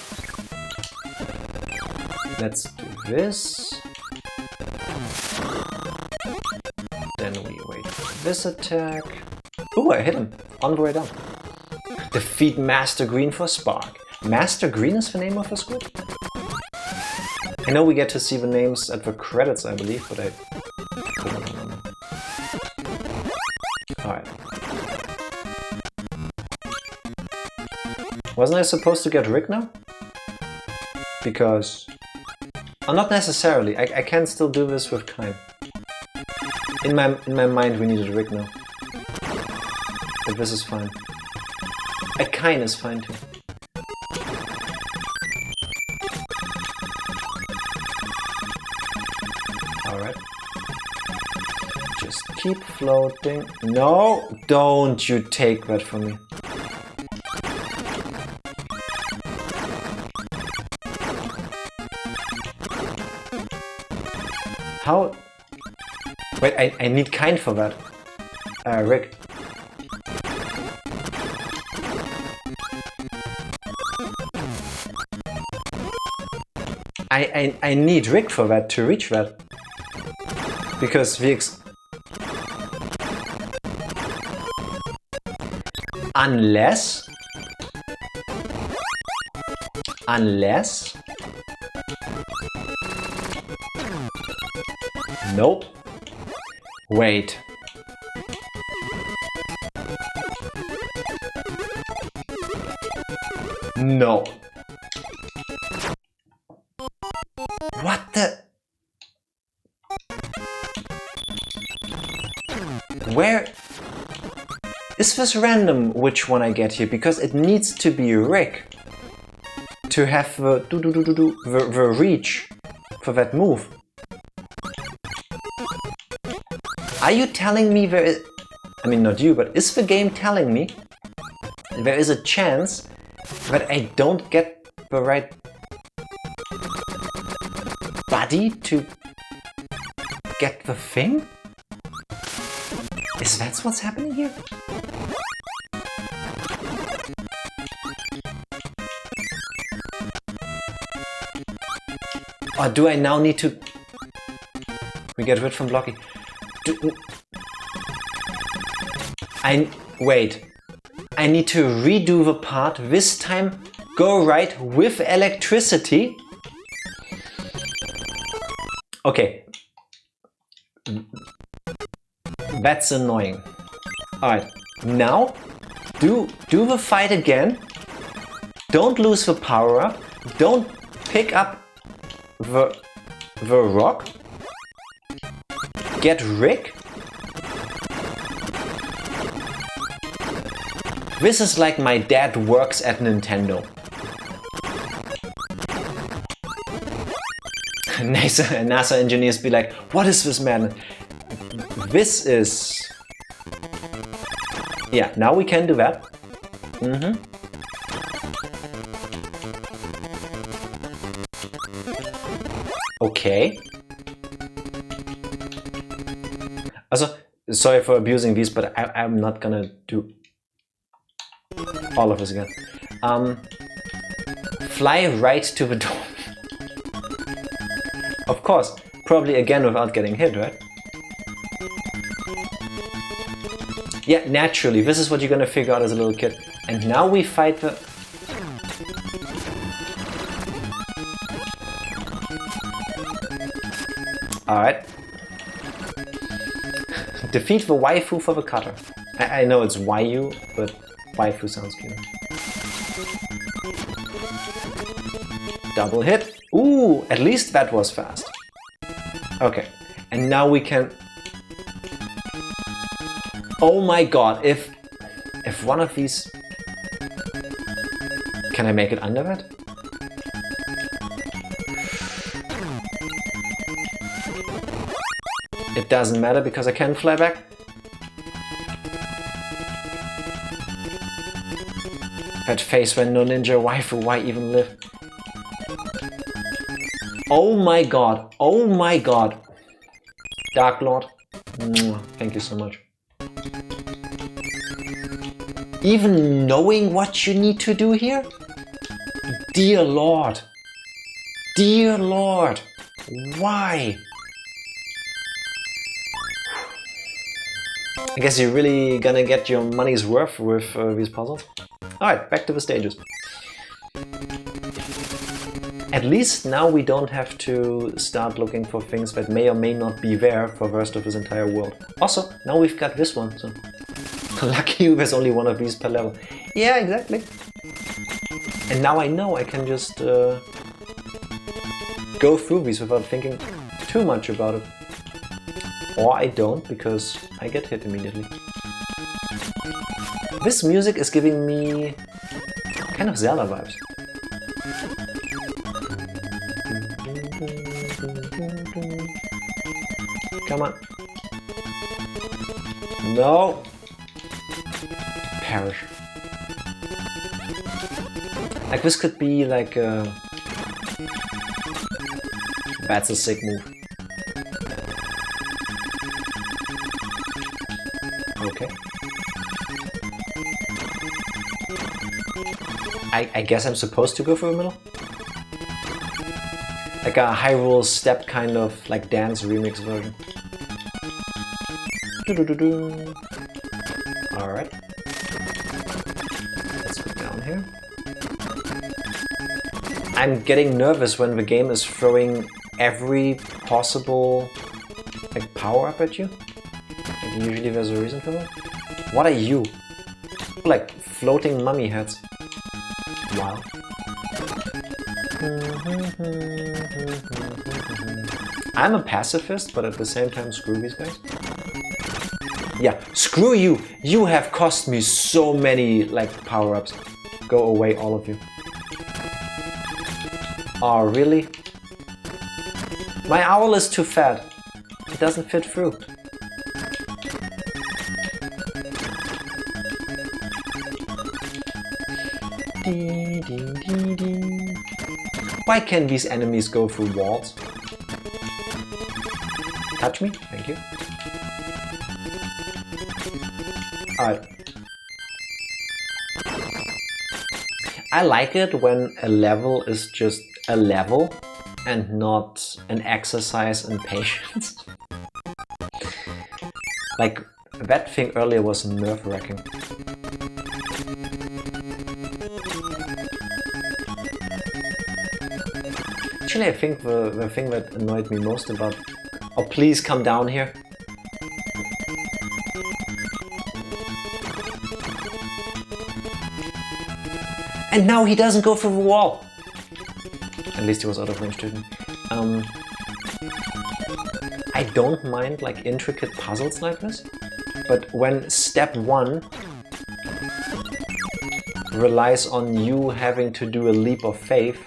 Let's do this. Then we wait for this attack. Ooh, I hit him. On the way down. Defeat Master Green for Spark. Master Green is the name of the squid? I know we get to see the names at the credits, I believe, but I couldn't remember. Alright. Wasn't I supposed to get Rick now? Because... Oh, not necessarily. I can still do this with Kine. In my mind we needed Rick now. But this is fine. Kine is fine too. Alright. Just keep floating. No! Don't you take that from me. How? Wait, I need Kine for that. Rick. I need Rick for that, to reach that. Because the Unless... Nope. Wait. No. What the... Where... Is this random which one I get here? Because it needs to be Rick to have the reach for that move. Are you telling me there is... I mean, not you, but is the game telling me there is a chance that I don't get the right body to get the thing? Is that what's happening here? Or do I now need to... We get rid from blocking. Wait. I need to redo the part, this time go right with electricity. Okay. That's annoying. Alright, now do the fight again. Don't lose the power up. Don't pick up the rock. Get Rick. This is like my dad works at Nintendo. NASA engineers be like, what is this, man? This is... Yeah, now we can do that. Okay. Also, sorry for abusing these, but I'm not gonna do all of this again. Fly right to the door. Of course, probably again without getting hit, right? Yeah, naturally, this is what you're gonna figure out as a little kid. And now we fight the... Alright. Defeat the waifu for the cutter. I know it's Waifu, but waifu sounds cute. Double hit. Ooh, at least that was fast. Okay, and now we can... Oh my god, if one of these... Can I make it under that? It doesn't matter because I can fly back. That face when no ninja waifu, why even live? Oh my god, oh my god. Dark Lord, thank you so much. Even knowing what you need to do here? Dear Lord. Dear Lord. Why? I guess you're really gonna get your money's worth with these puzzles. Alright, back to the stages. At least now we don't have to start looking for things that may or may not be there for the rest of this entire world. Also, now we've got this one, so... Lucky you, there's only one of these per level. Yeah, exactly. And now I know I can just go through these without thinking too much about it. Or I don't, because I get hit immediately. This music is giving me kind of Zelda vibes. Come on. No. Perish. Like this could be like a... That's a sick move. Okay. I guess I'm supposed to go for the middle? Like a Hyrule step kind of like dance remix version. Alright. Let's go down here. I'm getting nervous when the game is throwing every possible like power up at you. Like, usually there's a reason for that. What are you? Like floating mummy heads. Wow. I'm a pacifist, but at the same time, screw these guys. Yeah, screw you! You have cost me so many, like, power-ups. Go away, all of you. Oh, really? My owl is too fat. It doesn't fit through. Why can't these enemies go through walls? Touch me? Thank you. Alright. I like it when a level is just a level and not an exercise in patience. Like, that thing earlier was nerve-wracking. Actually, I think the thing that annoyed me most about... Oh, please come down here. And now he doesn't go through the wall. At least he was out of range to me. I don't mind like intricate puzzles like this, but when step 1 relies on you having to do a leap of faith...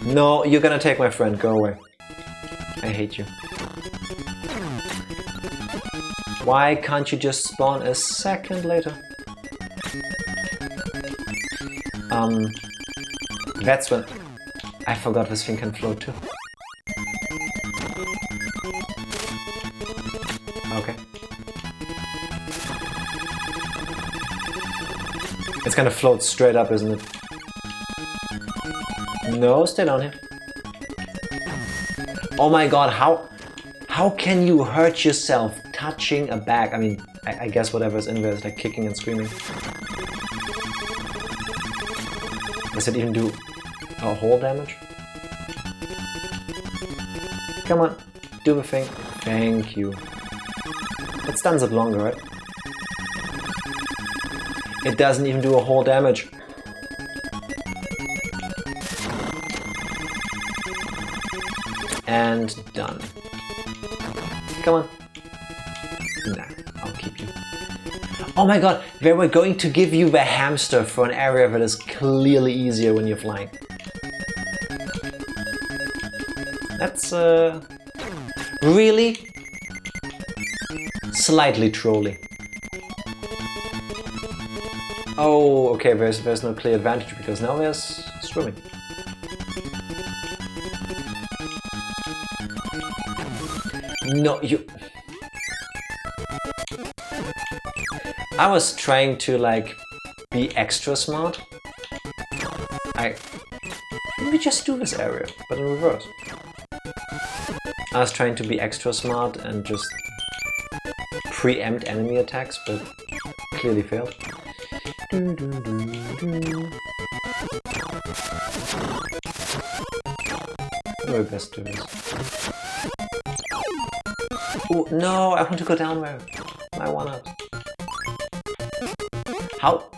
No, you're gonna take my friend, go away. I hate you. Why can't you just spawn a second later? That's when... I forgot this thing can float too. Okay. It's gonna float straight up, isn't it? No, stay down here. Oh my god, how can you hurt yourself touching a bag? I mean, I guess whatever's in there is like kicking and screaming. Does it even do a hole damage? Come on, do the thing. Thank you. It stuns it longer, right? It doesn't even do a hole damage. And done. Come on. Nah, I'll keep you. Oh my god, they were going to give you the hamster for an area that is clearly easier when you're flying. That's really slightly trolly. Oh, okay, there's no clear advantage because now there's swimming. No, you... I was trying to like be extra smart. Let me just do this area, but in reverse. I was trying to be extra smart and just preempt enemy attacks, but clearly failed. Do my best to this. Oh no, I want to go down there. My one-up. How?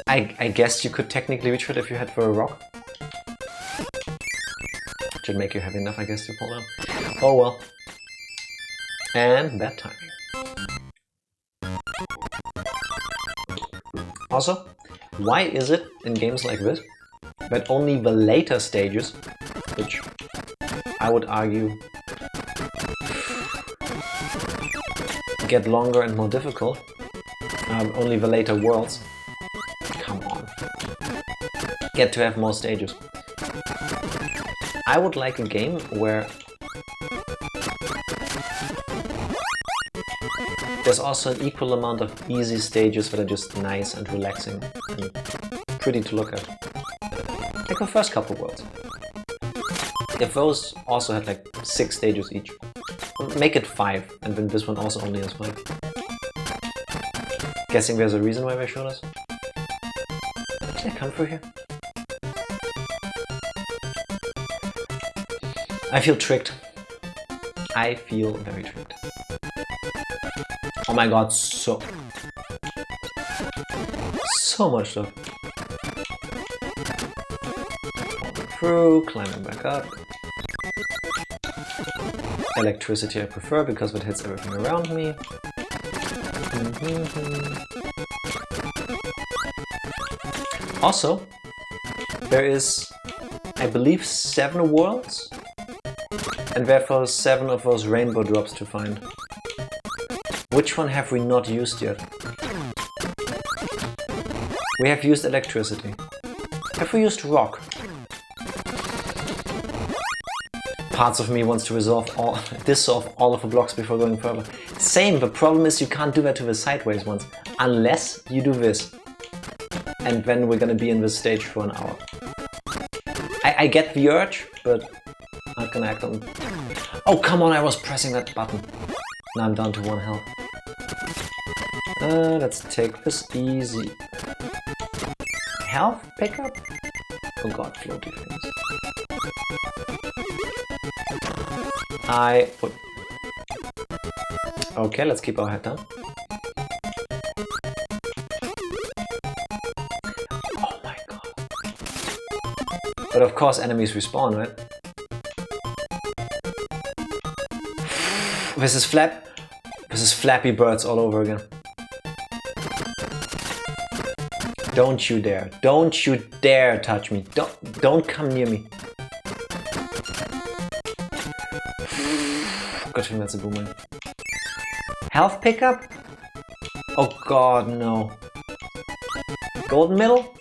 I guess you could technically reach it if you had for a rock. Should make you heavy enough, I guess, to fall down. Oh well. And bad timing. Also, why is it in games like this that only the later stages, which I would argue get longer and more difficult, only the later worlds, come on, get to have more stages. I would like a game where there's also an equal amount of easy stages that are just nice and relaxing and pretty to look at. Like the first couple worlds. If those also had like 6 stages each, make it 5, and then this one also only has 5. Guessing there's a reason why they showed us. Can I come through here? I feel tricked. I feel very tricked. Oh my god, so much stuff. Falling through, climbing back up. Electricity I prefer because it hits everything around me. Also, there is, I believe, 7 worlds, and therefore 7 of those rainbow drops to find. Which one have we not used yet? We have used electricity. Have we used rock? Parts of me wants to dissolve all of the blocks before going further. Same, the problem is you can't do that to the sideways ones, unless you do this. And then we're gonna be in this stage for an hour. I get the urge, but Not gonna act on... Oh, come on, I was pressing that button. Now I'm down to 1 health. Let's take this easy. Health pickup? Oh god, floaty things. Okay, let's keep our head down. Oh my god. But of course enemies respawn, right? This is Flappy Birds all over again. Don't you dare. Don't you dare touch me. Don't come near me. Good thing that's a boomerang. Health pickup? Oh god, no. Golden middle?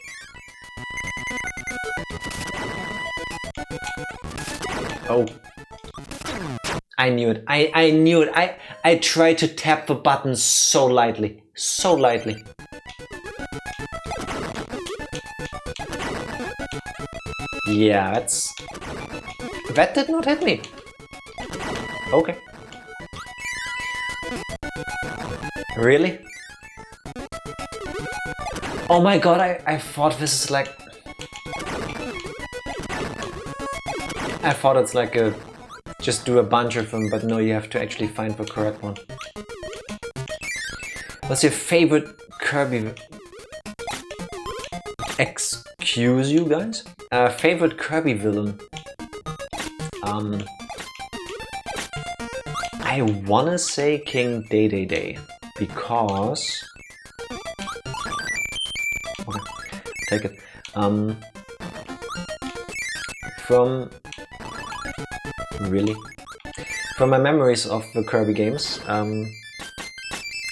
Oh. I knew it. I knew it. I tried to tap the button so lightly. So lightly. Yeah, that did not hit me. Okay. Really? Oh my god, I thought this is like... I thought it's like a... Just do a bunch of them, but no, you have to actually find the correct one. What's your favorite Kirby... Excuse you guys? Favorite Kirby villain? I wanna say King Dedede, because... Okay, take it. Really? From my memories of the Kirby games,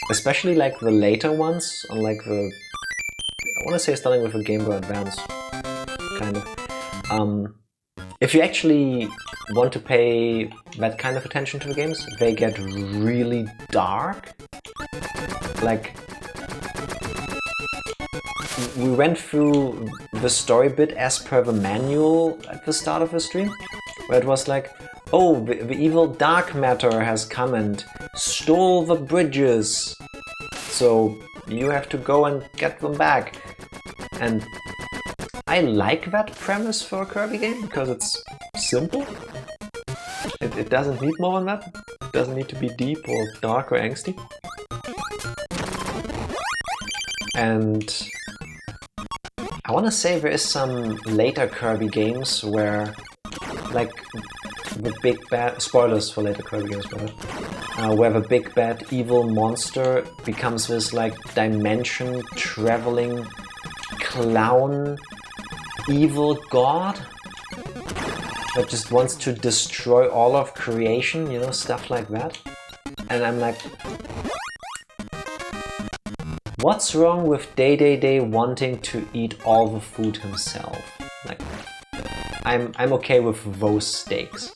especially like the later ones, on like the... I wanna say starting with the Game Boy Advance, kind of. If you actually want to pay that kind of attention to the games, they get really dark. Like, we went through the story bit as per the manual at the start of the stream, where it was like, oh, the evil dark matter has come and stole the bridges, so you have to go and get them back. And I like that premise for a Kirby game because it's simple. It doesn't need more than that. It doesn't need to be deep or dark or angsty. And I want to say there is some later Kirby games where, like, the big bad... Spoilers for later Kirby games, by the way. Where the big bad evil monster becomes this, like, dimension-traveling clown evil god that just wants to destroy all of creation, you know, stuff like that. And I'm like, what's wrong with Dedede wanting to eat all the food himself? Like, I'm okay with those stakes.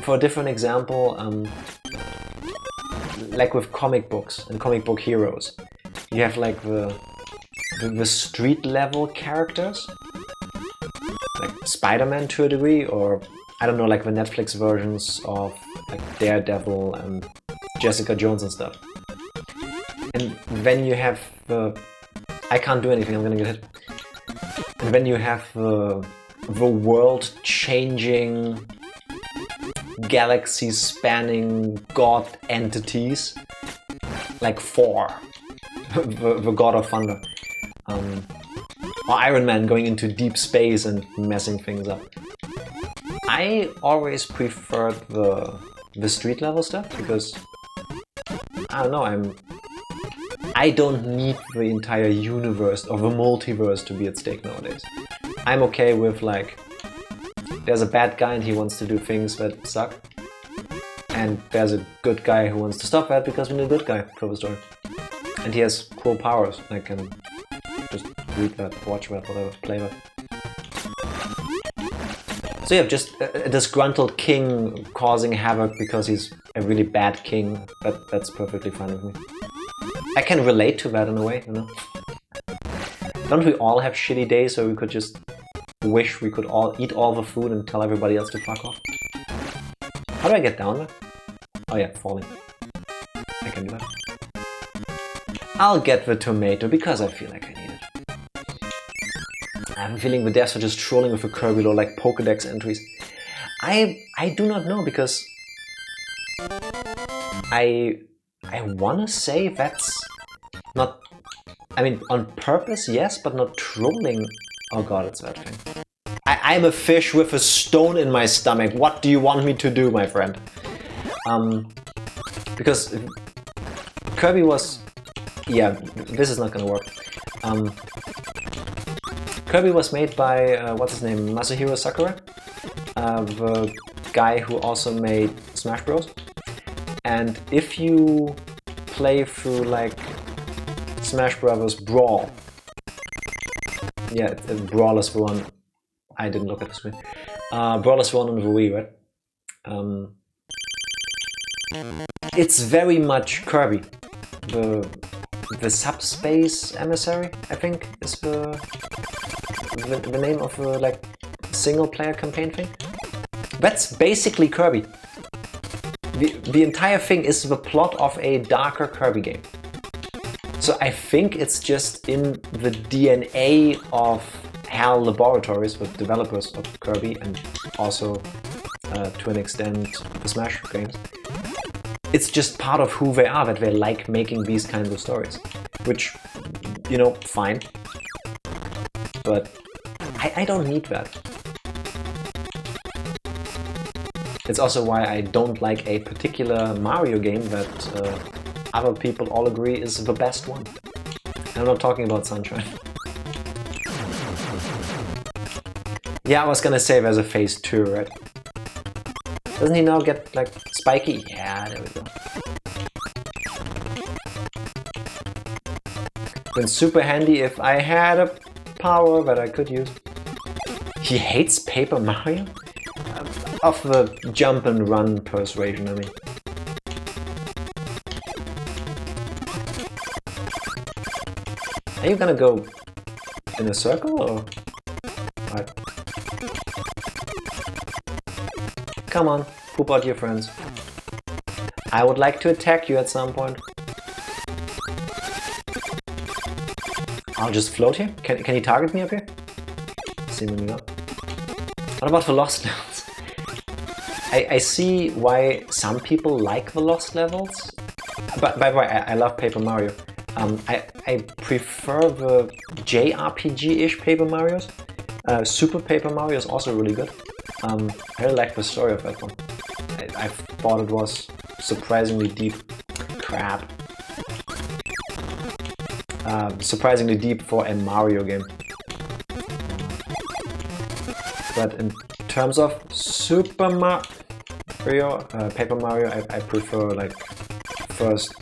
For a different example, like with comic books and comic book heroes, you have like the street level characters, like Spider-Man to a degree, or I don't know, like the Netflix versions of like Daredevil and Jessica Jones and stuff. And then you have the... I can't do anything, I'm gonna get hit. And then you have the world-changing, galaxy-spanning god entities, like Thor, the god of thunder. Or Iron Man going into deep space and messing things up. I always preferred the street level stuff because, I don't know, I don't need the entire universe or the multiverse to be at stake nowadays. I'm okay with, like, there's a bad guy and he wants to do things that suck, and there's a good guy who wants to stop that because we need a good guy for the story. And he has cool powers. I can just read that, watch that, whatever, play that. So yeah, just a disgruntled king causing havoc because he's a really bad king. That's perfectly fine with me. I can relate to that in a way, you know? Don't we all have shitty days where we could just wish we could all eat all the food and tell everybody else to fuck off. How do I get down there? Oh yeah, falling. I can do that. I'll get the tomato because I feel like I need it. I have a feeling the devs are just trolling with the Kirby lore like Pokédex entries. I do not know because I wanna say that's not, I mean on purpose yes, but not trolling. Oh god, it's that thing. I'm a fish with a stone in my stomach. What do you want me to do, my friend? Because Kirby was... Yeah, this is not gonna work. Kirby was made by, what's his name, Masahiro Sakurai? The guy who also made Smash Bros. And if you play through like Smash Bros. Brawl, yeah, Brawl is the one. I didn't look at the screen. Brawl is the one on the Wii, right? It's very much Kirby. The subspace emissary, I think, is the name of the like single player campaign thing. That's basically Kirby. The entire thing is the plot of a darker Kirby game. So I think it's just in the DNA of HAL Laboratories, the developers of Kirby, and also to an extent the Smash games. It's just part of who they are, that they like making these kinds of stories. Which, you know, fine. But I don't need that. It's also why I don't like a particular Mario game that other people all agree is the best one. I'm not talking about Sunshine. Yeah, I was gonna say there's a phase 2, right? Doesn't he now get, like, spiky? Yeah, there we go. Been super handy if I had a power that I could use. He hates Paper Mario? Of the jump and run persuasion, I mean. Are you gonna go in a circle, or...? Alright. Come on, poop out your friends. I would like to attack you at some point. I'll just float here. Can he target me up here? Seemingly not. What about the lost levels? I see why some people like the lost levels. But by the way, I love Paper Mario. I prefer the JRPG-ish Paper Marios. Super Paper Mario is also really good. I really like the story of that one. I thought it was surprisingly deep. Crap. Surprisingly deep for a Mario game. But in terms of Super Mario, Paper Mario, I prefer like first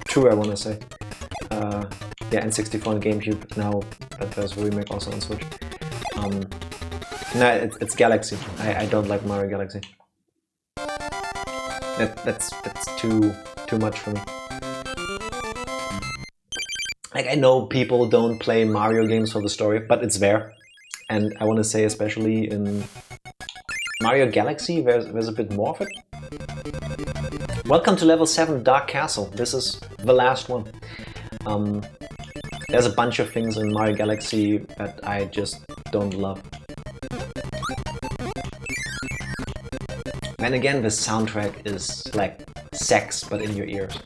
two, I want to say. Yeah, N64 and GameCube. Now that there's a remake also on Switch. No, it's Galaxy. I don't like Mario Galaxy. That's too much for me. Like, I know people don't play Mario games for the story, but it's there. And I want to say, especially in Mario Galaxy, there's a bit more of it. Welcome to level 7, Dark Castle. This is the last one. There's a bunch of things in Mario Galaxy that I just don't love. Then again, the soundtrack is like sex, but in your ears.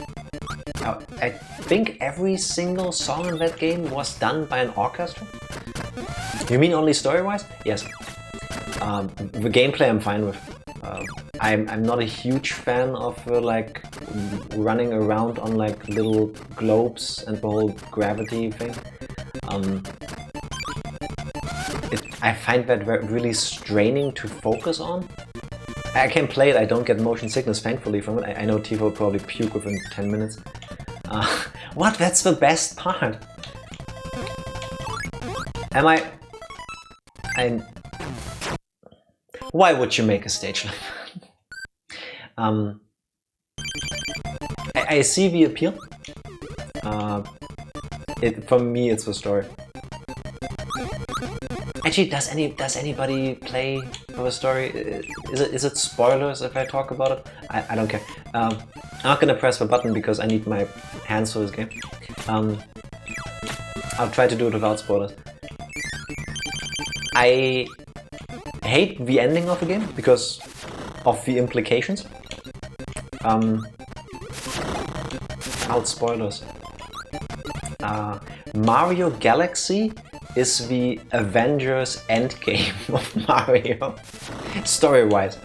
Now, I think every single song in that game was done by an orchestra. You mean only story-wise? Yes. The gameplay I'm fine with. I'm not a huge fan of like running around on like little globes and the whole gravity thing. I find that really straining to focus on. I can play it, I don't get motion sickness thankfully from it. I know Tifa will probably puke within 10 minutes. What? That's the best part! Why would you make a stage like that? I see the appeal. For me, it's the story. I Actually, does anybody play for a story? Is it spoilers if I talk about it? I don't care. I'm not gonna press the button because I need my hands for this game. I'll try to do it without spoilers. I hate the ending of the game because of the implications. Without spoilers. Mario Galaxy is the Avengers Endgame of Mario, story-wise,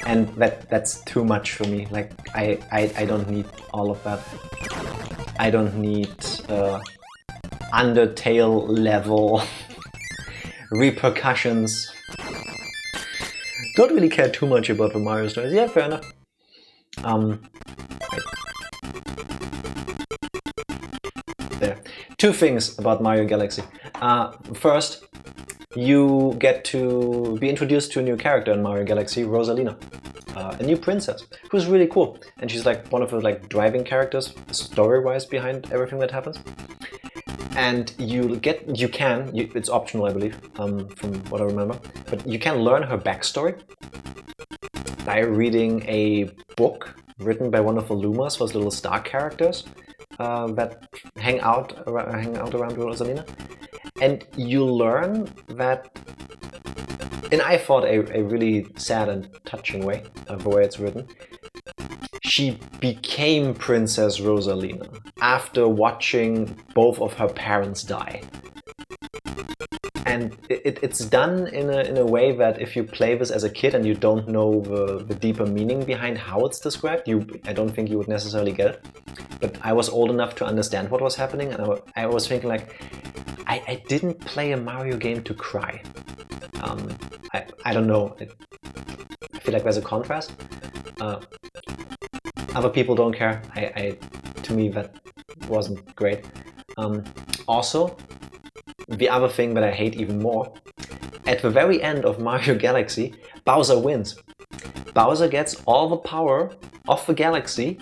and that's too much for me. Like I don't need all of that. I don't need Undertale level repercussions. Don't really care too much about the Mario stories. Yeah, fair enough. There. Two things about Mario Galaxy. First, you get to be introduced to a new character in Mario Galaxy, Rosalina, a new princess, who's really cool, and she's like one of the driving characters, story-wise, behind everything that happens. And it's optional, I believe, from what I remember, but you can learn her backstory by reading a book written by one of the Lumas, those little star characters that hang out around Rosalina. And you learn that, in I thought a really sad and touching way, the way it's written, she became Princess Rosalina after watching both of her parents die. And it's done in a way that if you play this as a kid and you don't know the deeper meaning behind how it's described, I don't think you would necessarily get it. But I was old enough to understand what was happening, and I was thinking like, I didn't play a Mario game to cry. I don't know. I feel like there's a contrast. Other people don't care. To me, that wasn't great. Also, the other thing that I hate even more, at the very end of Mario Galaxy, Bowser wins. Bowser gets all the power of the galaxy,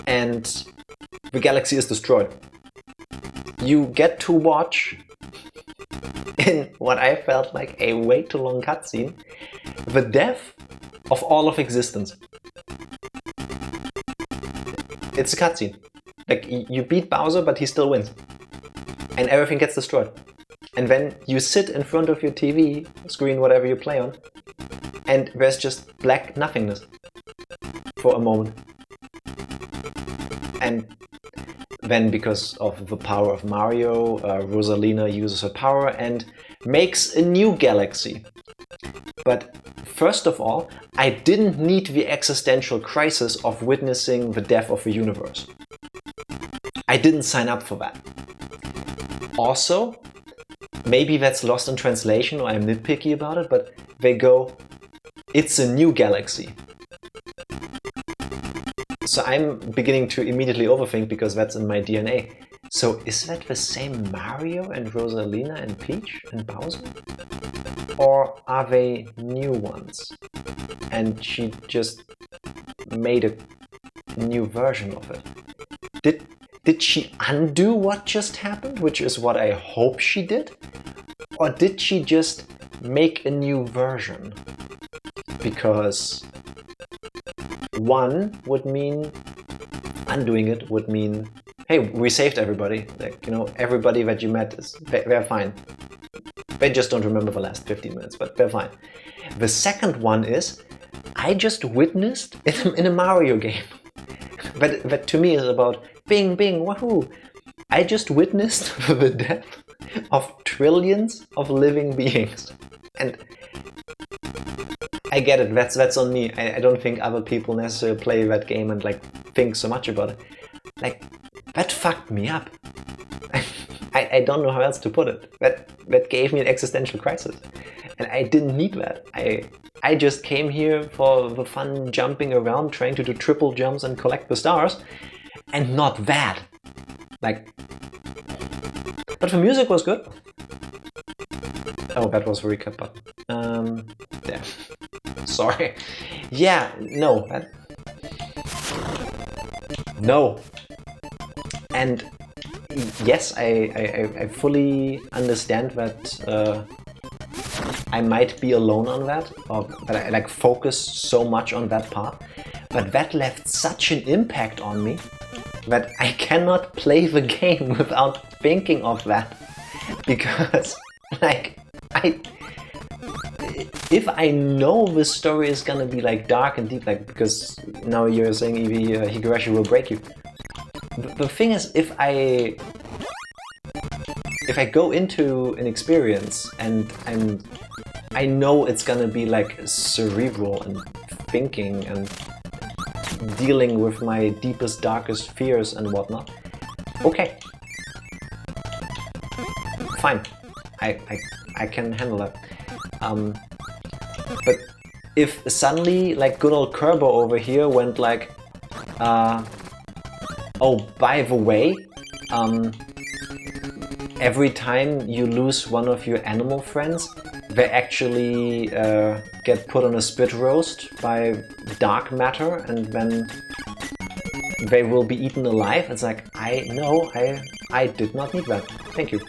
and the galaxy is destroyed. You get to watch, in what I felt like a way too long cutscene, the death of all of existence. It's a cutscene. Like, you beat Bowser, but he still wins. And everything gets destroyed. And then you sit in front of your TV screen, whatever you play on, and there's just black nothingness for a moment. And then, because of the power of Mario, Rosalina uses her power and makes a new galaxy. But first of all, I didn't need the existential crisis of witnessing the death of the universe. I didn't sign up for that. Also, maybe that's lost in translation or I'm nitpicky about it, but they go, it's a new galaxy. So I'm beginning to immediately overthink because that's in my DNA. So is that the same Mario and Rosalina and Peach and Bowser? Or are they new ones? And she just made a new version of it. Did she undo what just happened, which is what I hope she did? Or did she just make a new version? Because one would mean, undoing it would mean, hey, we saved everybody. Like, you know, everybody that you met, they're fine. They just don't remember the last 15 minutes, but they're fine. The second one is, I just witnessed in a Mario game. That to me is about bing, bing, wahoo. I just witnessed the death of trillions of living beings. And I get it, that's on me. I don't think other people necessarily play that game and think so much about it. Like, that fucked me up. I don't know how else to put it. That gave me an existential crisis. And I didn't need that. I just came here for the fun jumping around, trying to do triple jumps and collect the stars, and not that. But the music was good. Oh, that was the recap button. There. Sorry. Yeah, no. No. And yes, I fully understand that I might be alone on that, or that I like focus so much on that part, but that left such an impact on me that I cannot play the game without thinking of that, because like if I know the story is gonna be like dark and deep, like because now you're saying Eevee Higurashi will break you. The thing is, if I go into an experience and I know it's gonna be like cerebral and thinking and dealing with my deepest, darkest fears and whatnot, okay, fine, I can handle that. But if suddenly, like good old Kirby over here went like, oh, by the way, every time you lose one of your animal friends, they actually get put on a spit roast by dark matter, and then they will be eaten alive. It's like, I did not need that. Thank you.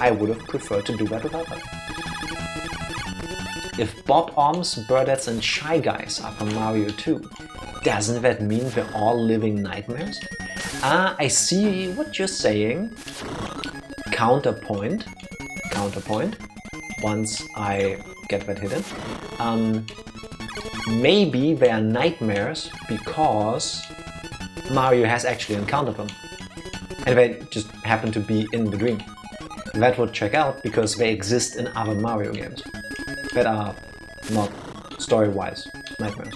I would have preferred to do that without that. If Bob-Ombs, Birdettes and Shy Guys are from Mario 2, doesn't that mean they're all living nightmares? Ah, I see what you're saying. Counterpoint. Once I get that hidden. Maybe they are nightmares because Mario has actually encountered them. And they just happen to be in the dream. That would check out because they exist in other Mario games that are not story-wise nightmares.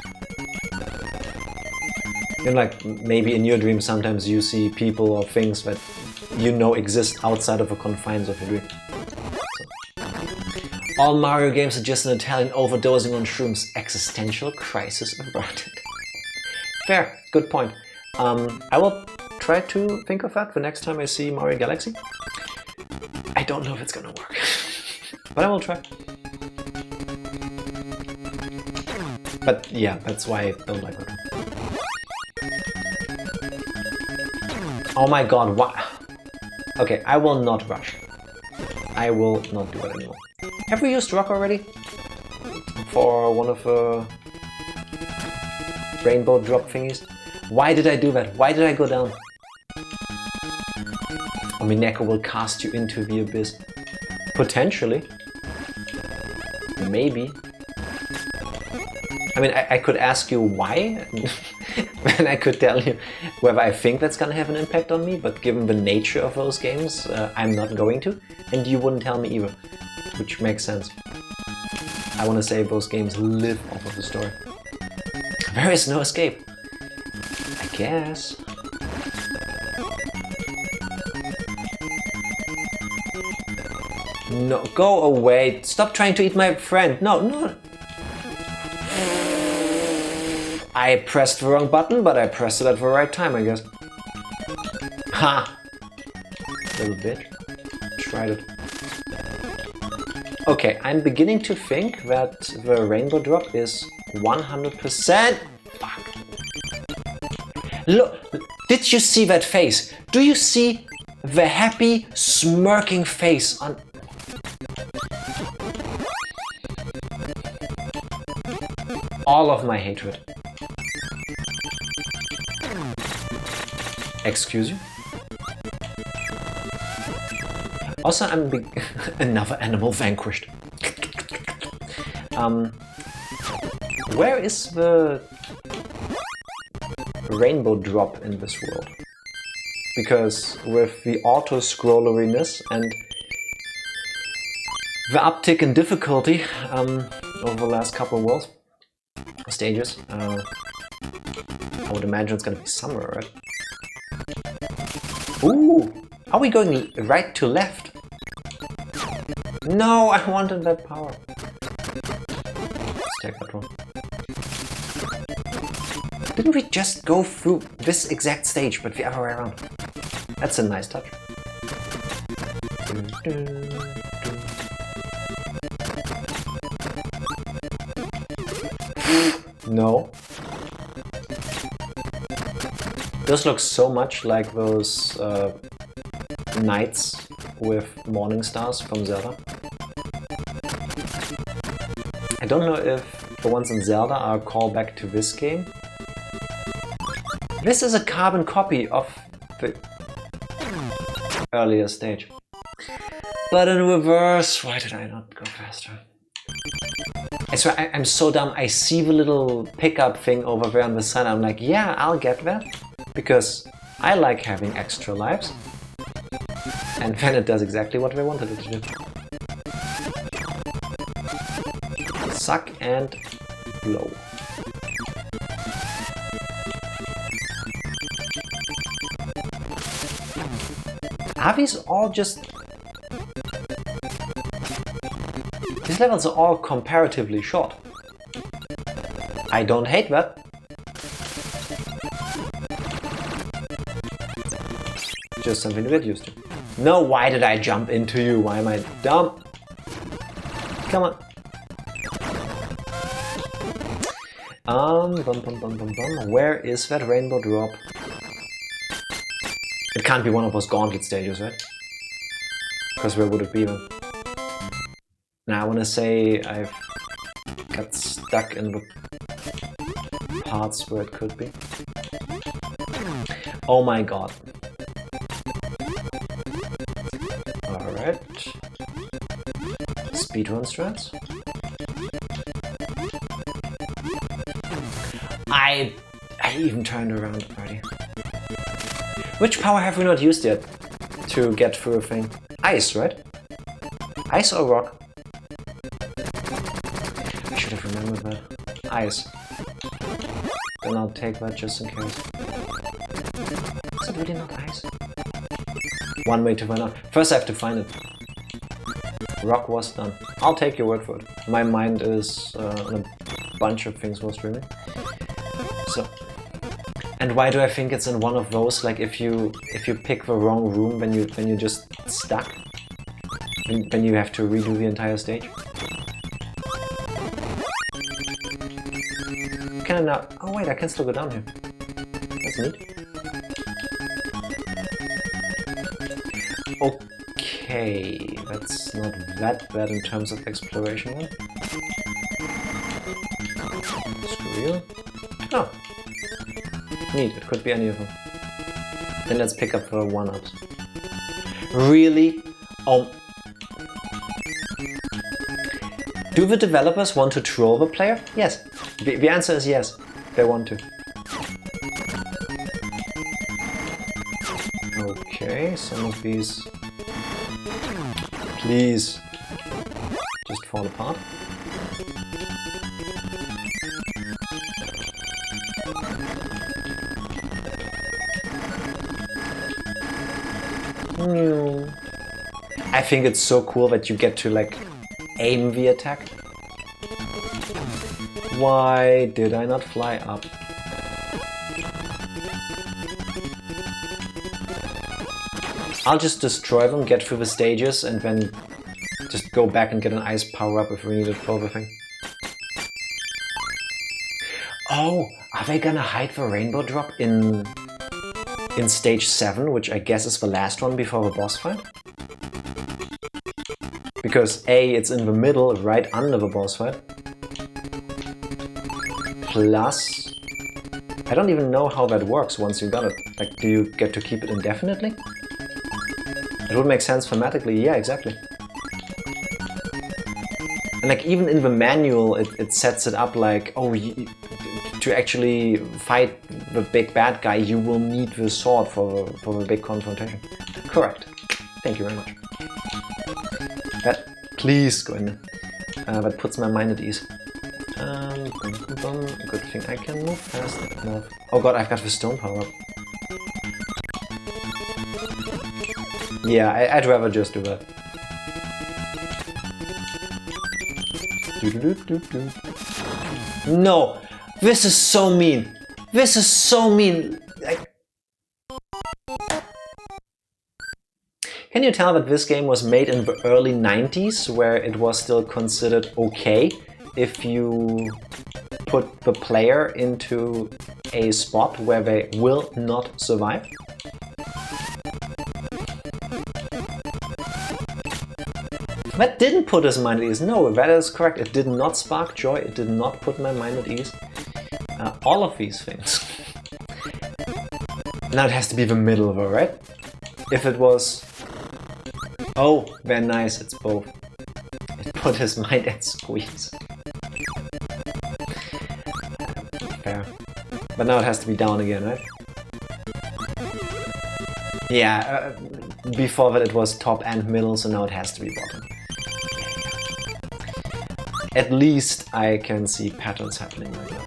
And like maybe in your dreams sometimes you see people or things that you know exist outside of the confines of your dream. So. All Mario games are just an Italian overdosing on shrooms. Existential crisis averted. Fair, good point. I will try to think of that the next time I see Mario Galaxy. I don't know if it's gonna work, but I will try. But yeah, that's why I don't like it. Oh my god, what? Okay, I will not rush. I will not do it anymore. Have we used rock already? For one of the rainbow drop thingies? Why did I do that? Why did I go down? Mineko will cast you into the abyss. Potentially. Maybe. I mean, I could ask you why, and I could tell you whether I think that's gonna have an impact on me, but given the nature of those games, I'm not going to, and you wouldn't tell me either, which makes sense. I want to say those games live off of the story. There is no escape. I guess. No, go away. Stop trying to eat my friend. No, no. I pressed the wrong button, but I pressed it at the right time, I guess. Ha! Little bitch. Tried it. Okay, I'm beginning to think that the rainbow drop is 100%. Fuck. Look, did you see that face? Do you see the happy, smirking face on... all of my hatred. Excuse you? Also, I'm another animal vanquished. Where is the rainbow drop in this world? Because with the auto-scrolleriness and the uptick in difficulty over the last couple of worlds, stages, I would imagine it's gonna be summer, right? Ooh! Are we going right to left? No, I wanted that power. Let's take that one. Didn't we just go through this exact stage, but the other way around? That's a nice touch. No. Those look so much like those nights with morning stars from Zelda. I don't know if the ones in Zelda are a callback to this game. This is a carbon copy of the earlier stage. But in reverse, why did I not go faster? I swear, I'm so dumb. I see the little pickup thing over there on the side. I'm like, yeah, I'll get that. Because I like having extra lives. And then it does exactly what they wanted it to do. Suck and blow. Are these all just... These levels are all comparatively short. I don't hate that. Just something to get used to. No, why did I jump into you? Why am I dumb? Come on. Where is that rainbow drop? It can't be one of those gauntlet stages, right? Because where would it be then? Now I want to say I've got stuck in the parts where it could be. Oh my god. Alright. Speedrun strats. I even turned around already. Which power have we not used yet to get through a thing? Ice, right? Ice or rock? I should have remembered that. Ice. Then I'll take that just in case. Is it really not ice? One way to find out. First I have to find it. Rock was done. I'll take your word for it. My mind is on a bunch of things while streaming. So, and why do I think it's in one of those? Like if you pick the wrong room, then you just stuck. And then you have to redo the entire stage. Can I now? Oh wait, I can still go down here. That's neat. Okay, that's not that bad in terms of exploration then. Screw you. Oh. Neat, it could be any of them. Then let's pick up the one-ups. Really? Oh. Do the developers want to troll the player? Yes. The answer is yes. They want to. Okay, some of these... Please. Just fall apart. I think it's so cool that you get to like aim the attack. Why did I not fly up? I'll just destroy them, get through the stages, and then just go back and get an ice power-up if we need it for everything. Oh, are they gonna hide the rainbow drop in stage 7, which I guess is the last one before the boss fight? Because A, it's in the middle, right under the boss fight. Plus, I don't even know how that works once you got it. Like, do you get to keep it indefinitely? It would make sense thematically, yeah, exactly. And like, even in the manual, it sets it up like, oh, to actually fight the big bad guy, you will need the sword for the big confrontation. Correct. Thank you very much. That, please go in there. That puts my mind at ease. Good thing I can move fast. No. Oh god, I've got the stone power up. Yeah, I'd rather just do that. No! This is so mean! This is so mean! Can you tell that this game was made in the early 90s, where it was still considered okay if you put the player into a spot where they will not survive? That didn't put his mind at ease. No, that is correct. It did not spark joy. It did not put my mind at ease. All of these things. Now it has to be the middle though, right? If it was... Oh, very nice, it's both. It put his mind at squeeze. Fair. But now it has to be down again, right? Yeah, before that it was top and middle, so now it has to be bottom. At least I can see patterns happening right now.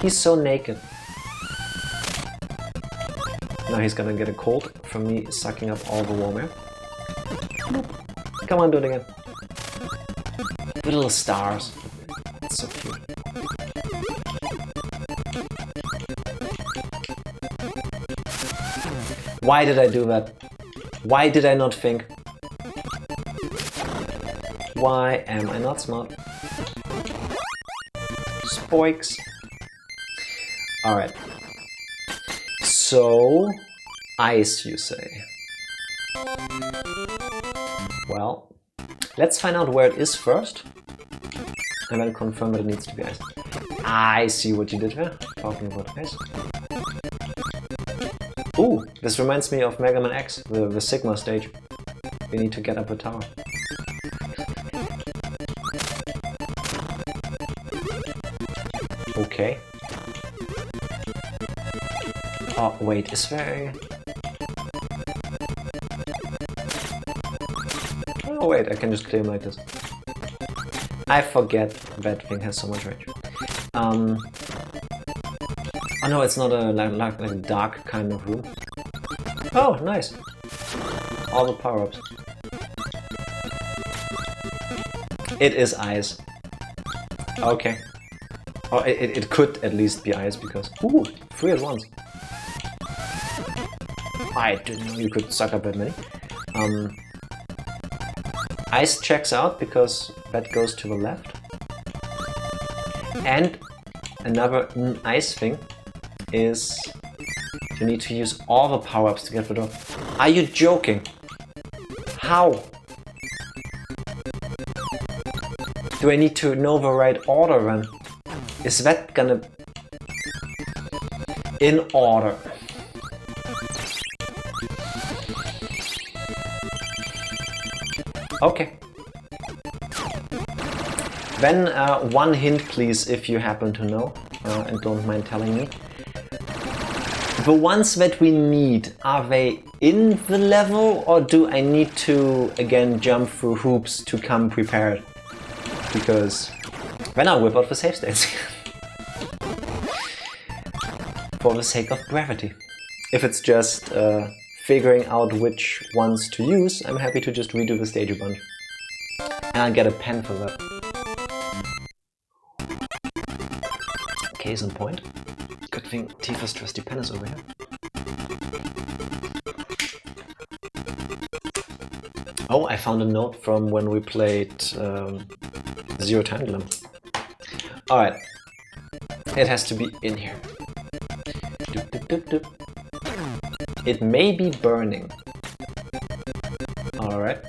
He's so naked. Now he's gonna get a cold from me sucking up all the warm air. Come on, do it again. The little stars. It's so cute. Why did I do that? Why did I not think? Why am I not smart? Spoiks. Alright. So, ice, you say? Well, let's find out where it is first, and then confirm that it needs to be ice. I see what you did there, talking about ice. Ooh, this reminds me of Mega Man X, the Sigma stage. We need to get up a tower. Okay. Oh, wait, is there a... Oh, wait, I can just clear him like this. I forget that thing has so much range. Oh no, it's not a like a dark kind of room. Oh, nice! All the power-ups. It is ice. Okay. Oh, it could at least be ice because... Ooh, 3 at once. I didn't know you could suck up that many. Ice checks out because that goes to the left. And another ice thing is you need to use all the power-ups to get the door. Are you joking? How? Do I need to know the right order then? Is that gonna... In order. Okay. Then one hint please, if you happen to know, and don't mind telling me. The ones that we need, are they in the level, or do I need to again jump through hoops to come prepared? Because then I'll whip out the save states. For the sake of brevity. If it's just figuring out which ones to use, I'm happy to just redo the stage a bunch. And I'll get a pen for that. Case in point. Good thing Tifa's trusty pen is over here. Oh, I found a note from when we played Zero Time Dilemma. Alright. It has to be in here. Doop, doop, doop, doop. It may be burning. Alright.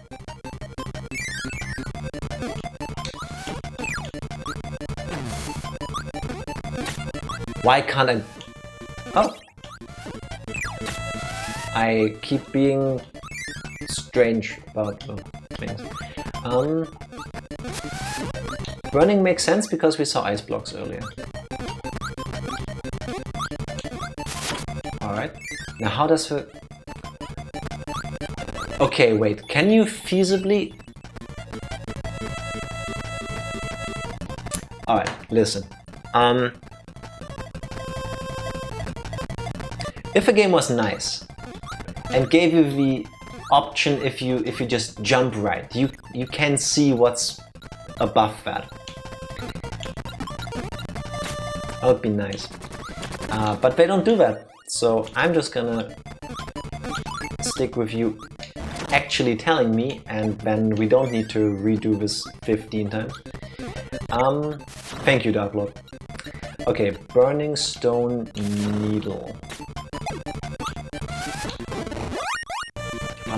Why can't I... Oh! I keep being strange about things. Burning makes sense because we saw ice blocks earlier. Alright. Now how does the... Okay, wait. Can you feasibly... Alright, listen. If a game was nice and gave you the option if you just jump right, you can see what's above that. That would be nice. But they don't do that, so I'm just gonna stick with you actually telling me, and then we don't need to redo this 15 times. Thank you, Dark Lord. Okay, burning stone needle.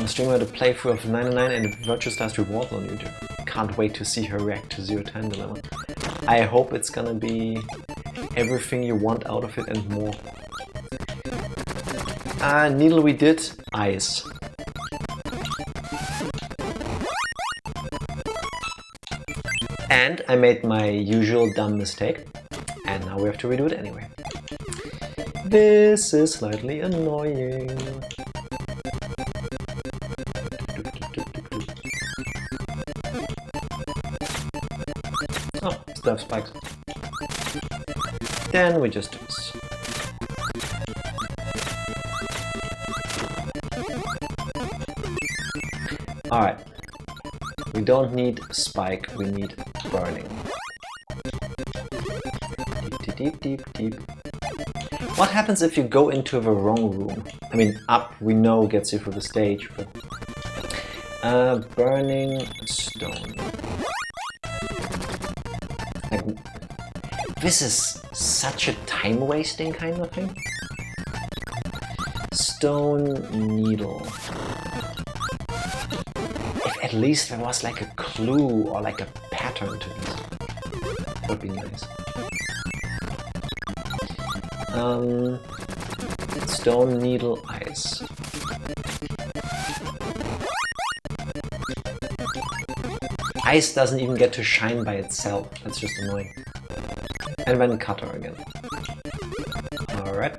streaming a playthrough of 99 and Virtue Star's Reward on YouTube. Can't wait to see her react to 010 Dilemma. I hope it's gonna be everything you want out of it and more. Needle we did. Ice. And I made my usual dumb mistake. And now we have to redo it anyway. This is slightly annoying. Oh, still have spikes. Then we just do this. Alright. We don't need spike, we need burning. Deep, deep, deep. What happens if you go into the wrong room? I mean, up we know gets you through the stage, but... burning stone. Like, this is such a time-wasting kind of thing. Stone needle. If at least there was like a clue or like a pattern to this, that would be nice. Stone needle ice. Ice doesn't even get to shine by itself. That's just annoying. And then cutter again. Alright.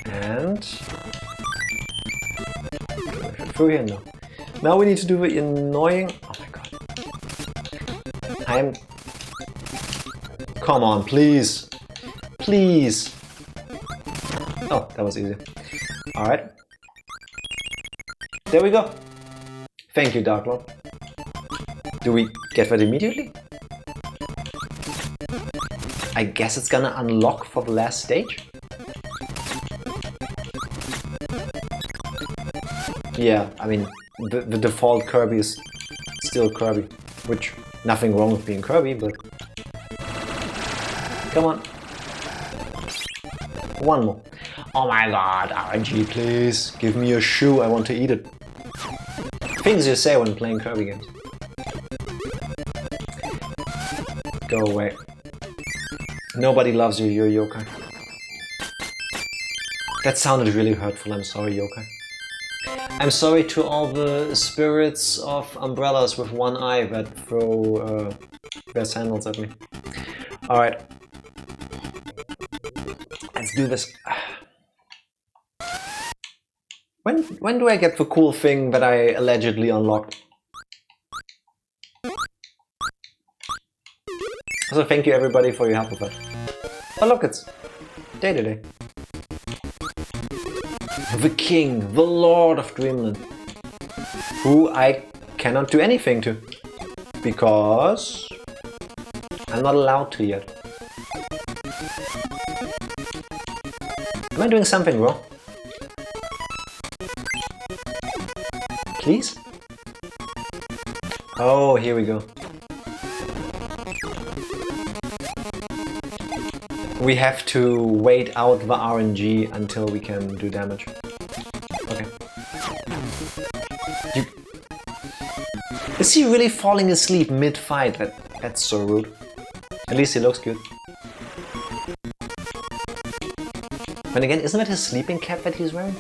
And... through here? No. Now we need to do the annoying... Oh my god. Come on, please! Please! Oh, that was easy. Alright. There we go. Thank you, Dark Lord. Do we get that immediately? I guess it's gonna unlock for the last stage? Yeah, I mean, the default Kirby is still Kirby. Which, nothing wrong with being Kirby, but... Come on. One more. Oh my god, RNG, please. Give me a shoe, I want to eat it. Things you say when playing Kirby games. Go away. Nobody loves you, you're yokai. That sounded really hurtful, I'm sorry, yokai. I'm sorry to all the spirits of umbrellas with one eye that throw their sandals at me. Alright. Let's do this. When do I get the cool thing that I allegedly unlocked? Also, thank you everybody for your help with that. Oh look, it's Dedede. The king, the lord of Dreamland. Who I cannot do anything to. Because I'm not allowed to yet. Am I doing something wrong? Please? Oh, here we go. We have to wait out the RNG until we can do damage. Okay. Is he really falling asleep mid-fight? That's so rude. At least he looks good. But again, isn't it his sleeping cap that he's wearing?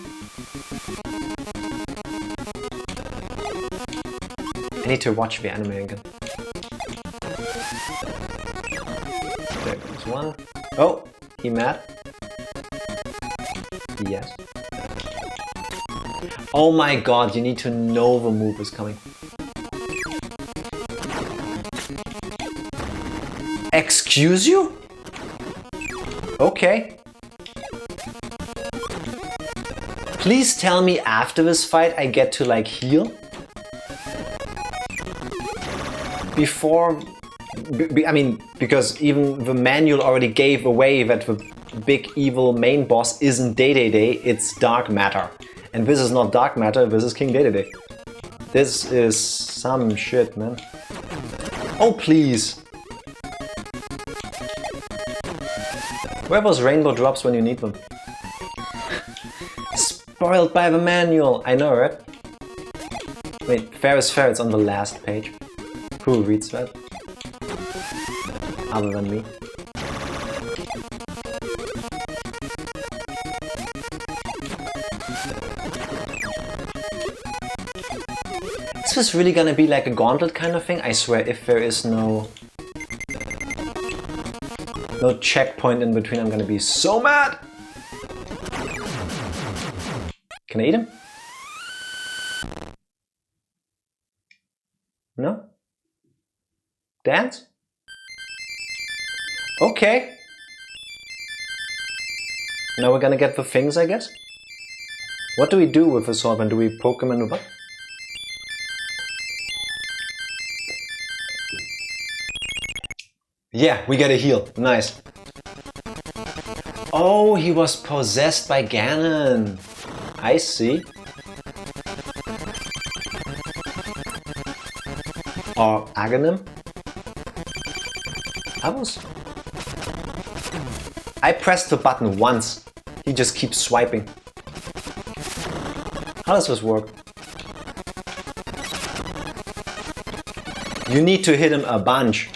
I need to watch the anime again. There goes one. Oh, he mad? Yes. Oh my god, you need to know the move is coming. Excuse you? Okay. Please tell me after this fight I get to like heal? Before... I mean, because even the manual already gave away that the big evil main boss isn't Dedede, it's dark matter. And this is not dark matter, this is King Dedede. This is some shit, man. Oh, please! Where was rainbow drops when you need them? Spoiled by the manual. I know, right? Wait, fair is fair. It's on the last page. Who reads that? Other than me. Is this really gonna be like a gauntlet kind of thing? I swear, if there is no checkpoint in between, I'm gonna be so mad! Can I eat him? No? Dance? Okay. Now we're gonna get the things, I guess? What do we do with the sword? And do we poke him in the butt? Yeah, we get a heal. Nice. Oh, he was possessed by Ganon. I see. Or Aghanim. I pressed the button once. He just keeps swiping. How does this work? You need to hit him a bunch.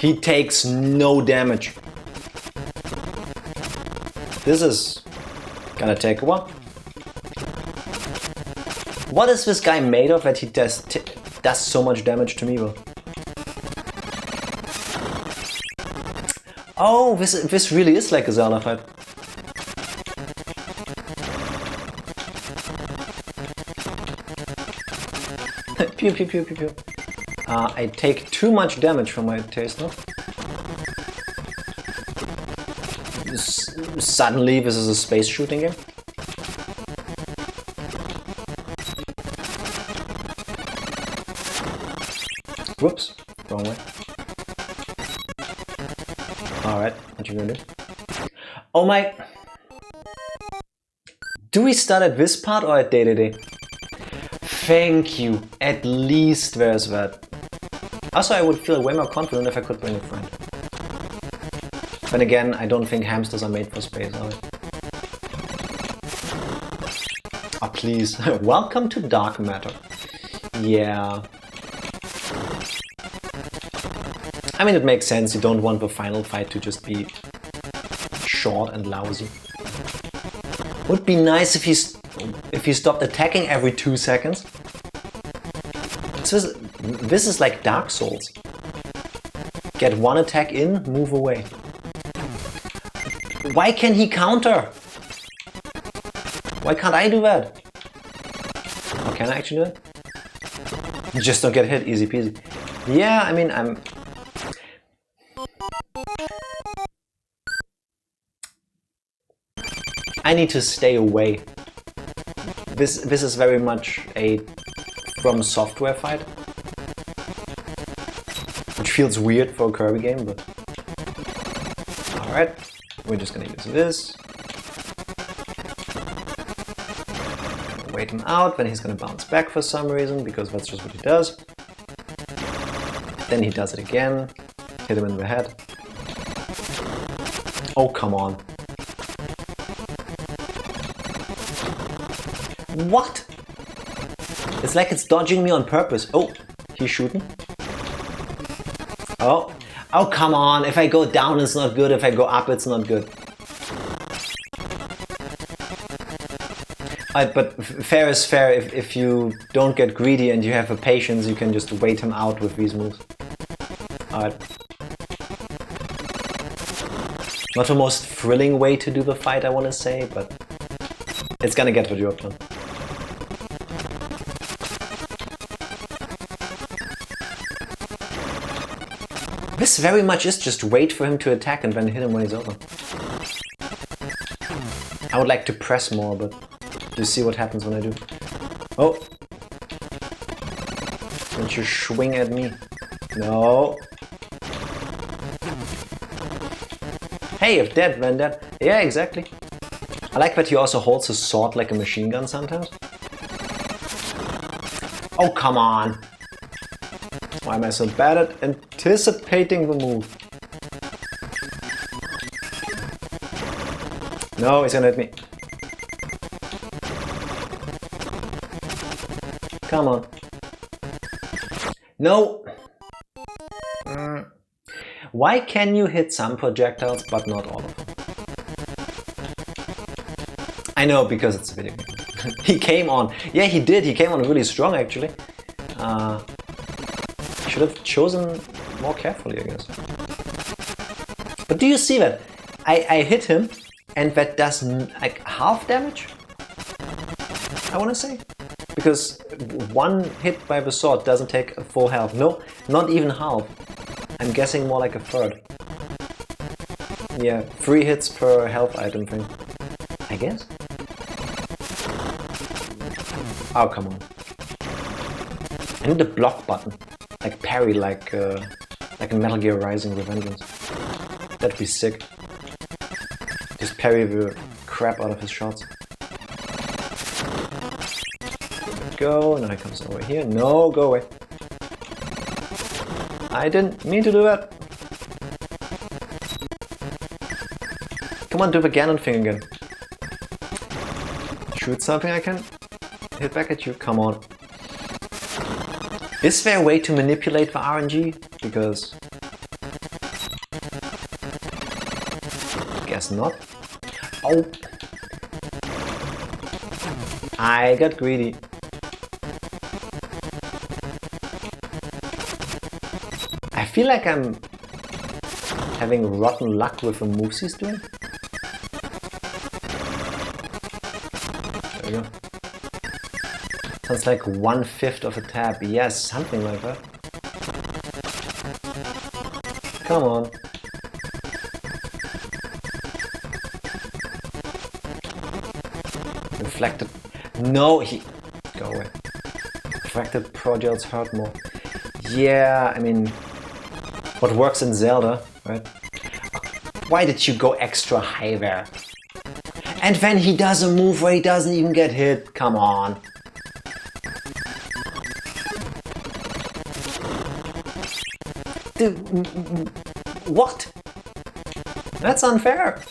He takes no damage. This is gonna take a while. What is this guy made of that he does so much damage to me though? Oh, this really is like a Zelda fight. Pew pew pew pew pew. I take too much damage from my taste now. Suddenly this is a space shooting game. Whoops, wrong way. Alright, what you gonna do? Oh my... Do we start at this part or at Dedede? Thank you, at least there's that. Also, I would feel way more confident if I could bring a friend. Then again, I don't think hamsters are made for space, are they? Oh, please. Welcome to dark matter. Yeah. I mean, it makes sense. You don't want the final fight to just be short and lousy. Would be nice if he stopped attacking every 2 seconds. This is like Dark Souls. Get one attack in, move away. Why can he counter? Why can't I do that? Oh, can I actually do it? You just don't get hit, easy peasy. Yeah, I mean, I need to stay away. This is very much a From Software fight. Which feels weird for a Kirby game, but... Alright, we're just gonna use this. Wait him out, then he's gonna bounce back for some reason, because that's just what he does. Then he does it again. Hit him in the head. Oh, come on. What? It's like it's dodging me on purpose. Oh, he's shooting. Oh, oh, come on. If I go down, it's not good. If I go up, it's not good. But fair is fair. If you don't get greedy and you have the patience, you can just wait him out with these moves. Alright. Not the most thrilling way to do the fight, I want to say, but it's gonna get the job done. This very much is just wait for him to attack and then hit him when he's over. I would like to press more, but you see what happens when I do. Oh! Don't you swing at me. No! Hey, if dead, then dead. Yeah, exactly. I like that he also holds his sword like a machine gun sometimes. Oh, come on! Why am I so bad at anticipating the move? No, he's gonna hit me. Come on. No! Why can you hit some projectiles but not all of them? I know, because it's a video game. He came on. Yeah, he did. He came on really strong, actually. Should have chosen more carefully, I guess. But do you see that? I hit him, and that does like half damage? I want to say. Because one hit by the sword doesn't take a full health. No, not even half. I'm guessing more like a third. Yeah, 3 hits per health item thing. I guess? Oh, come on. I need the block button. Like parry, like a Metal Gear Rising with Vengeance. That'd be sick. Just parry the crap out of his shots. Go, now he comes over here. No, go away. I didn't mean to do that. Come on, do the Ganon thing again. Shoot something I can hit back at you. Come on. Is there a way to manipulate the RNG? Because... guess not. Oh! I got greedy. I feel like I'm having rotten luck with the moves he's doing. There we go. Sounds like 1/5 of a tab. Yes, something like that. Come on. Reflected. No, he... go away. Reflected projectiles hurt more. Yeah, I mean... what works in Zelda, right? Why did you go extra high there? And then he does a move where he doesn't even get hit. Come on. Dude, what? That's unfair.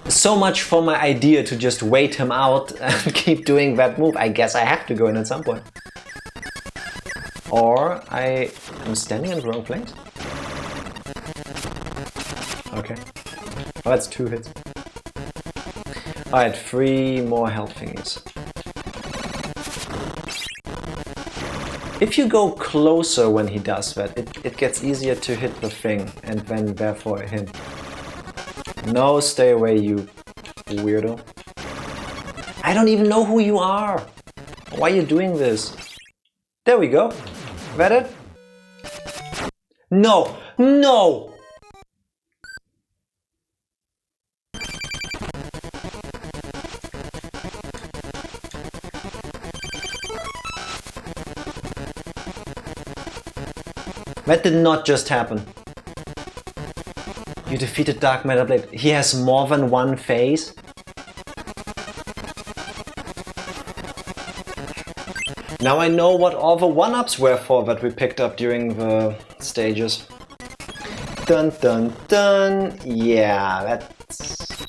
So much for my idea to just wait him out and keep doing that move. I guess I have to go in at some point. Or I am standing in the wrong place. Okay. Oh, that's 2 hits. Alright, 3 more health thingies. If you go closer when he does that, it gets easier to hit the thing and then therefore him. No, stay away, you weirdo. I don't even know who you are. Why are you doing this? There we go. That it? No! No! That did not just happen. You defeated Dark Matter Blade. He has more than one phase? Now I know what all the 1-ups were for that we picked up during the stages. Dun dun dun! Yeah, that's...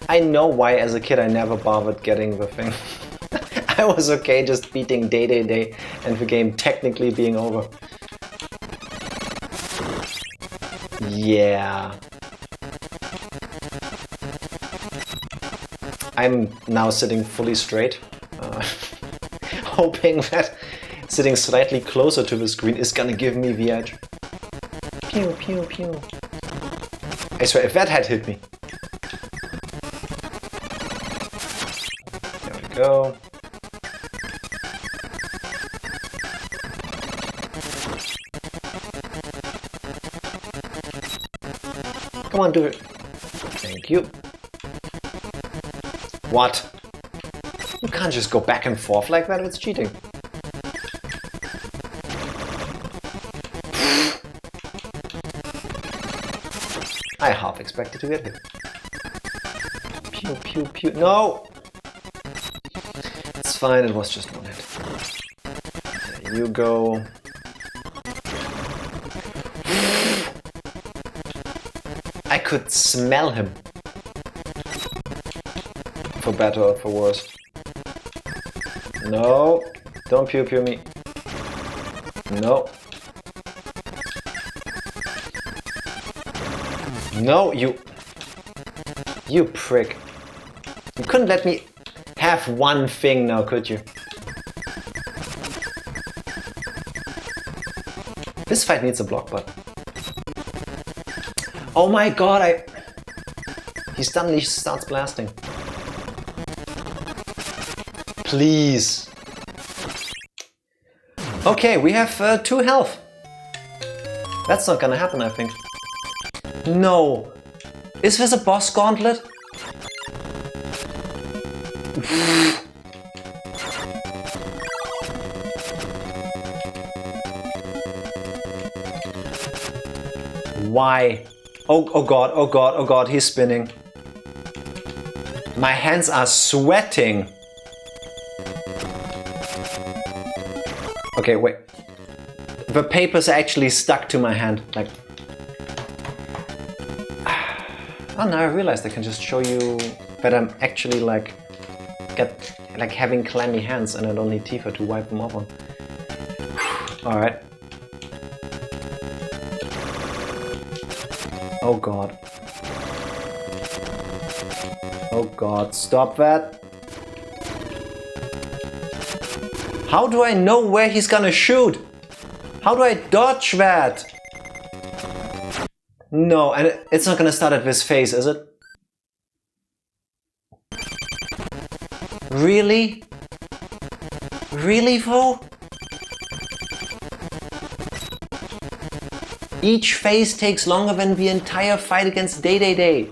I know why as a kid I never bothered getting the thing. I was okay just beating Dedede and the game technically being over. Yeah. I'm now sitting fully straight, hoping that sitting slightly closer to the screen is gonna give me the edge. Pew pew pew. I swear, if that had hit me. There we go. Come on, do it. Thank you. What? You can't just go back and forth like that, it's cheating. I half expected to get hit. Pew pew pew. No! It's fine, it was just one hit. There you go. I could smell him. For better or for worse. No, don't pew pew me. No. No, you prick. You couldn't let me have one thing now, could you? This fight needs a block button. Oh my god, he suddenly starts blasting. Please. Okay, we have 2 health. That's not gonna happen, I think. No. Is this a boss gauntlet? Why? Oh god, oh god, oh god, he's spinning. My hands are sweating. Okay, wait. The paper's actually stuck to my hand. Like. Oh, now I realized I can just show you that I'm actually like having clammy hands and I don't need Tifa to wipe them off on. Alright. Oh god. Oh god, stop that. How do I know where he's gonna shoot? How do I dodge that? No, and it's not gonna start at this phase, is it? Really? Really, though? Each phase takes longer than the entire fight against Dedede.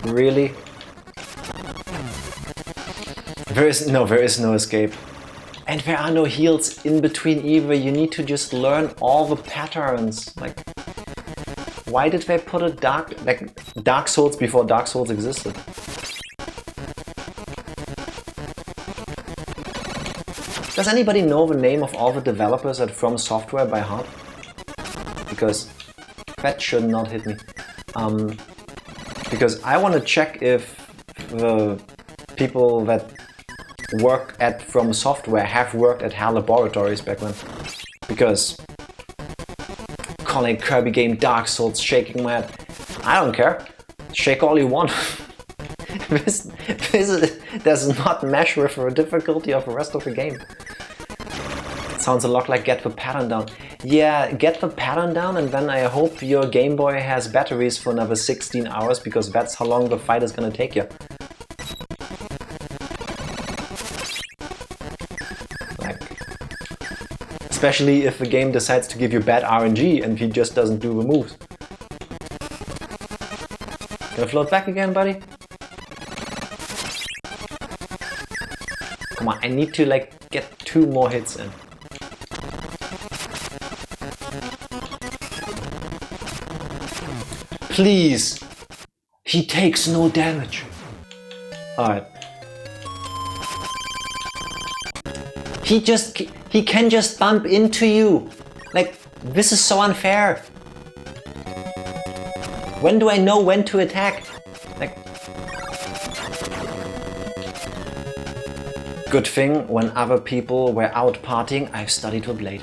Really? There is no escape. And there are no heals in between either. You need to just learn all the patterns. Like, why did they put a Dark Souls before Dark Souls existed? Does anybody know the name of all the developers at From Software by heart? Because that should not hit me. Because I want to check if the people that work at From Software have worked at HAL Laboratories back then. Because calling Kirby game Dark Souls, shaking my head. I don't care. Shake all you want. this does not mesh with the difficulty of the rest of the game. It sounds a lot like Get the Pattern Down. Yeah, get the pattern down and then I hope your Game Boy has batteries for another 16 hours because that's how long the fight is gonna take you. Especially if the game decides to give you bad RNG and he just doesn't do the moves. Gonna float back again, buddy? Come on, I need to like get 2 more hits in. Please! He takes no damage. Alright. He can just bump into you. Like, this is so unfair. When do I know when to attack? Like, good thing when other people were out partying, I've studied the blade.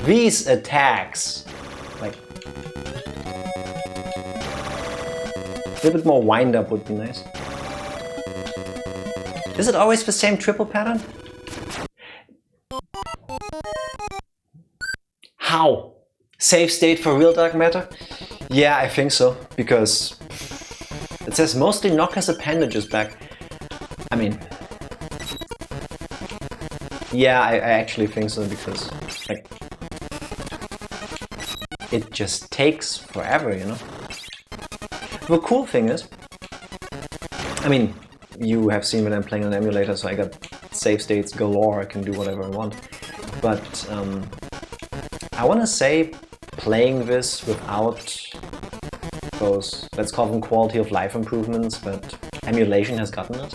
These attacks, like, a little bit more wind up would be nice. Is it always the same triple pattern? How? Save state for real dark matter? Yeah, I think so, because it says mostly knock his appendages back. I mean, yeah, I actually think so, because like, it just takes forever, you know? The cool thing is, I mean, you have seen when I'm playing on an emulator, so I got save states galore, I can do whatever I want. But I want to say playing this without those, let's call them quality of life improvements that emulation has gotten us.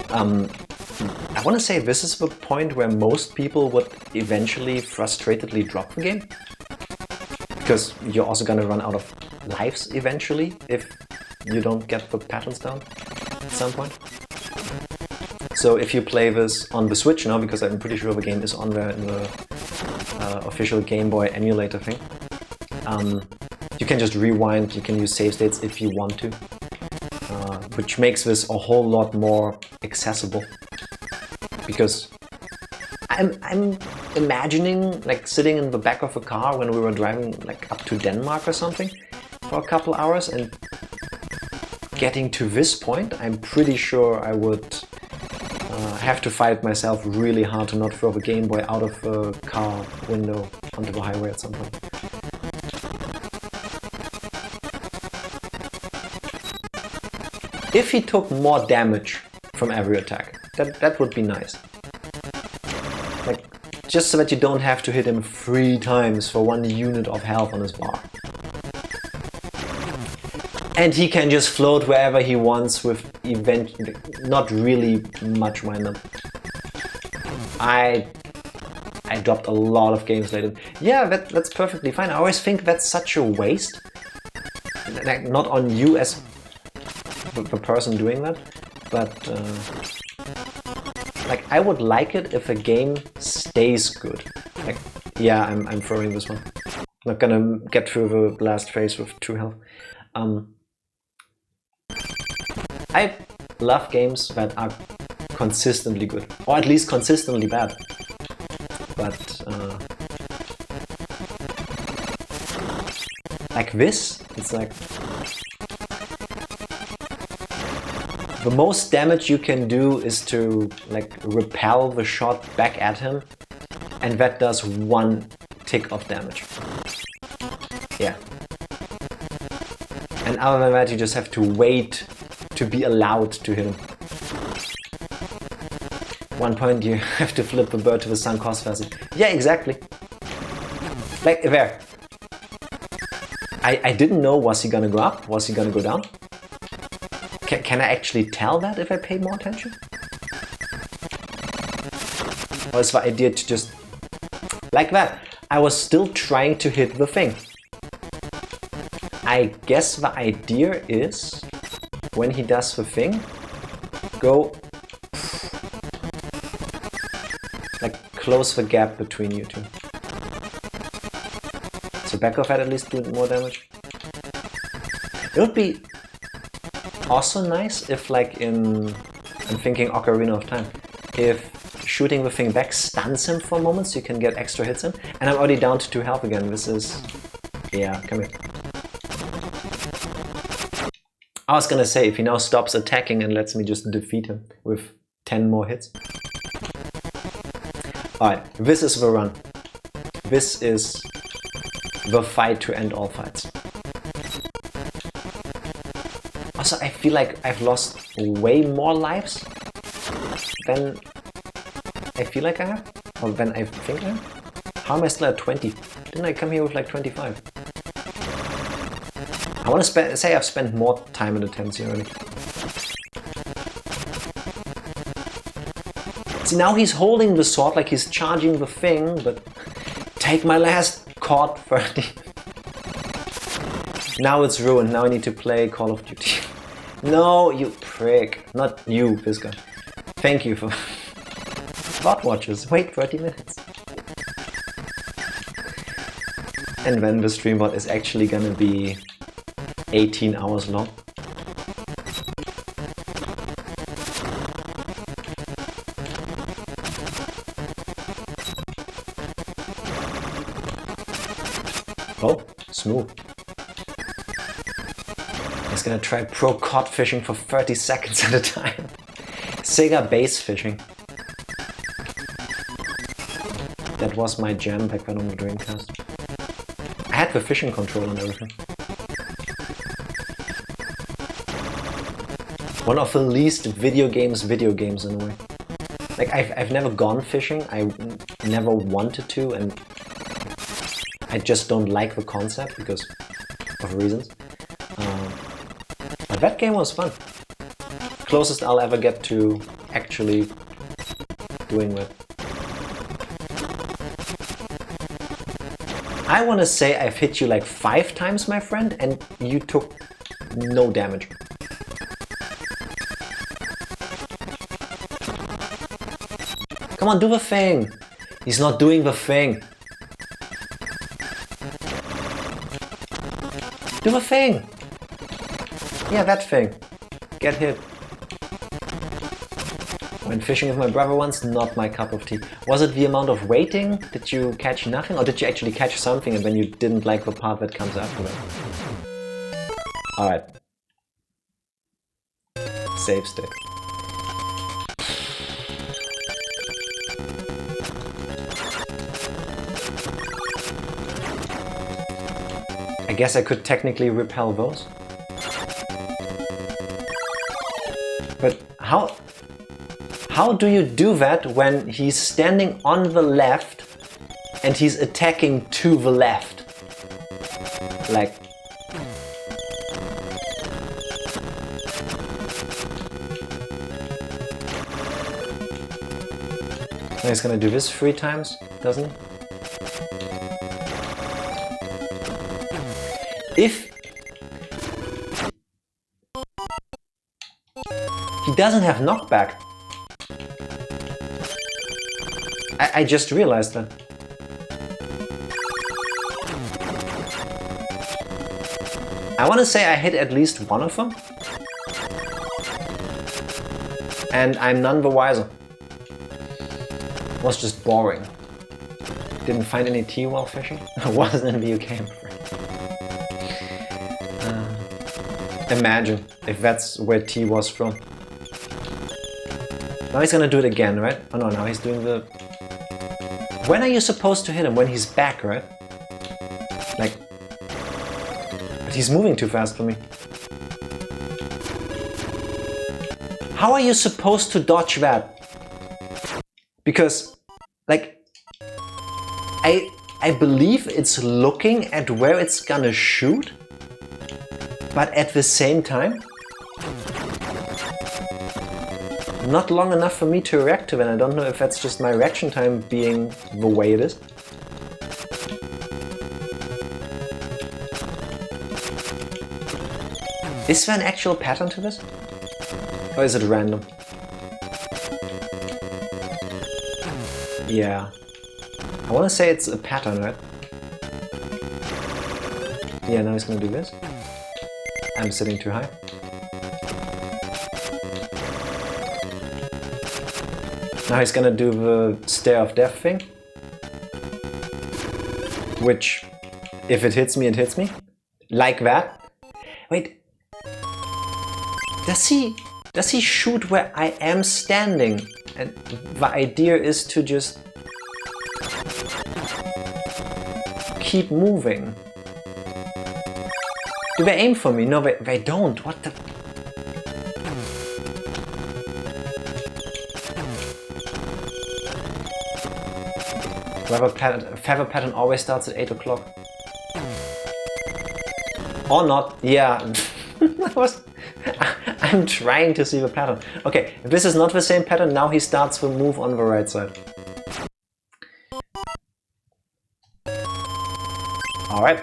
I want to say this is the point where most people would eventually frustratedly drop the game. Because you're also gonna run out of lives eventually if you don't get the patterns down at some point. So if you play this on the Switch now, because I'm pretty sure the game is on there in the official Game Boy emulator thing, you can just rewind, you can use save states if you want to, which makes this a whole lot more accessible. Because I'm imagining like sitting in the back of a car when we were driving like up to Denmark or something for a couple hours and getting to this point. I'm pretty sure I would have to fight myself really hard to not throw the Game Boy out of the car window onto the highway at some point. If he took more damage from every attack, that would be nice. Like, just so that you don't have to hit him 3 times for 1 unit of health on his bar. And he can just float wherever he wants with not really much wind-up. I dropped a lot of games later. Yeah, that's perfectly fine. I always think that's such a waste. Like, not on you as the person doing that, but like, I would like it if a game stays good. Like, yeah, I'm throwing this one. Not gonna get through the last phase with 2 health. I love games that are consistently good, or at least consistently bad. But like this, it's like the most damage you can do is to like repel the shot back at him, and that does 1 tick of damage. Yeah. And other than that, you just have to wait to be allowed to hit him. One point you have to flip the bird to the sun cost fast. Yeah, exactly. Like there. I didn't know, was he gonna go up? Was he gonna go down? Can I actually tell that if I pay more attention? Or is the idea to just... like that. I was still trying to hit the thing. I guess the idea is, when he does the thing, go... like, close the gap between you two. So back of that at least do more damage. It would be also nice if, like in... I'm thinking Ocarina of Time. If shooting the thing back stuns him for a moment so you can get extra hits in. And I'm already down to 2 health again. This is... yeah, come here. I was gonna say, if he now stops attacking and lets me just defeat him with 10 more hits. Alright, this is the run. This is the fight to end all fights. Also, I feel like I've lost way more lives than I feel like I have, or than I think I have. How am I still at 20? Didn't I come here with like 25? I want to say I've spent more time in attempts here already. See, now he's holding the sword like he's charging the thing, but take my last chord 30. Now it's ruined. Now I need to play Call of Duty. No, you prick. Not you, this guy. Thank you for... Bot watchers. Wait 30 minutes. And then the stream bot is actually gonna be 18 hours long. Oh, smooth. He's gonna try pro cod fishing for 30 seconds at a time. Sega bass fishing. That was my jam back then on the Dreamcast. I had the fishing control and everything. One of the least video games in a way. Like, I've never gone fishing, I never wanted to, and I just don't like the concept because of reasons. That game was fun. Closest I'll ever get to actually doing it. I want to say I've hit you like 5 times, my friend, and you took no damage. Come on, do the thing! He's not doing the thing! Do the thing! Yeah, that thing. Get hit. Went fishing with my brother once, not my cup of tea. Was it the amount of waiting? Did you catch nothing? Or did you actually catch something and then you didn't like the part that comes after that? Alright. Save state. I guess I could technically repel those. But how do you do that when he's standing on the left and he's attacking to the left? Like... Now he's gonna do this 3 times, doesn't he? If he doesn't have knockback, I just realized that. I want to say I hit at least one of them, and I'm none the wiser. It was just boring. Didn't find any tea while fishing. I wasn't in the UK, I'm afraid. Imagine if that's where tea was from. Now he's gonna do it again, right? Oh no, now he's doing the... When are you supposed to hit him? When he's back, right? Like... But he's moving too fast for me. How are you supposed to dodge that? Because, like... I believe it's looking at where it's gonna shoot, but at the same time, not long enough for me to react to it. I don't know if that's just my reaction time being the way it is. Is there an actual pattern to this? Or is it random? Yeah. I want to say it's a pattern, right? Yeah, now he's gonna do this. I'm sitting too high. Now he's gonna do the stare of death thing. Which, if it hits me, it hits me. Like that. Wait. Does he shoot where I am standing? And the idea is to just keep moving. Do they aim for me? No, they don't. What the... Feather pattern always starts at 8 o'clock. Or not. Yeah. I'm trying to see the pattern. Okay, if this is not the same pattern, now he starts the move on the right side. Alright.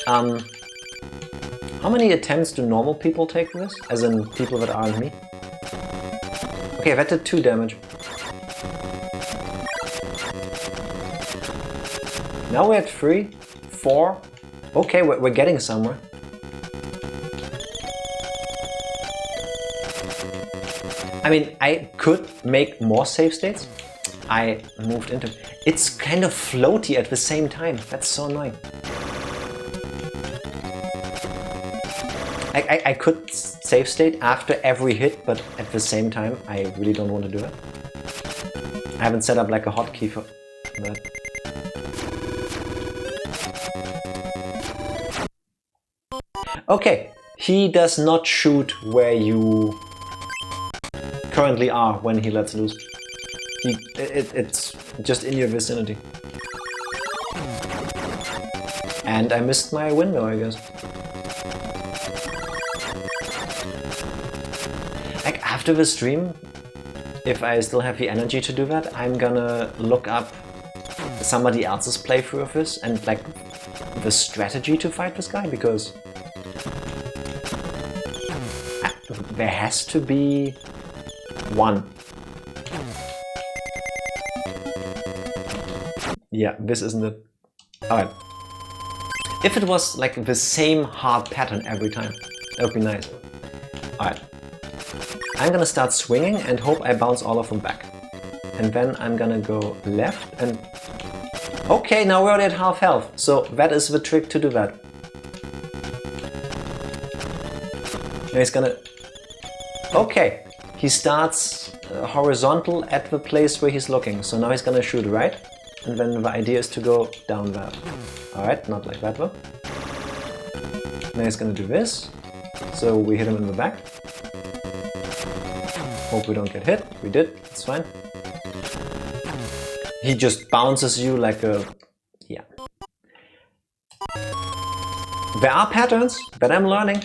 How many attempts do normal people take for this? As in people that aren't me? Okay, that did 2 damage. Now we're at 3, 4. Okay, we're getting somewhere. I mean, I could make more save states. I moved into... It's kind of floaty at the same time. That's so annoying. I could save state after every hit, but at the same time, I really don't want to do it. I haven't set up like a hotkey for that. Okay, he does not shoot where you currently are when he lets loose. It's just in your vicinity. And I missed my window, I guess. After the stream, if I still have the energy to do that, I'm gonna look up somebody else's playthrough of this and like the strategy to fight this guy, because there has to be one. Yeah, this isn't it. Alright. If it was like the same hard pattern every time, that would be nice. Alright. I'm gonna start swinging and hope I bounce all of them back. And then I'm gonna go left and... Okay, now we're already at half health, so that is the trick to do that. Now he's gonna... Okay, he starts horizontal at the place where he's looking, so now he's gonna shoot right. And then the idea is to go down there. Alright, not like that though. Now he's gonna do this. So we hit him in the back. Hope we don't get hit. We did, it's fine. He just bounces you like a... yeah. There are patterns that I'm learning.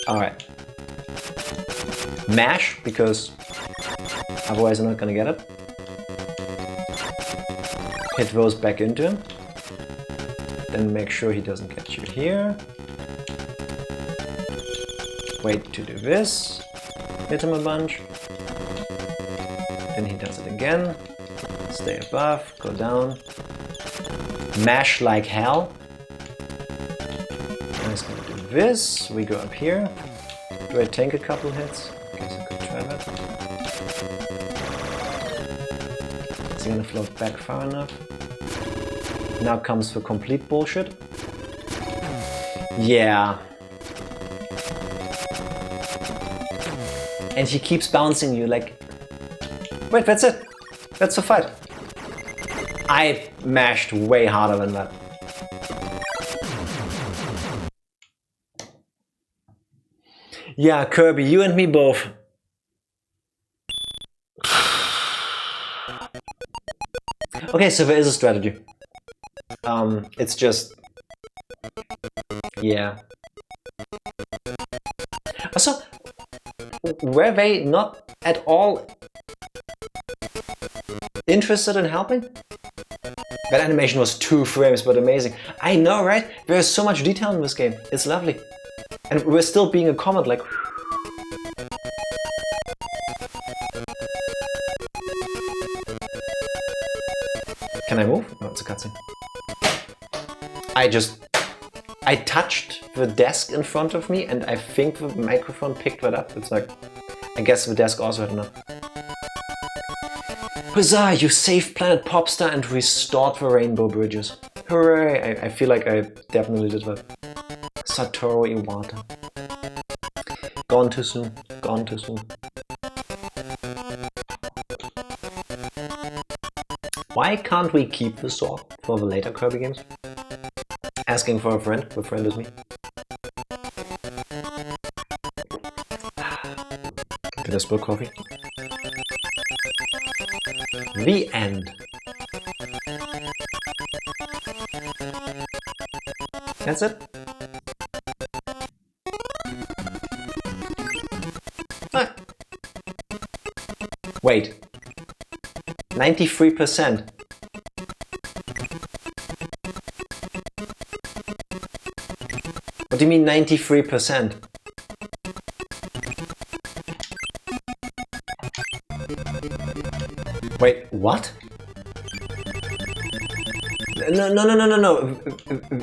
Alright. Mash, because otherwise I'm not gonna get it. Hit those back into him. Then make sure he doesn't get you here. Wait to do this. Hit him a bunch. Then he does it again. Stay above, go down. Mash like hell. Now he's gonna do this. We go up here. Do I tank a couple hits? Guess I could try that. Is he gonna float back far enough? Now comes the complete bullshit. Yeah. And he keeps bouncing you like... Wait, that's it. That's the fight. I mashed way harder than that. Yeah, Kirby, you and me both. Okay, so there is a strategy. It's just... yeah. Also, were they not at all interested in helping? That animation was 2 frames, but amazing. I know, right? There's so much detail in this game. It's lovely. And we're still being a comment like... Can I move? No, it's a cutscene. I touched the desk in front of me and I think the microphone picked that up. It's like, I guess the desk also had enough. Huzzah, you saved Planet Popstar and restored the rainbow bridges. Hooray, I feel like I definitely did that. Satoru Iwata. Gone too soon, gone too soon. Why can't we keep the sword for the later Kirby games? Asking for a friend, the friend is me. Did I spill coffee? The end. That's it? Ah. Wait. 93%. What do you mean 93%? Wait, what? No.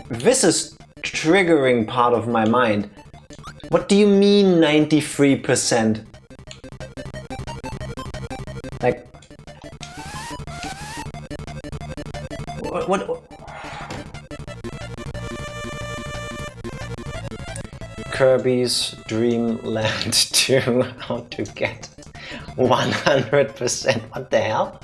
This is triggering part of my mind. What do you mean 93%? Like... What? Kirby's Dream Land 2, how to get 100%, what the hell?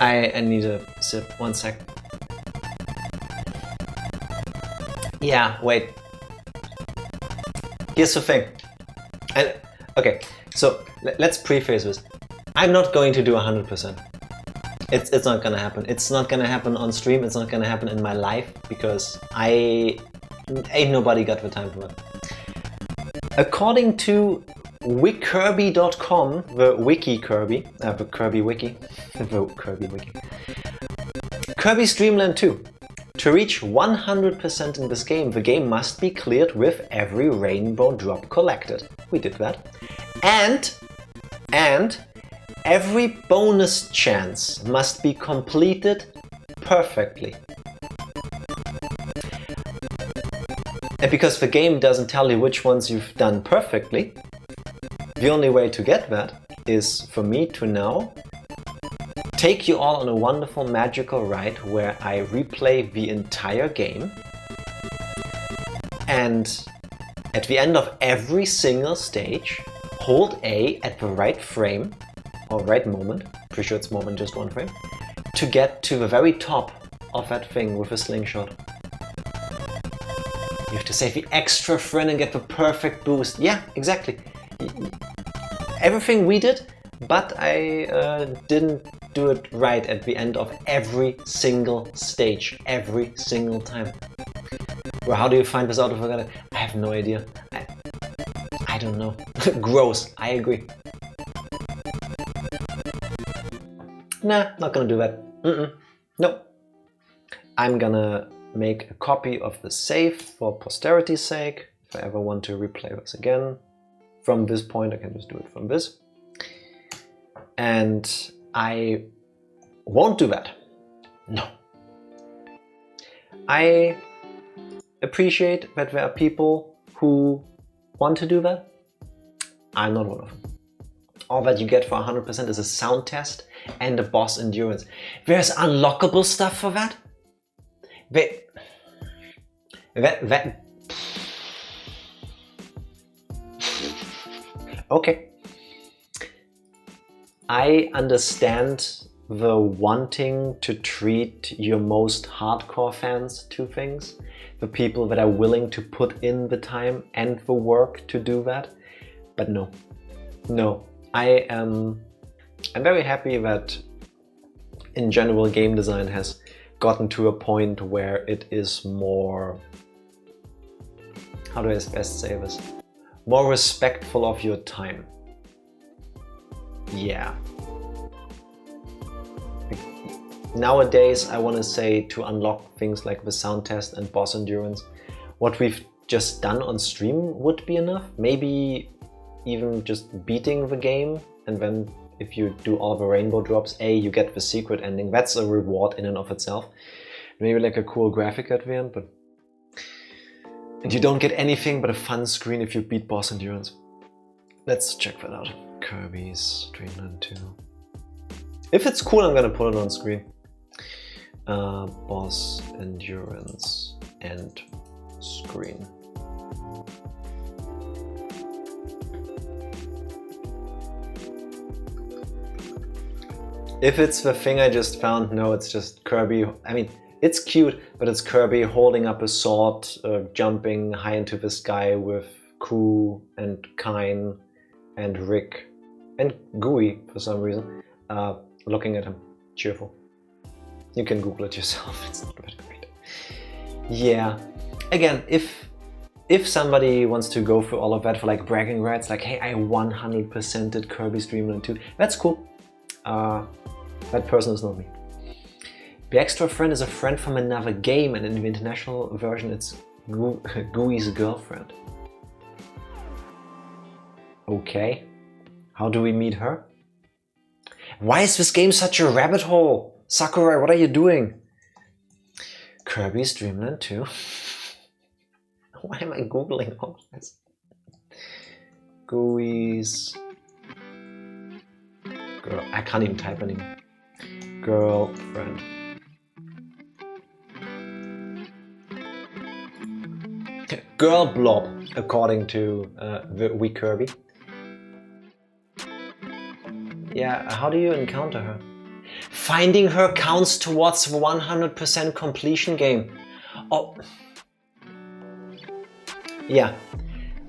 I need a sip, 1 sec. Yeah, wait. Here's the thing. Okay, So let's preface this. I'm not going to do 100%. It's not gonna happen. It's not gonna happen on stream. It's not gonna happen in my life because ain't nobody got the time for it. According to Kirby.com, the wiki Kirby, the Kirby wiki, the Kirby wiki. Kirby's Dream Land 2. To reach 100% in this game, the game must be cleared with every rainbow drop collected. We did that. And every bonus chance must be completed perfectly. And because the game doesn't tell you which ones you've done perfectly, the only way to get that is for me to now take you all on a wonderful magical ride where I replay the entire game, and at the end of every single stage, hold A at the right frame, or right moment, pretty sure it's more than just one frame, to get to the very top of that thing with a slingshot. You have to save the extra friend and get the perfect boost. Yeah, exactly. Everything we did, but I didn't do it right at the end of every single stage, every single time. Well, how do you find this out of a I have no idea. I don't know. Gross, I agree. Nah, not gonna do that. Nope. I'm gonna make a copy of the save for posterity's sake. If I ever want to replay this again. From this point, I can just do it from this. And I won't do that. No. I appreciate that there are people who want to do that. I'm not one of them. All that you get for 100% is a sound test and a boss endurance. There's unlockable stuff for that? Okay. I understand the wanting to treat your most hardcore fans to things, the people that are willing to put in the time and the work to do that, but no. I'm very happy that in general game design has gotten to a point where it is more, how do I best say this, more respectful of your time. Yeah. Nowadays, I want to say to unlock things like the sound test and boss endurance, what we've just done on stream would be enough. Maybe even just beating the game, and then if you do all the rainbow drops, you get the secret ending. That's a reward in and of itself. Maybe like a cool graphic at the end, but... And you don't get anything but a fun screen if you beat boss endurance. Let's check that out. Kirby's Dream Land 2. If it's cool, I'm gonna put it on screen. Boss endurance and screen. If it's the thing I just found, no, it's just Kirby. I mean, it's cute, but it's Kirby holding up a sword, jumping high into the sky with Crew and Kine and Rick and Gooey for some reason, looking at him, cheerful. You can Google it yourself, it's not that great. Yeah, again, if somebody wants to go through all of that for like bragging rights, like, hey, I 100% did Kirby's Dream Land 2, that's cool. That person is not me. The extra friend is a friend from another game, and in the international version it's Gooey's girlfriend. Okay, how do we meet her? Why is this game such a rabbit hole? Sakurai, what are you doing? Kirby's Dream Land 2? Why am I googling all this? Gooey's girl. I can't even type anymore. Girlfriend. Girl blob, according to the Wii Kirby. Yeah, how do you encounter her? Finding her counts towards the 100% completion game. Oh. Yeah.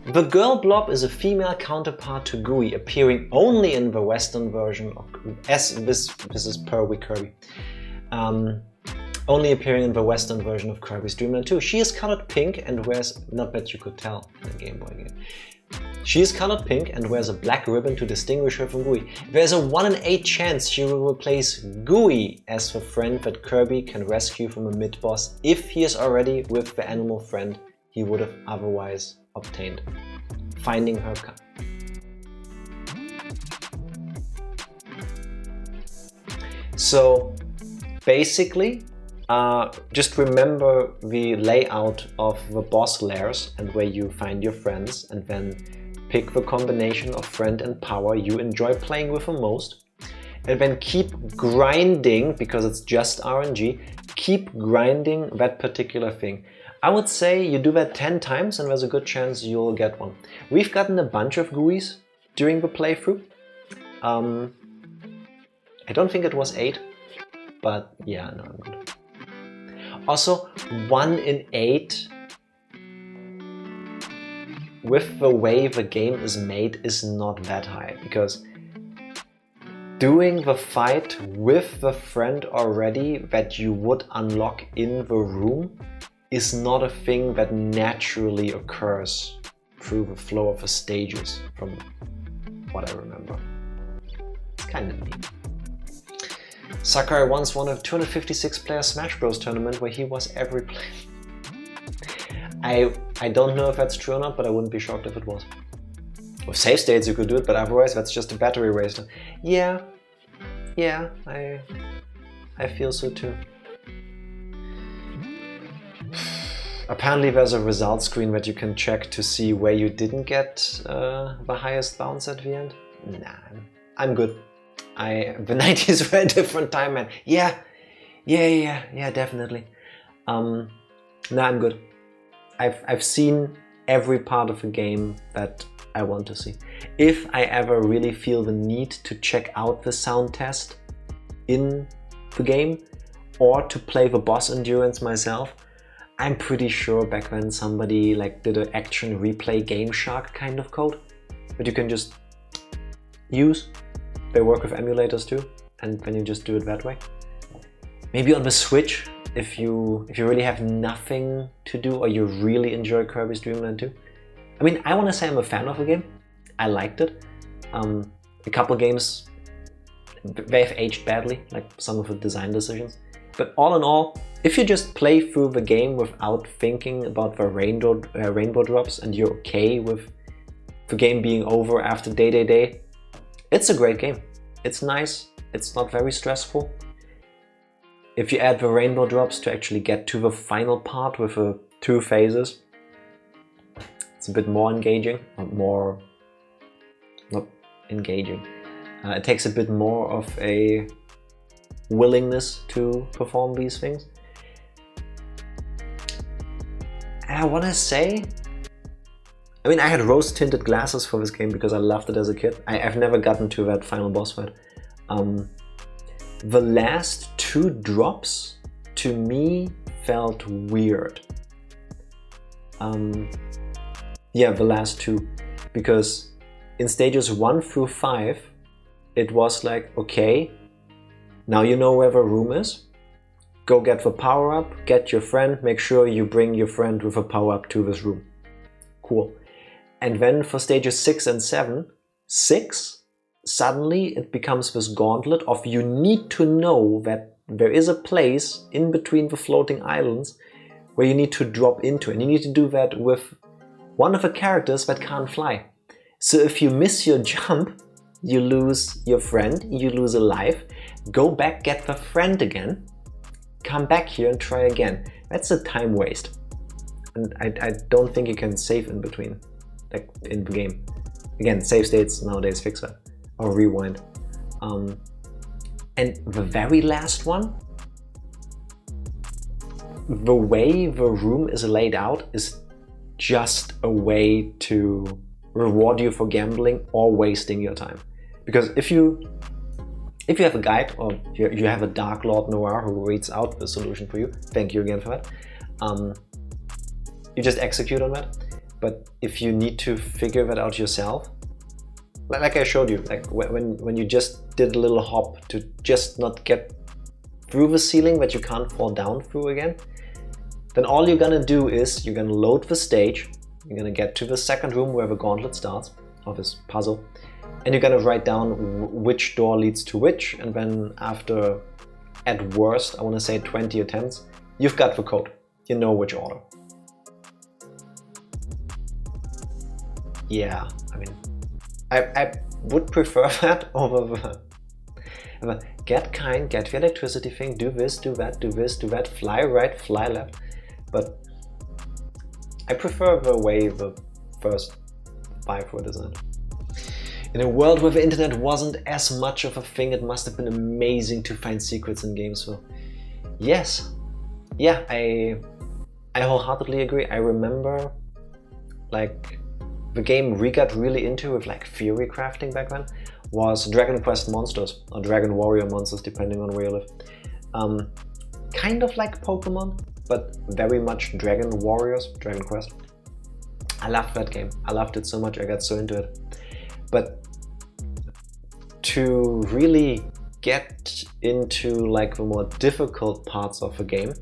The girl blob is a female counterpart to Gooey, appearing only in the Western version of this is per Kirby. Only appearing in the Western version of Kirby's Dream Land 2. She is colored pink and wears, not that you could tell in the Game Boy game. She is colored pink and wears a black ribbon to distinguish her from Gooey. There's a 1 in 8 chance she will replace Gooey as the friend that Kirby can rescue from a mid-boss if he is already with the animal friend he would have otherwise obtained. Finding her. So basically, just remember the layout of the boss lairs and where you find your friends, and then pick the combination of friend and power you enjoy playing with the most, and then keep grinding, because it's just RNG, keep grinding that particular thing. I would say you do that 10 times and there's a good chance you'll get one. We've gotten a bunch of Gooeys during the playthrough. I don't think it was 8, but yeah, no, I'm good. Also, 1 in 8 with the way the game is made is not that high, because doing the fight with the friend already that you would unlock in the room is not a thing that naturally occurs through the flow of the stages, from what I remember. It's kind of neat. Sakurai once won a 256-player Smash Bros. Tournament where he was every player. I don't know if that's true or not, but I wouldn't be shocked if it was. With save states you could do it, but otherwise that's just a battery waster. Yeah, I feel so too. Apparently there's a results screen that you can check to see where you didn't get the highest bounce at the end. Nah, I'm good. The 90s were a different time, man. Yeah, definitely. Nah, I'm good. I've seen every part of the game that I want to see. If I ever really feel the need to check out the sound test in the game, or to play the boss endurance myself, I'm pretty sure back then somebody like did an action replay Game Shark kind of code that you can just use. They work with emulators too, and then you just do it that way. Maybe on the Switch, if you really have nothing to do, or you really enjoy Kirby's Dream Land 2. I mean, I want to say I'm a fan of the game. I liked it. A couple games, they've aged badly, like some of the design decisions. But all in all, if you just play through the game without thinking about the rainbow drops, and you're okay with the game being over after Dedede, it's a great game. It's nice, it's not very stressful. If you add the rainbow drops to actually get to the final part with the 2 phases, it's a bit more engaging, not engaging. It takes a bit more of a willingness to perform these things. And I want to say, I mean, I had rose tinted glasses for this game because I loved it as a kid. I've never gotten to that final boss fight. The last 2 drops to me felt weird. Yeah, the last 2, because in stages 1 through 5 it was like, okay, now you know where the room is, go get the power up, get your friend, make sure you bring your friend with a power up to this room. Cool. And then for stages 6 and 7, suddenly it becomes this gauntlet of you need to know that there is a place in between the floating islands where you need to drop into, and you need to do that with one of the characters that can't fly. So if you miss your jump, you lose your friend, you lose a life, go back, get the friend again, come back here and try again. That's a time waste. And I don't think you can save in between, like in the game. Again, save states nowadays fix that, or rewind. And the very last one, the way the room is laid out is just a way to reward you for gambling or wasting your time. Because if you have a guide, or you have a Dark Lord Noir who reads out the solution for you, thank you again for that, you just execute on that. But if you need to figure that out yourself, like I showed you, like when you just did a little hop to just not get through the ceiling that you can't fall down through again, then all you're gonna do is you're gonna load the stage, you're gonna get to the second room where the gauntlet starts, of this puzzle, and you're gonna write down which door leads to which, and then after, at worst, I wanna say 20 attempts, you've got the code. You know which order. Yeah, I mean, I would prefer that over the get Kine, get the electricity thing, do this, do that, do this, do that, fly right, fly left. But I prefer the way the first 5 were designed. In a world where the internet wasn't as much of a thing, it must have been amazing to find secrets in games. So yes, yeah, I wholeheartedly agree. I remember like the game we got really into with like theory crafting back then was Dragon Quest Monsters, or Dragon Warrior Monsters, depending on where you live. Kind of like Pokemon, but very much Dragon Warriors, Dragon Quest. I loved that game. I loved it so much, I got so into it. But to really get into like the more difficult parts of the game,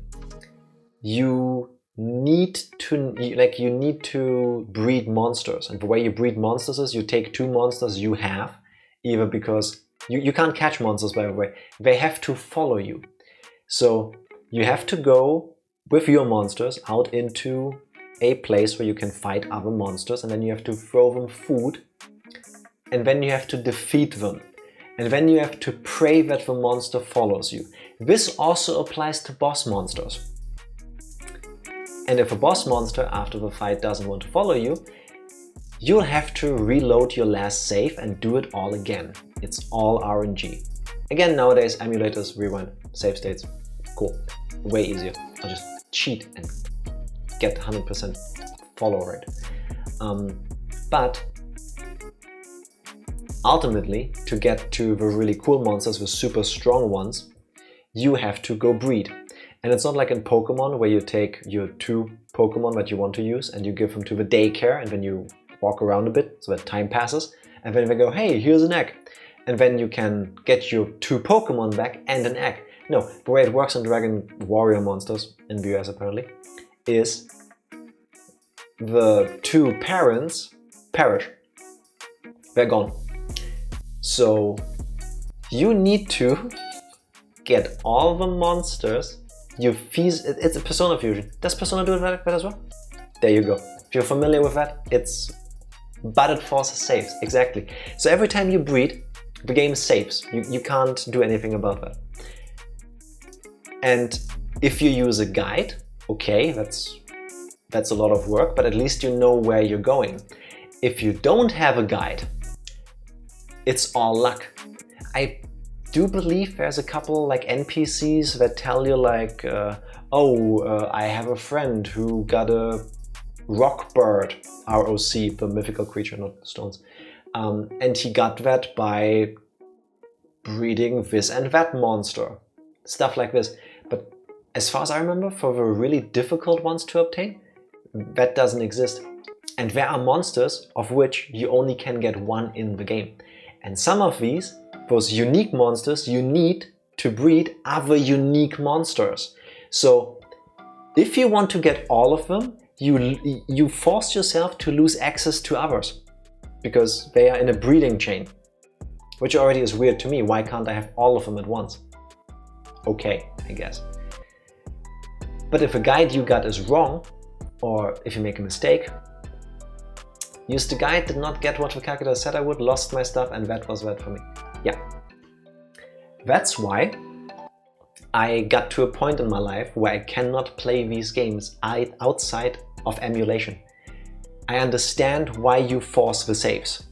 you need to breed monsters. And the way you breed monsters is you take 2 monsters you have, either because you can't catch monsters, by the way, they have to follow you. So you have to go with your monsters out into a place where you can fight other monsters, and then you have to throw them food, and then you have to defeat them, and then you have to pray that the monster follows you. This also applies to boss monsters. And if a boss monster after the fight doesn't want to follow you, you'll have to reload your last save and do it all again. It's all RNG. Again, nowadays emulators rewind save states. Cool, way easier. I'll just cheat and get 100% follow rate. But ultimately, to get to the really cool monsters, the super strong ones, you have to go breed. And it's not like in Pokemon where you take your 2 Pokemon that you want to use and you give them to the daycare, and then you walk around a bit so that time passes, and then they go, hey, here's an egg. And then you can get your 2 Pokemon back and an egg. No, the way it works in Dragon Warrior Monsters, in the US apparently, is the 2 parents perish. They're gone. So you need to get all the monsters. You fuse, it's a Persona fusion. Does Persona do that as well? There you go. If you're familiar with that, it's but it forces saves, exactly. So every time you breed, the game saves. You can't do anything about that. And if you use a guide, okay, that's a lot of work, but at least you know where you're going. If you don't have a guide, it's all luck. I do believe there's a couple like NPCs that tell you like, I have a friend who got a rock bird, ROC, the mythical creature, not stones, and he got that by breeding this and that monster, stuff like this. But as far as I remember, for the really difficult ones to obtain, that doesn't exist. And there are monsters of which you only can get 1 in the game. And some of those unique monsters you need to breed other unique monsters. So if you want to get all of them, you force yourself to lose access to others because they are in a breeding chain, which already is weird to me. Why can't I have all of them at once? Okay, I guess. But if a guide you got is wrong, or if you make a mistake, used the guide, did not get what the calculator said I would, lost my stuff, and that was that for me. Yeah. That's why I got to a point in my life where I cannot play these games outside of emulation. I understand why you force the saves.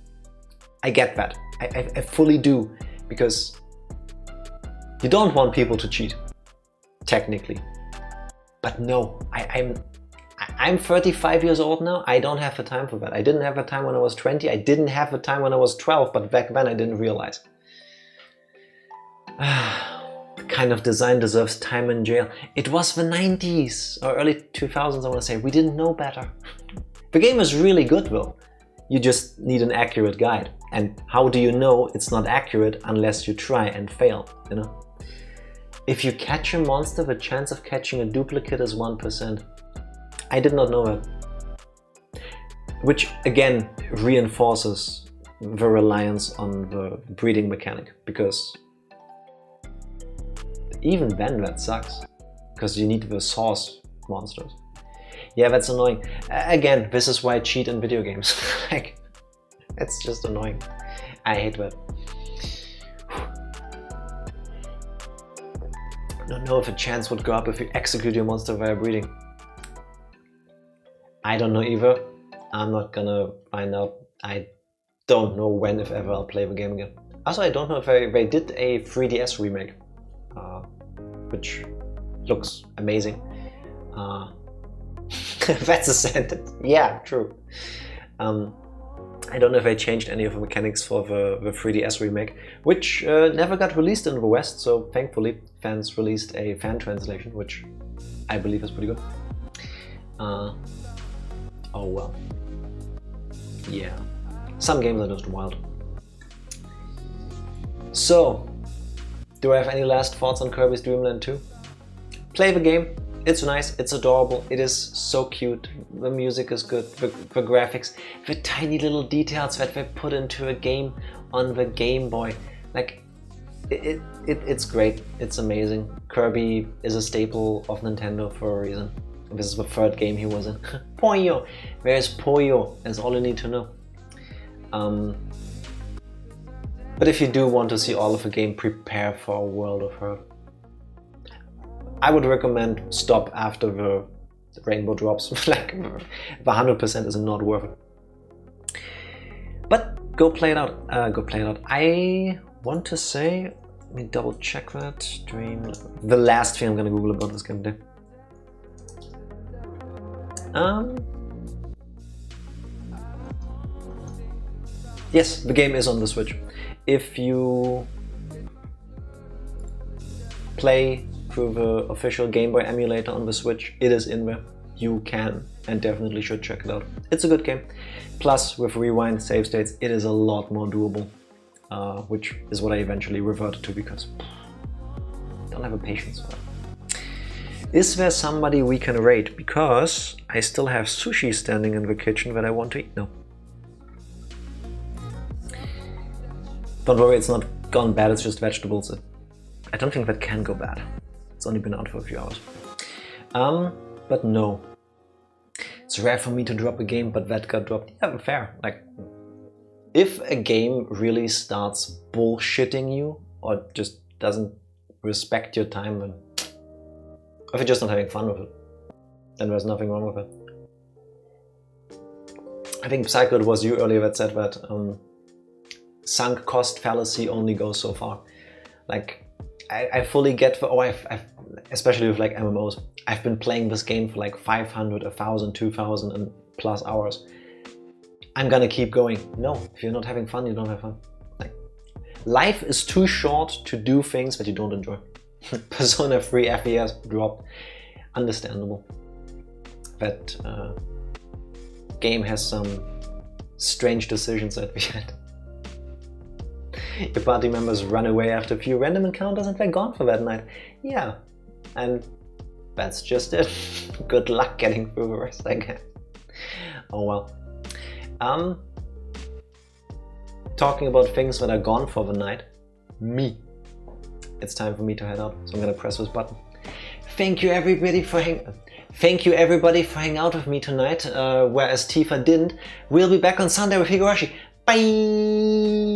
I get that. I fully do, because you don't want people to cheat, technically. But no, I'm 35 years old now. I don't have the time for that. I didn't have the time when I was 20. I didn't have the time when I was 12, but back then I didn't realize. The kind of design deserves time in jail. It was the 90s or early 2000s, I want to say. We didn't know better. The game is really good though. You just need an accurate guide. And how do you know it's not accurate unless you try and fail, you know? If you catch a monster, the chance of catching a duplicate is 1%. I did not know that. Which again reinforces the reliance on the breeding mechanic, because even then that sucks, because you need the source monsters. Yeah, that's annoying. Again, this is why I cheat in video games. Like, it's just annoying. I hate that. I don't know if a chance would go up if you execute your monster via breeding. I don't know either. I'm not gonna find out. I don't know when, if ever, I'll play the game again. Also, I don't know if they did a 3DS remake, which looks amazing. That's a sentence. Yeah, true. I don't know if they changed any of the mechanics for the 3DS remake, which never got released in the West, so thankfully fans released a fan translation, which I believe is pretty good. Oh well. Yeah. Some games are just wild. So, do I have any last thoughts on Kirby's Dream Land 2? Play the game. It's nice, it's adorable, it is so cute, the music is good, the graphics, the tiny little details that they put into a game on the Game Boy. Like, it's great, it's amazing. Kirby is a staple of Nintendo for a reason. This is the third game he was in. POYO! Where's POYO? That's all you need to know. But if you do want to see all of the game, prepare for a world of hurt. I would recommend stop after the rainbow drops. Like, the 100% is not worth it. But go play it out. I want to say, let me double check that. Dream. The last thing I'm gonna Google about this game today. Yes, the game is on the Switch. If you play through the official Game Boy emulator on the Switch, it is in there. You can and definitely should check it out. It's a good game. Plus, with rewind save states, it is a lot more doable, which is what I eventually reverted to because I don't have a patience for that. Is there somebody we can raid? Because I still have sushi standing in the kitchen that I want to eat now. Don't worry, it's not gone bad, it's just vegetables. I don't think that can go bad. It's only been out for a few hours. But no. It's rare for me to drop a game, but that got dropped. Yeah, fair. Like, if a game really starts bullshitting you, or just doesn't respect your time, then if you're just not having fun with it, then there's nothing wrong with it. I think Psycho, it was you earlier that said that sunk cost fallacy only goes so far. Like, I fully get the, I've especially with like MMOs, I've been playing this game for like 500, 1,000, 2,000 and plus hours. I'm gonna keep going. No, if you're not having fun, you don't have fun. Like, life is too short to do things that you don't enjoy. Persona 3 FES dropped. Understandable. That game has some strange decisions at the end. Your party members run away after a few random encounters and they're gone for that night. Yeah, and that's just it. Good luck getting through the rest, I guess. Oh well. Talking about things that are gone for the night, me. It's time for me to head out, so I'm gonna press this button. Thank you everybody for hanging out with me tonight, whereas Tifa didn't. We'll be back on Sunday with Higurashi. Bye!